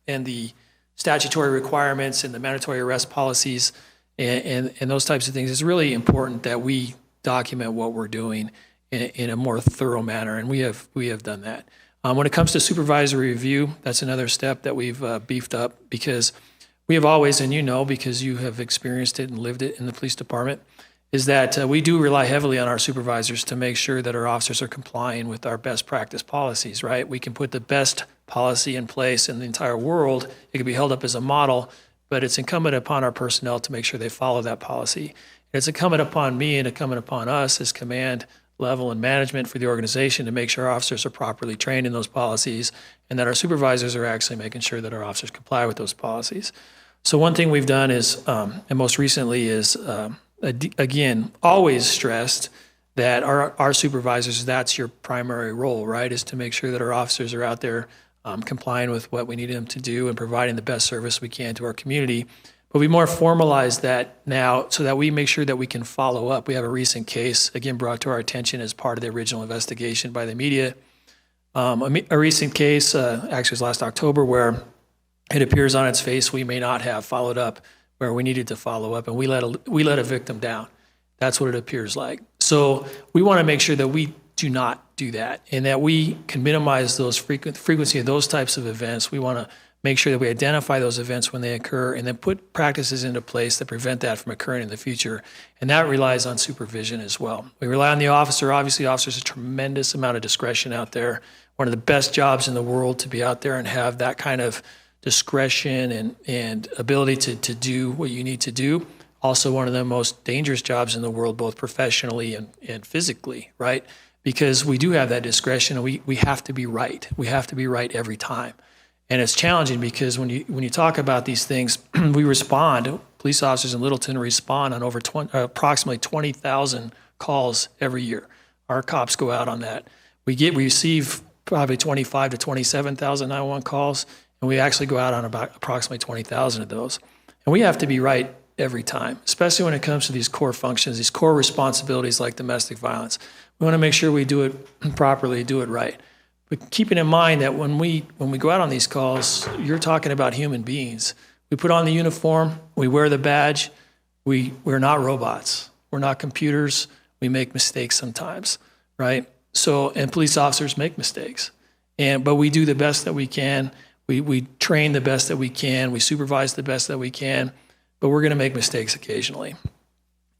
S13: and the statutory requirements and the mandatory arrest policies and those types of things, it's really important that we document what we're doing in a more thorough manner, and we have done that. When it comes to supervisory review, that's another step that we've beefed up, because we have always, and you know, because you have experienced it and lived it in the police department, is that we do rely heavily on our supervisors to make sure that our officers are complying with our best practice policies, right? We can put the best policy in place in the entire world. It can be held up as a model, but it's incumbent upon our personnel to make sure they follow that policy. And it's incumbent upon me and incumbent upon us as command level and management for the organization to make sure our officers are properly trained in those policies and that our supervisors are actually making sure that our officers comply with those policies. So one thing we've done is, and most recently is, again, always stressed that our supervisors, that's your primary role, right, is to make sure that our officers are out there complying with what we need them to do and providing the best service we can to our community. But we more formalize that now so that we make sure that we can follow up. We have a recent case, again, brought to our attention as part of the original investigation by the media. A recent case, actually was last October, where it appears on its face we may not have followed up where we needed to follow up, and we let a victim down. That's what it appears like. So we want to make sure that we do not do that and that we can minimize those frequency of those types of events. We want to make sure that we identify those events when they occur and then put practices into place that prevent that from occurring in the future. And that relies on supervision as well. We rely on the officer. Obviously, officers have a tremendous amount of discretion out there. One of the best jobs in the world to be out there and have that kind of discretion and ability to do what you need to do. Also one of the most dangerous jobs in the world, both professionally and physically, right? Because we do have that discretion and we have to be right. We have to be right every time. And it's challenging because when you talk about these things, we respond, police officers in Littleton respond on over approximately 20,000 calls every year. Our cops go out on that. We receive probably 25 to 27,000 911 calls, and we actually go out on about approximately 20,000 of those. And we have to be right every time, especially when it comes to these core functions, these core responsibilities like domestic violence. We want to make sure we do it properly, do it right. But keeping in mind that when we go out on these calls, you're talking about human beings. We put on the uniform, we wear the badge, we're not robots. We're not computers. We make mistakes sometimes, right? So, and police officers make mistakes. But we do the best that we can. We train the best that we can. We supervise the best that we can. But we're going to make mistakes occasionally.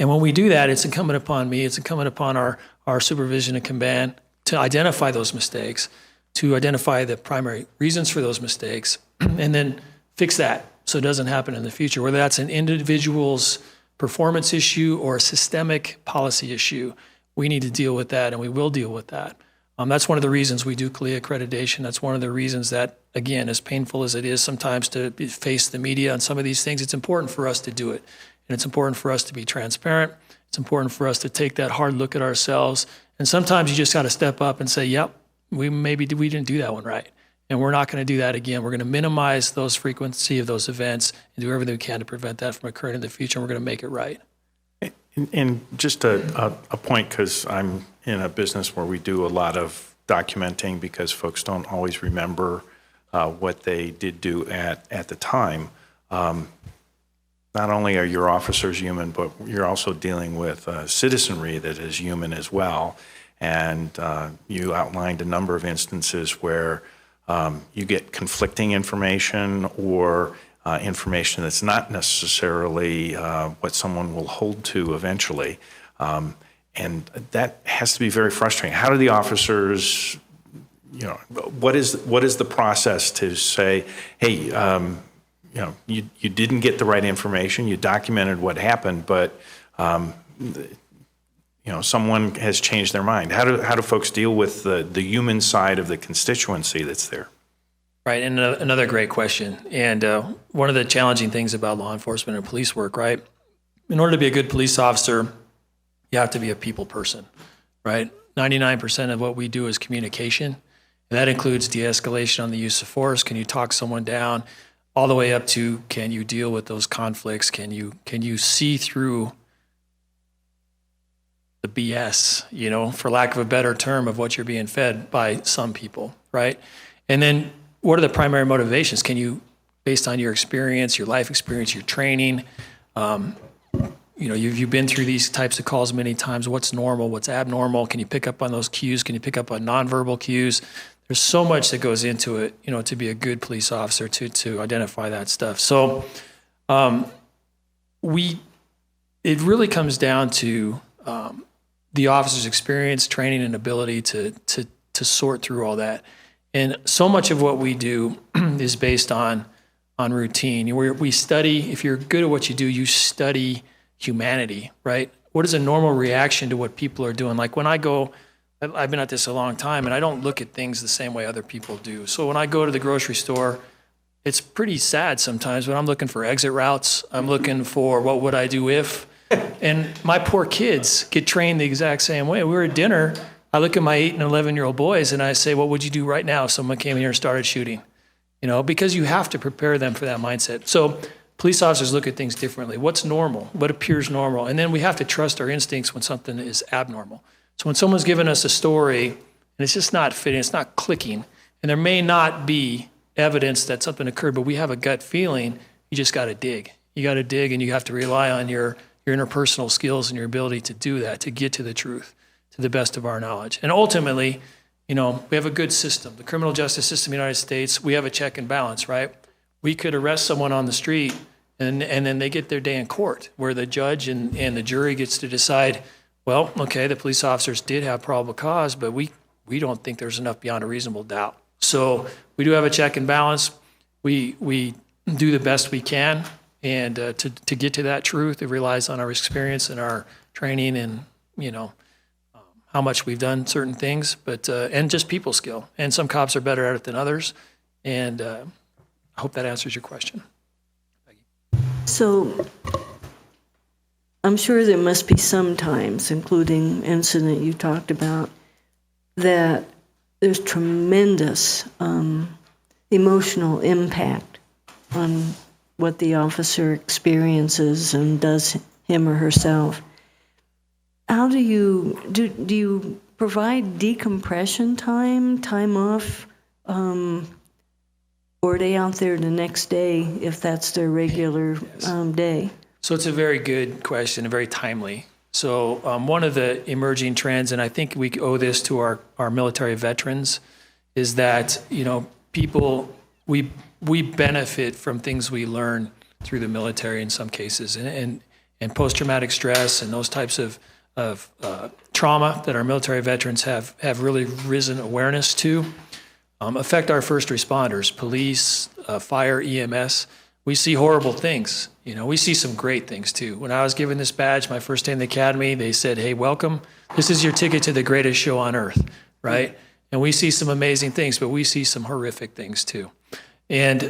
S13: And when we do that, it's incumbent upon me, it's incumbent upon our supervision and command to identify those mistakes, to identify the primary reasons for those mistakes, and then fix that so it doesn't happen in the future, whether that's an individual's performance issue or a systemic policy issue. We need to deal with that, and we will deal with that. That's one of the reasons we do CLIA accreditation. That's one of the reasons that, again, as painful as it is sometimes to face the media on some of these things, it's important for us to do it. And it's important for us to be transparent. It's important for us to take that hard look at ourselves. And sometimes you just got to step up and say, yep, we didn't do that one right. And we're not going to do that again. We're going to minimize those frequency of those events and do everything we can to prevent that from occurring in the future. And we're going to make it right.
S2: And just a point, because I'm in a business where we do a lot of documenting because folks don't always remember what they did do at the time. Not only are your officers human, but you're also dealing with citizenry that is human as well. And you outlined a number of instances where you get conflicting information or information that's not necessarily what someone will hold to eventually. And that has to be very frustrating. How do the officers, what is the process to say, hey, you didn't get the right information, you documented what happened, but someone has changed their mind. How do folks deal with the human side of the constituency that's there?
S13: Right, and another great question. And one of the challenging things about law enforcement and police work, right? In order to be a good police officer, you have to be a people person, right? 99% of what we do is communication. And that includes de-escalation on the use of force. Can you talk someone down? All the way up to, can you deal with those conflicts? Can you see through the BS, for lack of a better term, of what you're being fed by some people, right? And then what are the primary motivations? Can you, based on your experience, your life experience, your training, you've been through these types of calls many times. What's normal? What's abnormal? Can you pick up on those cues? Can you pick up on nonverbal cues? There's so much that goes into it, to be a good police officer, to identify that stuff. So it really comes down to the officer's experience, training, and ability to sort through all that. And so much of what we do is based on routine. We study, if you're good at what you do, you study humanity, right? What is a normal reaction to what people are doing? Like when I've been at this a long time, and I don't look at things the same way other people do. So when I go to the grocery store, it's pretty sad sometimes, but I'm looking for exit routes. I'm looking for what would I do if. And my poor kids get trained the exact same way. We were at dinner. I look at my 8 and 11-year-old boys, and I say, what would you do right now if someone came in here and started shooting? Because you have to prepare them for that mindset. So police officers look at things differently. What's normal? What appears normal? And then we have to trust our instincts when something is abnormal. So when someone's giving us a story and it's just not fitting, it's not clicking, and there may not be evidence that something occurred, but we have a gut feeling, you just got to dig. You got to dig, and you have to rely on your interpersonal skills and your ability to do that, to get to the truth, to the best of our knowledge. And ultimately, we have a good system. The criminal justice system in the United States, we have a check and balance, right? We could arrest someone on the street, and then they get their day in court, where the judge and the jury gets to decide, well, okay, the police officers did have probable cause, but we don't think there's enough beyond a reasonable doubt. So we do have a check and balance. We do the best we can, and to get to that truth, it relies on our experience and our training and, how much we've done certain things, but and just people skill. And some cops are better at it than others, and I hope that answers your question.
S8: So I'm sure there must be some times, including incident you talked about, that there's tremendous emotional impact on what the officer experiences and does him or herself. How do you provide decompression time off, or are they out there the next day if that's their regular day?
S13: So it's a very good question and very timely. So one of the emerging trends, and I think we owe this to our military veterans, is that, people, we benefit from things we learn through the military in some cases. And post-traumatic stress and those types of trauma that our military veterans have really risen awareness to affect our first responders, police, fire, EMS. We see horrible things. We see some great things too. When I was given this badge my first day in the academy, they said, "Hey, welcome. This is your ticket to the greatest show on earth," right? And we see some amazing things, but we see some horrific things too. And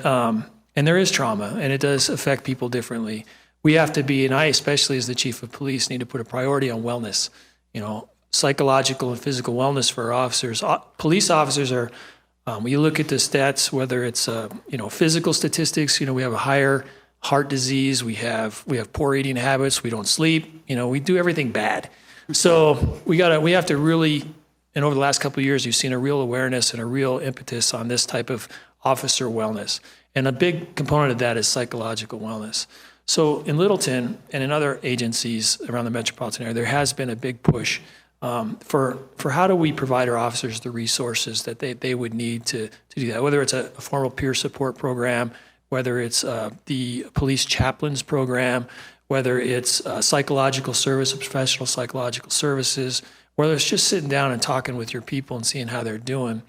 S13: there is trauma, and it does affect people differently. We have to be, and I especially as the chief of police need to put a priority on wellness, psychological and physical wellness for our officers. Police officers are, when you look at the stats, whether it's, physical statistics, we have a higher heart disease, we have poor eating habits, we don't sleep, we do everything bad. So we have to really, and over the last couple of years, you've seen a real awareness and a real impetus on this type of officer wellness. And a big component of that is psychological wellness. So in Littleton and in other agencies around the metropolitan area, there has been a big push for how do we provide our officers the resources that they would need to do that, whether it's a formal peer support program, whether it's the police chaplains program, whether it's psychological service, professional psychological services, whether it's just sitting down and talking with your people and seeing how they're doing.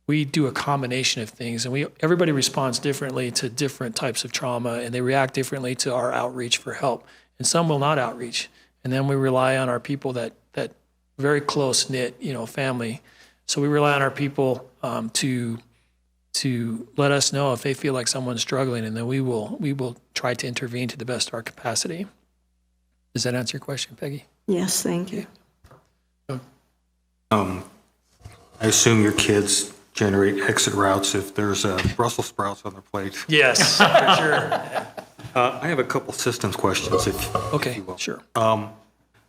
S13: We do a combination of things, and everybody responds differently to different types of trauma, and they react differently to our outreach for help. And some will not outreach. And then we rely on our people that very close-knit, family. So we rely on our people to let us know if they feel like someone's struggling, and then we will try to intervene to the best of our capacity. Does that answer your question, Peggy?
S8: Yes, thank you.
S5: I assume your kids generate exit routes if there's Brussels sprouts on their plate.
S13: Yes, for sure.
S5: I have a couple systems questions, if you will.
S13: Sure.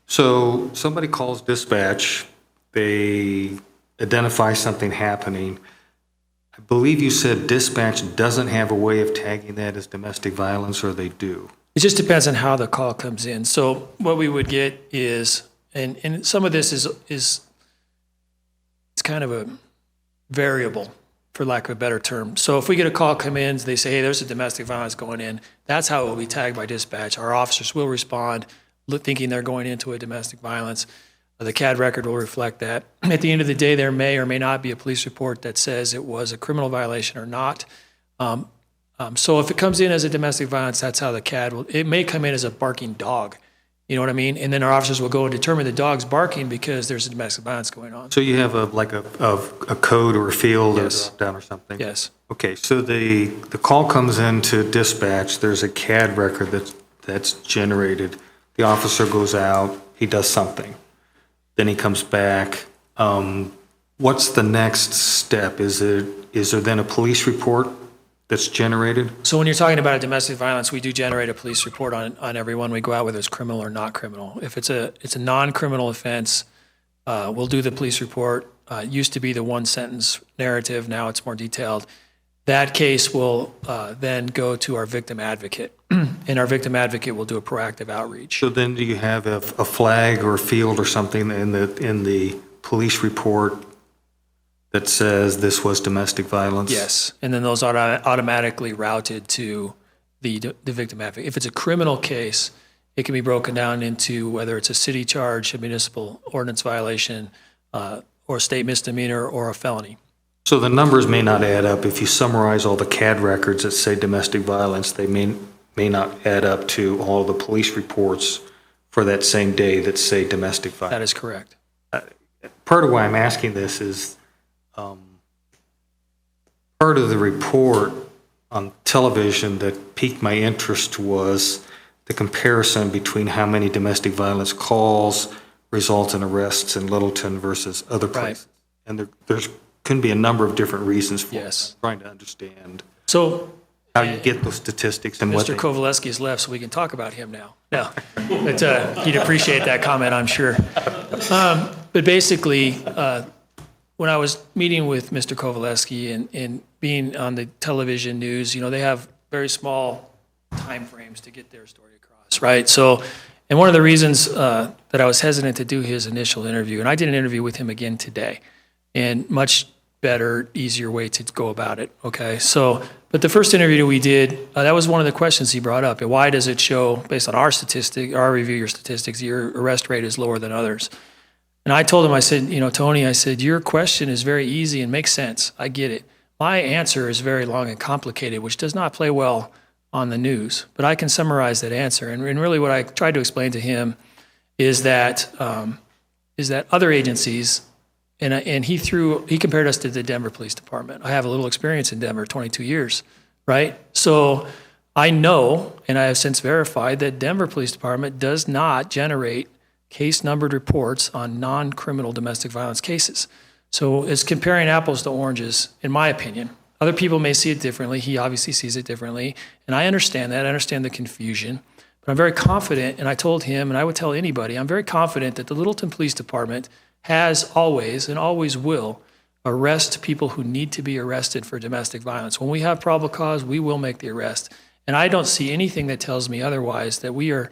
S5: So somebody calls dispatch, they identify something happening. I believe you said dispatch doesn't have a way of tagging that as domestic violence, or they do?
S13: It just depends on how the call comes in. So what we would get is, and some of this is it's kind of a variable, for lack of a better term. So if we get a call come in, they say, "Hey, there's a domestic violence going in," that's how it will be tagged by dispatch. Our officers will respond thinking they're going into a domestic violence. The CAD record will reflect that. At the end of the day, there may or may not be a police report that says it was a criminal violation or not. So if it comes in as a domestic violence, that's how the CAD will, it may come in as a barking dog. You know what I mean? And then our officers will go and determine the dog's barking because there's a domestic violence going on.
S5: So you have a code or a field or
S13: Yes.
S5: down or something?
S13: Yes.
S5: Okay, so the call comes into dispatch, there's a CAD record that's generated. The officer goes out, he does something. Then he comes back. What's the next step? Is there then a police report that's generated?
S13: So when you're talking about a domestic violence, we do generate a police report on everyone we go out, whether it's criminal or not criminal. If it's a non-criminal offense, we'll do the police report. It used to be the one sentence narrative, now it's more detailed. That case will then go to our victim advocate, and our victim advocate will do a proactive outreach.
S5: So then do you have a flag or a field or something in the police report that says this was domestic violence?
S13: Yes, and then those are automatically routed to the victim advocate. If it's a criminal case, it can be broken down into whether it's a city charge, a municipal ordinance violation, or a state misdemeanor, or a felony.
S5: So the numbers may not add up. If you summarize all the CAD records that say domestic violence, they may not add up to all the police reports for that same day that say domestic violence.
S13: That is correct.
S5: Part of why I'm asking this is part of the report on television that piqued my interest was the comparison between how many domestic violence calls result in arrests in Littleton versus other places. And there's can be a number of different reasons for it.
S13: Yes.
S5: I'm trying to understand
S13: So
S5: how you get those statistics and what
S13: Mr.
S5: they...
S13: Kovaleski has left, so we can talk about him now. No, but he'd appreciate that comment, I'm sure. But basically, when I was meeting with Mr. Kovaleski and being on the television news, you know, they have very small timeframes to get their story across, right? So, and one of the reasons that I was hesitant to do his initial interview, and I did an interview with him again today, and much better, easier way to go about it, okay? So, but the first interview we did, that was one of the questions he brought up. Why does it show, based on our statistic, our review of your statistics, your arrest rate is lower than others? And I told him, I said, you know, Tony, I said, your question is very easy and makes sense. I get it. My answer is very long and complicated, which does not play well on the news. But I can summarize that answer. And really what I tried to explain to him is that other agencies, and he compared us to the Denver Police Department. I have a little experience in Denver, 22 years, right? So I know, and I have since verified, that Denver Police Department does not generate case-numbered reports on non-criminal domestic violence cases. So it's comparing apples to oranges, in my opinion. Other people may see it differently. He obviously sees it differently. And I understand that. I understand the confusion. But I'm very confident, and I told him, and I would tell anybody, I'm very confident that the Littleton Police Department has always and always will arrest people who need to be arrested for domestic violence. When we have probable cause, we will make the arrest. And I don't see anything that tells me otherwise, that we are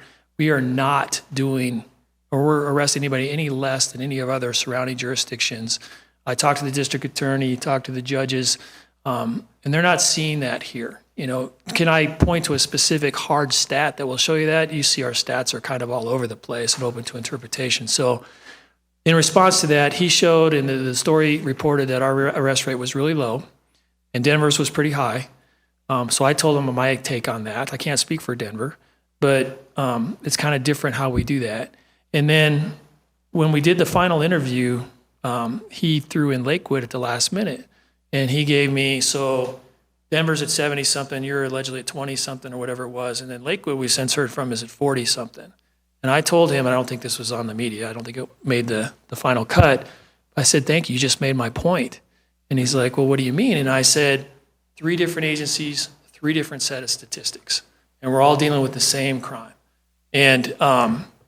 S13: not doing or we're arresting anybody any less than any of other surrounding jurisdictions. I talked to the district attorney, talked to the judges, and they're not seeing that here. You know, can I point to a specific hard stat that will show you that? You see our stats are kind of all over the place and open to interpretation. So in response to that, he showed, and the story reported that our arrest rate was really low, and Denver's was pretty high. So I told him my take on that. I can't speak for Denver, but it's kind of different how we do that. And then when we did the final interview, he threw in Lakewood at the last minute. And he gave me, so Denver's at 70-something, you're allegedly at 20-something or whatever it was. And then Lakewood, we since heard from, is at 40-something. And I told him, and I don't think this was on the media, I don't think it made the final cut. I said, thank you, you just made my point. And he's like, well, what do you mean? And I said, 3 different agencies, 3 different set of statistics. And we're all dealing with the same crime. And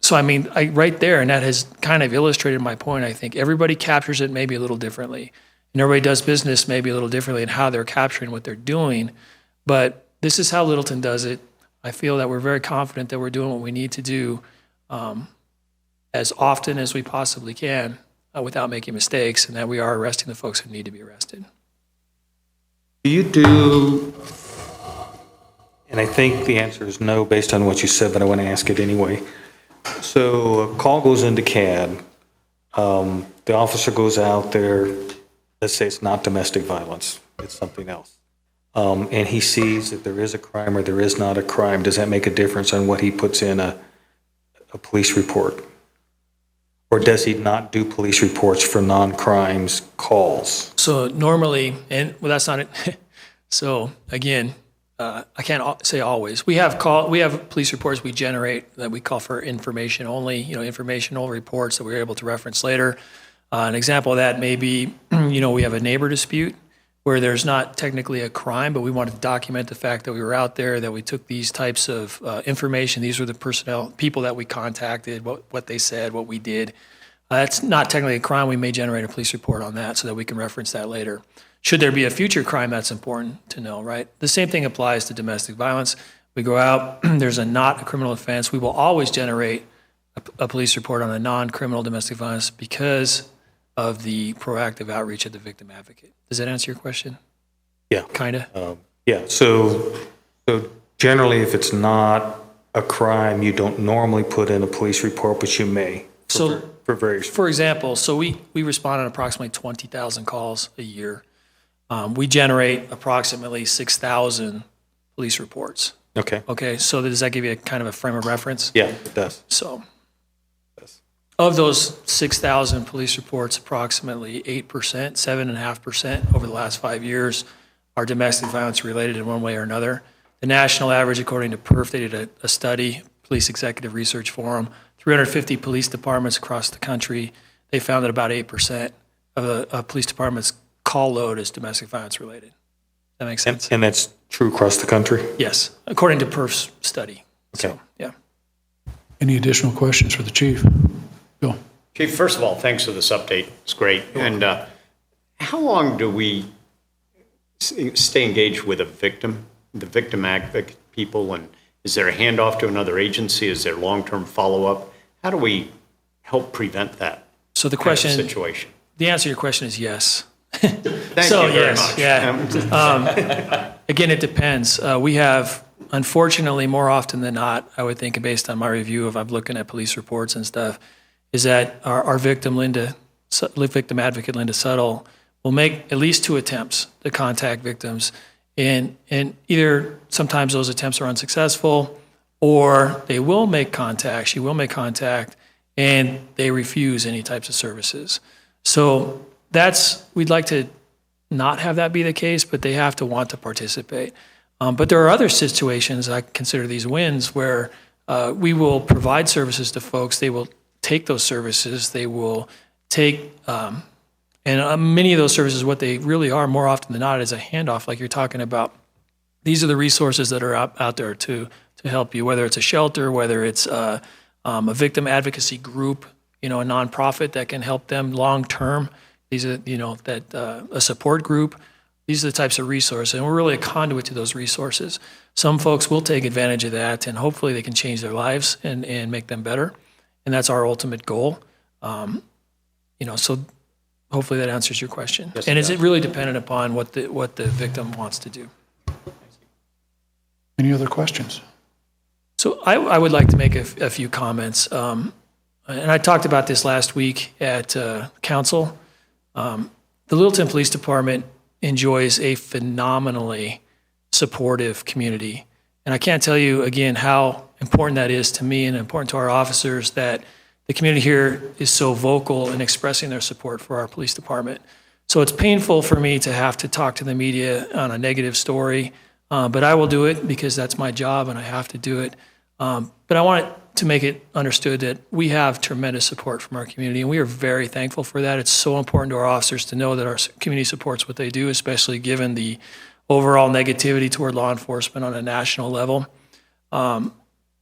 S13: so, I mean, right there, and that has kind of illustrated my point, I think. Everybody captures it maybe a little differently. And everybody does business maybe a little differently in how they're capturing what they're doing. But this is how Littleton does it. I feel that we're very confident that we're doing what we need to do as often as we possibly can without making mistakes, and that we are arresting the folks who need to be arrested.
S5: Do you do, and I think the answer is no based on what you said, but I want to ask it anyway. So a call goes into CAD, the officer goes out there, let's say it's not domestic violence, it's something else, and he sees that there is a crime or there is not a crime. Does that make a difference on what he puts in a police report? Or does he not do police reports for non-crimes calls?
S13: So normally, and well, that's not it. So again, I can't say always. We have police reports we generate that we call for information only, informational reports that we're able to reference later. An example of that may be, we have a neighbor dispute where there's not technically a crime, but we wanted to document the fact that we were out there, that we took these types of information. These were the people that we contacted, what they said, what we did. That's not technically a crime. We may generate a police report on that so that we can reference that later. Should there be a future crime, that's important to know, right? The same thing applies to domestic violence. We go out, there's not a criminal offense. We will always generate a police report on a non-criminal domestic violence because of the proactive outreach of the victim advocate. Does that answer your question?
S5: Yeah.
S13: Kind of?
S5: Yeah, so generally if it's not a crime, you don't normally put in a police report, but you may. For
S13: example, so we respond on approximately 20,000 calls a year. We generate approximately 6,000 police reports.
S5: Okay.
S13: Okay, so does that give you a kind of a frame of reference?
S5: Yeah, it does.
S13: So of those 6,000 police reports, approximately 8%, 7.5% over the last 5 years are domestic violence related in one way or another. The national average, according to PERF, they did a study, Police Executive Research Forum, 350 police departments across the country. They found that about 8% of a police department's call load is domestic violence related. That makes sense.
S5: And that's true across the country?
S13: Yes, according to PERF's study.
S5: Okay.
S13: So, yeah.
S1: Any additional questions for the chief? Bill?
S6: Chief, first of all, thanks for this update. It's great. And how long do we stay engaged with a victim, the victim advocate people? And is there a handoff to another agency? Is there long-term follow-up? How do we help prevent that
S13: So the
S6: kind of
S13: question,
S6: situation?
S13: the answer to your question is yes.
S6: Thank you very much.
S13: Yeah. Again, it depends. We have, unfortunately, more often than not, I would think, based on my review of, I'm looking at police reports and stuff, is that our victim, victim advocate Linda Suttle, will make at least 2 attempts to contact victims. And either sometimes those attempts are unsuccessful, or they will make contact, she will make contact, and they refuse any types of services. So we'd like to not have that be the case, but they have to want to participate. But there are other situations, I consider these wins, where we will provide services to folks, they will take those services, they will take, and many of those services, what they really are more often than not is a handoff, like you're talking about. These are the resources that are out there to help you, whether it's a shelter, whether it's a victim advocacy group, a nonprofit that can help them long-term. These are, a support group. These are the types of resources, and we're really a conduit to those resources. Some folks will take advantage of that, and hopefully they can change their lives and make them better, and that's our ultimate goal. So hopefully that answers your question.
S6: Yes,
S13: and
S6: it
S13: is
S6: does.
S13: it really dependent upon what the victim wants to do?
S1: Any other questions?
S13: So I would like to make a few comments. And I talked about this last week at council. The Littleton Police Department enjoys a phenomenally supportive community. And I can't tell you, again, how important that is to me and important to our officers that the community here is so vocal in expressing their support for our police department. So it's painful for me to have to talk to the media on a negative story, but I will do it because that's my job and I have to do it. But I want to make it understood that we have tremendous support from our community, and we are very thankful for that. It's so important to our officers to know that our community supports what they do, especially given the overall negativity toward law enforcement on a national level.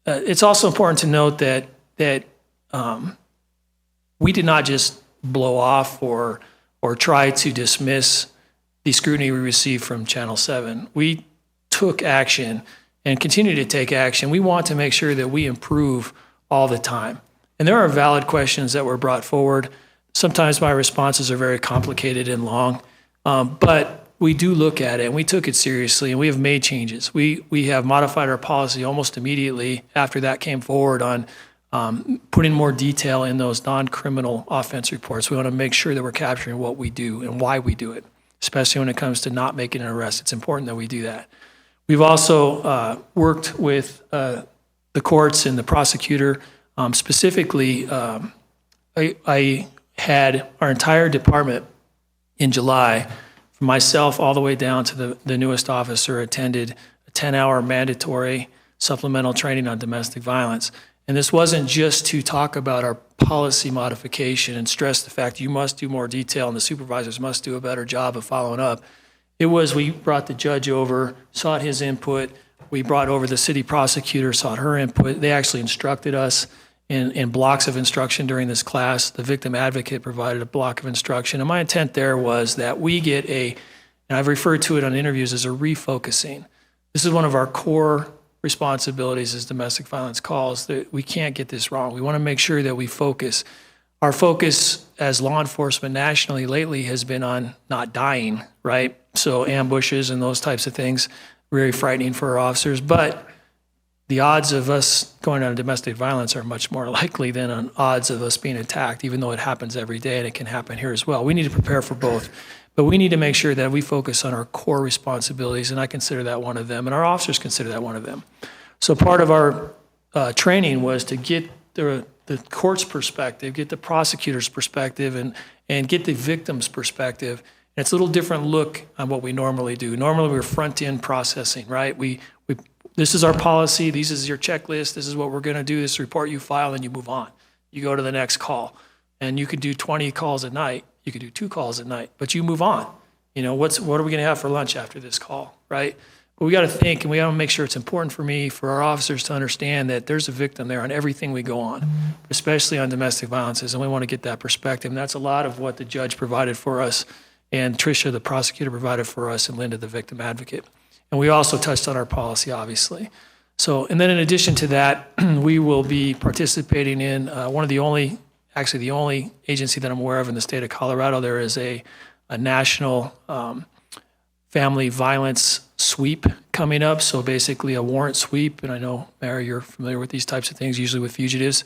S13: It's also important to note that we did not just blow off or try to dismiss the scrutiny we received from Channel 7. We took action and continue to take action. We want to make sure that we improve all the time. And there are valid questions that were brought forward. Sometimes my responses are very complicated and long, but we do look at it, and we took it seriously, and we have made changes. We have modified our policy almost immediately after that came forward on putting more detail in those non-criminal offense reports. We want to make sure that we're capturing what we do and why we do it, especially when it comes to not making an arrest. It's important that we do that. We've also worked with the courts and the prosecutor. Specifically, I had our entire department in July, from myself all the way down to the newest officer, attended a 10-hour mandatory supplemental training on domestic violence. And this wasn't just to talk about our policy modification and stress the fact you must do more detail and the supervisors must do a better job of following up. It was, we brought the judge over, sought his input. We brought over the city prosecutor, sought her input. They actually instructed us in blocks of instruction during this class. The victim advocate provided a block of instruction. And my intent there was that we get and I've referred to it on interviews as a refocusing. This is one of our core responsibilities as domestic violence calls, that we can't get this wrong. We want to make sure that we focus. Our focus as law enforcement nationally lately has been on not dying, right? So ambushes and those types of things, very frightening for our officers. But the odds of us going on domestic violence are much more likely than on odds of us being attacked, even though it happens every day and it can happen here as well. We need to prepare for both. But we need to make sure that we focus on our core responsibilities, and I consider that one of them, and our officers consider that one of them. So part of our training was to get the court's perspective, get the prosecutor's perspective, and get the victim's perspective. And it's a little different look on what we normally do. Normally we're front-end processing, right? This is our policy, this is your checklist, this is what we're gonna do, this report you file, and you move on. You go to the next call. And you could do 20 calls a night, you could do 2 calls a night, but you move on. what are we going to have for lunch after this call, right? But we got to think, and we got to make sure it's important for me, for our officers to understand that there's a victim there on everything we go on, especially on domestic violences, and we want to get that perspective. And that's a lot of what the judge provided for us, and Tricia, the prosecutor, provided for us, and Linda, the victim advocate. And we also touched on our policy, obviously. So, and then in addition to that, we will be participating in one of the only agency that I'm aware of in the state of Colorado. There is a national family violence sweep coming up. So basically a warrant sweep. And I know, Mayor, you're familiar with these types of things, usually with fugitives.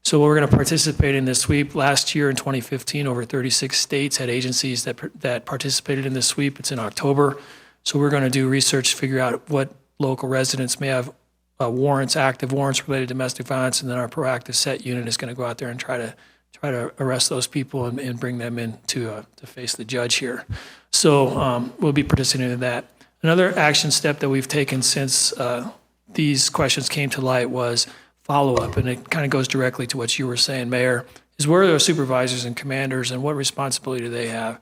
S13: So we're going to participate in this sweep. Last year in 2015, over 36 states had agencies that participated in this sweep. It's in October. So we're going to do research to figure out what local residents may have warrants, active warrants related to domestic violence, and then our proactive set unit is going to go out there and try to arrest those people and bring them in to face the judge here. So we'll be participating in that. Another action step that we've taken since these questions came to light was follow-up, and it kind of goes directly to what you were saying, Mayor, is where are those supervisors and commanders and what responsibility do they have?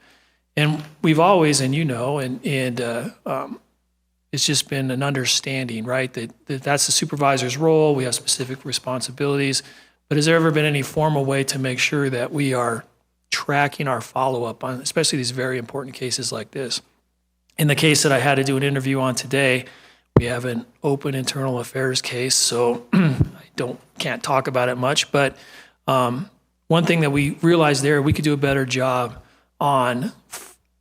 S13: And we've always, and it's just been an understanding, right, that that's the supervisor's role. We have specific responsibilities. But has there ever been any formal way to make sure that we are tracking our follow-up on, especially these very important cases like this? In the case that I had to do an interview on today, we have an open internal affairs case, so I can't talk about it much. But one thing that we realized there, we could do a better job on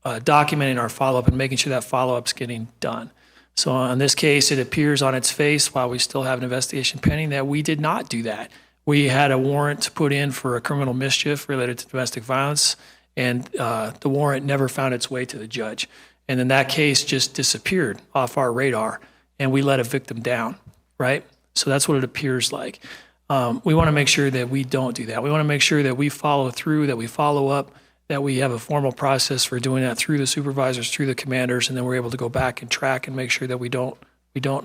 S13: documenting our follow-up and making sure that follow-up's getting done. So on this case, it appears on its face, while we still have an investigation pending, that we did not do that. We had a warrant put in for a criminal mischief related to domestic violence, and the warrant never found its way to the judge. And then that case just disappeared off our radar, and we let a victim down, right? So that's what it appears like. We want to make sure that we don't do that. We want to make sure that we follow through, that we follow up, that we have a formal process for doing that through the supervisors, through the commanders, and then we're able to go back and track and make sure that we don't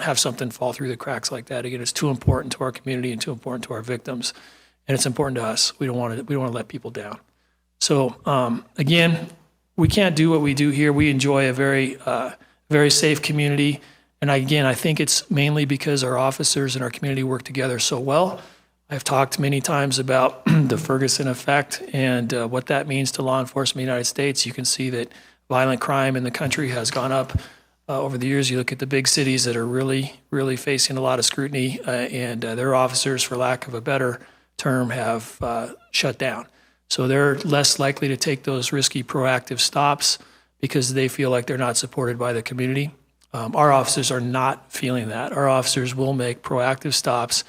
S13: have something fall through the cracks like that. Again, it's too important to our community and too important to our victims, and it's important to us. We don't want to let people down. So again, we can't do what we do here. We enjoy a very safe community, and I think it's mainly because our officers and our community work together so well. I've talked many times about the Ferguson effect and what that means to law enforcement in the United States. You can see that violent crime in the country has gone up over the years. You look at the big cities that are really, really facing a lot of scrutiny, and their officers, for lack of a better term, have shut down. So they're less likely to take those risky proactive stops because they feel like they're not supported by the community. Our officers are not feeling that. Our officers will make proactive stops.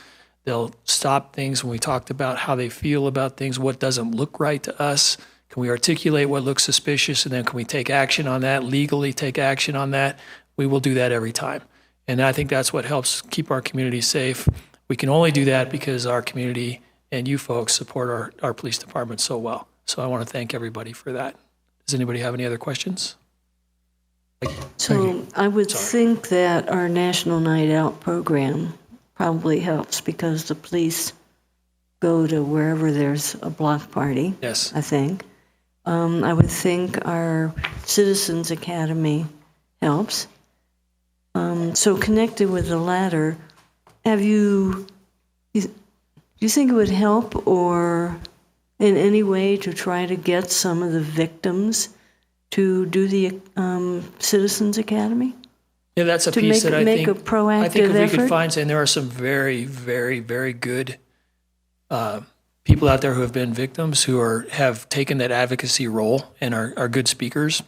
S13: They'll stop things when we talked about how they feel about things, what doesn't look right to us. Can we articulate what looks suspicious, and then can we take action on that, legally take action on that? We will do that every time. And I think that's what helps keep our community safe. We can only do that because our community and you folks support our police department so well. So I want to thank everybody for that. Does anybody have any other questions?
S8: So I would think that our National Night Out program probably helps because the police go to wherever there's a block party.
S13: Yes.
S8: I think. I would think our Citizens Academy helps. So connected with the latter, do you think it would help or in any way to try to get some of the victims to do the Citizens Academy?
S13: Yeah, that's a piece that I think.
S8: To make a proactive effort?
S13: I think if we could find, and there are some very, very, very good people out there who have been victims who have taken that advocacy role and are good speakers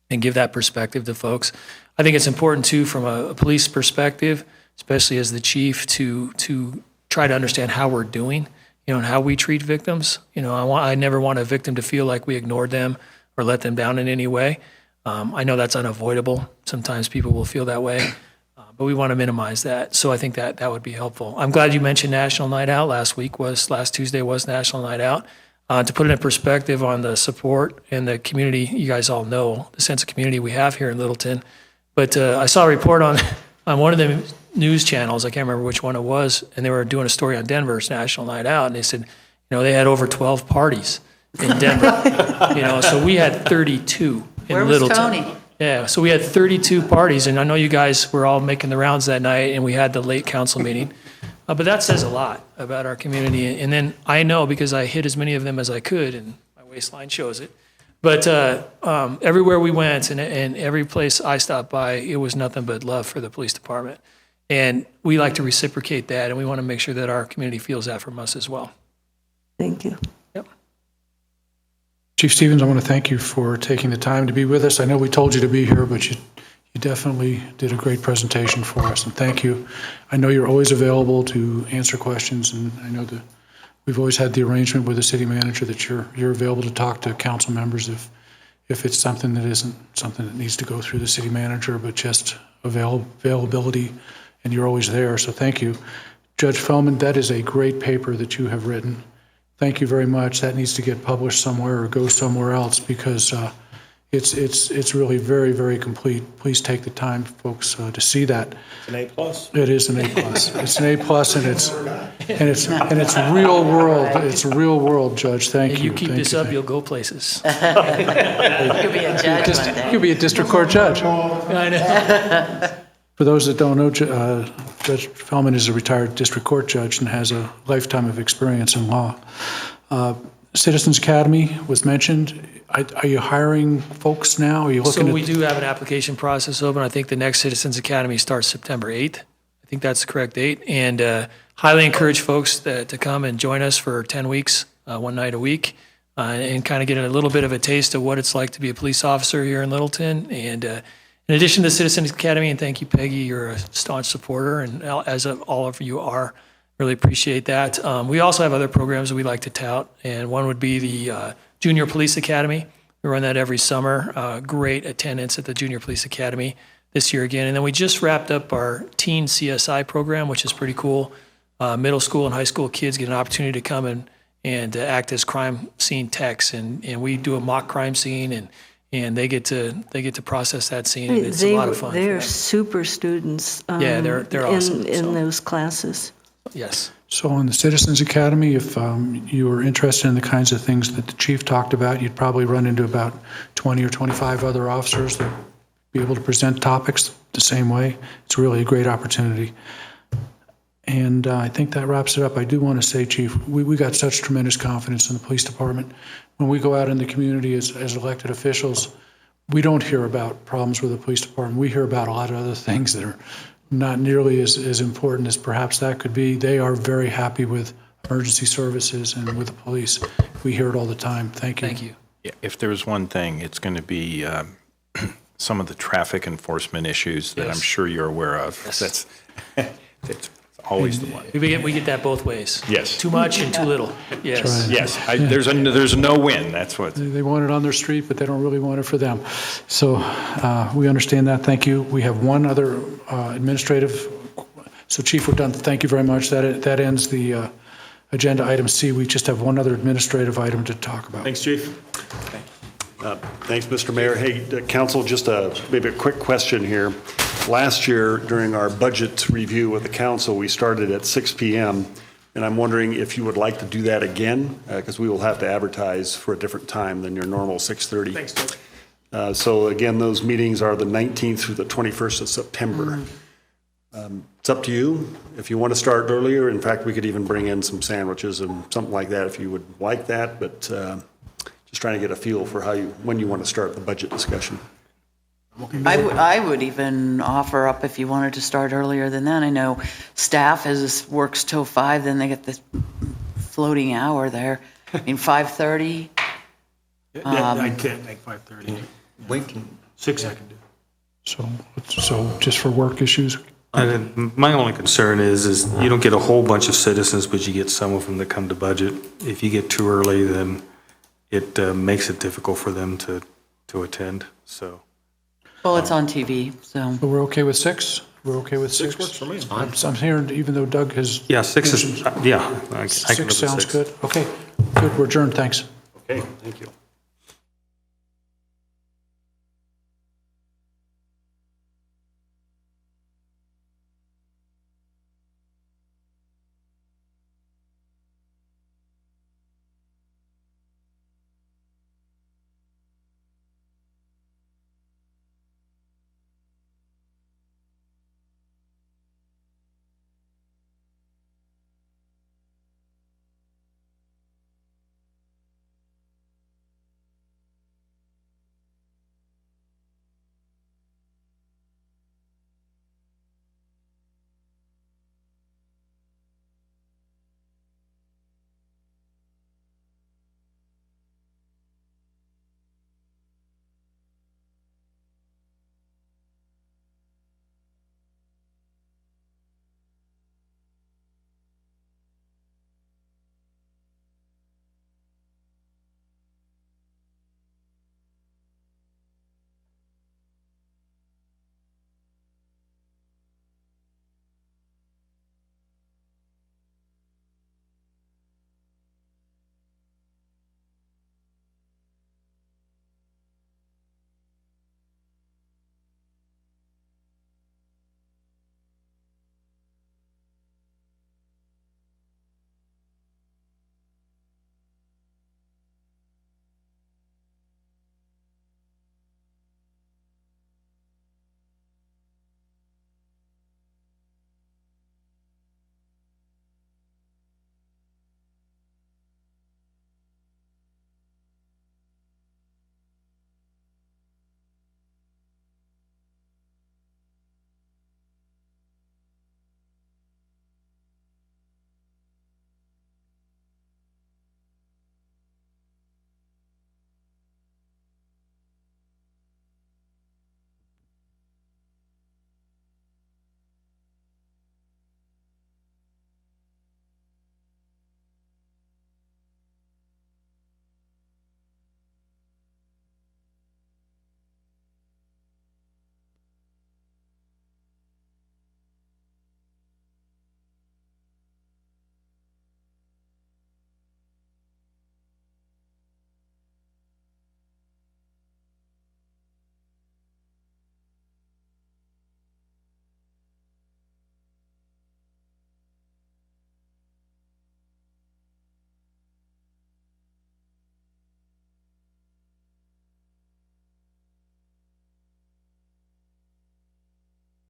S13: and give that perspective to folks. I think it's important too from a police perspective, especially as the chief, to try to understand how we're doing, and how we treat victims. I never want a victim to feel like we ignored them or let them down in any way. I know that's unavoidable. Sometimes people will feel that way, but we want to minimize that. So I think that would be helpful. I'm glad you mentioned National Night Out. Last Tuesday was National Night Out. To put it in perspective on the support and the community, you guys all know the sense of community we have here in Littleton. But I saw a report on one of the news channels, I can't remember which one it was, and they were doing a story on Denver's National Night Out, and they said, they had over 12 parties in Denver. So we had 32
S3: Where was
S13: Littleton.
S3: Tony?
S13: Yeah, so we had 32 parties, and I know you guys were all making the rounds that night, and we had the late council meeting. But that says a lot about our community. And then I know, because I hit as many of them as I could, and my waistline shows it. But everywhere we went and every place I stopped by, it was nothing but love for the police department. And we like to reciprocate that, and we want to make sure that our community feels that from us as well.
S8: Thank you.
S13: Yep.
S1: Chief Stevens, I want to thank you for taking the time to be with us. I know we told you to be here, but you definitely did a great presentation for us, and thank you. I know you're always available to answer questions, and I know that we've always had the arrangement with the city manager that you're available to talk to council members if it's something that isn't something that needs to go through the city manager, but just availability, and you're always there, so thank you. Judge Feldman, that is a great paper that you have written. Thank you very much. That needs to get published somewhere or go somewhere else, because it's really very, very complete. Please take the time, folks, to see that.
S9: It's an A+.
S1: It is an A+. It's an A+, and it's real world. It's real world, Judge. Thank
S13: And
S1: you.
S13: you keep
S1: Thank
S13: this
S1: you.
S13: up, you'll go places.
S3: You could be a judge one day.
S1: You'll be a district court judge.
S13: I know.
S1: For those that don't know, Judge Feldman is a retired district court judge and has a lifetime of experience in law. Citizens Academy was mentioned. Are you hiring folks now? Are you
S13: So
S1: looking
S13: we
S1: at?
S13: do have an application process open. I think the next Citizens Academy starts September 8th. I think that's the correct date. And highly encourage folks to come and join us for 10 weeks, one night a week, and kind of get a little bit of a taste of what it's like to be a police officer here in Littleton. And in addition to Citizens Academy, and thank you, Peggy, you're a staunch supporter, and as all of you are, really appreciate that. We also have other programs that we like to tout, and one would be the Junior Police Academy. We run that every summer. Great attendance at the Junior Police Academy this year again. And then we just wrapped up our Teen CSI program, which is pretty cool. Middle school and high school kids get an opportunity to come and act as crime scene techs, and we do a mock crime scene, and they get to process that scene, and it's a lot of fun.
S8: They're super students.
S13: Yeah, they're awesome,
S8: In
S13: so.
S8: those classes.
S13: Yes.
S1: So on the Citizens Academy, if you were interested in the kinds of things that the chief talked about, you'd probably run into about 20 or 25 other officers that be able to present topics the same way. It's really a great opportunity. And I think that wraps it up. I do want to say, Chief, we got such tremendous confidence in the police department. When we go out in the community as elected officials, we don't hear about problems with the police department. We hear about a lot of other things that are not nearly as important as perhaps that could be. They are very happy with emergency services and with the police. We hear it all the time. Thank you.
S13: Thank you.
S2: Yeah, if there's one thing, it's going to be some of the traffic enforcement issues that
S13: Yes.
S2: I'm sure you're aware of.
S13: Yes.
S2: That's always the one.
S13: We get that both ways.
S2: Yes.
S13: Too much and too little. Yes.
S1: right.
S2: Yes, there's a no win, that's what.
S1: They want it on their street, but they don't really want it for them. So we understand that. Thank you. We have one other administrative. So Chief, we're done. Thank you very much. That ends the agenda item C. We just have one other administrative item to talk about.
S12: Thanks, Chief. Thanks, Mr. Mayor. Hey, Council, just maybe a quick question here. Last year, during our budget review with the council, we started at 6 p.m., and I'm wondering if you would like to do that again, because we will have to advertise for a different time than your normal 6:30.
S7: Thanks, Doug.
S12: So again, those meetings are the 19th through the 21st of September. It's up to you. If you want to start earlier, in fact, we could even bring in some sandwiches and something like that if you would like that, but just trying to get a feel for when you want to start the budget discussion.
S3: I would even offer up if you wanted to start earlier than that. I know staff works till 5, then they get the floating hour there. I mean, 5:30.
S9: I can't make 5:30.
S5: Wait.
S9: 6 I can do.
S1: So just for work issues,
S5: And my only concern is you don't get a whole bunch of citizens, but you get some of them that come to budget. If you get too early, then it makes it difficult for them to attend, so.
S3: Well, it's on TV, so.
S1: but we're okay with 6? We're okay with 6?
S9: 6 works for me.
S1: I'm hearing, even though Doug has.
S5: Yeah, 6 is, yeah. I can live
S1: 6
S5: with
S1: sounds
S5: 6.
S1: good. Okay, good. We're adjourned. Thanks.
S12: Okay, thank you.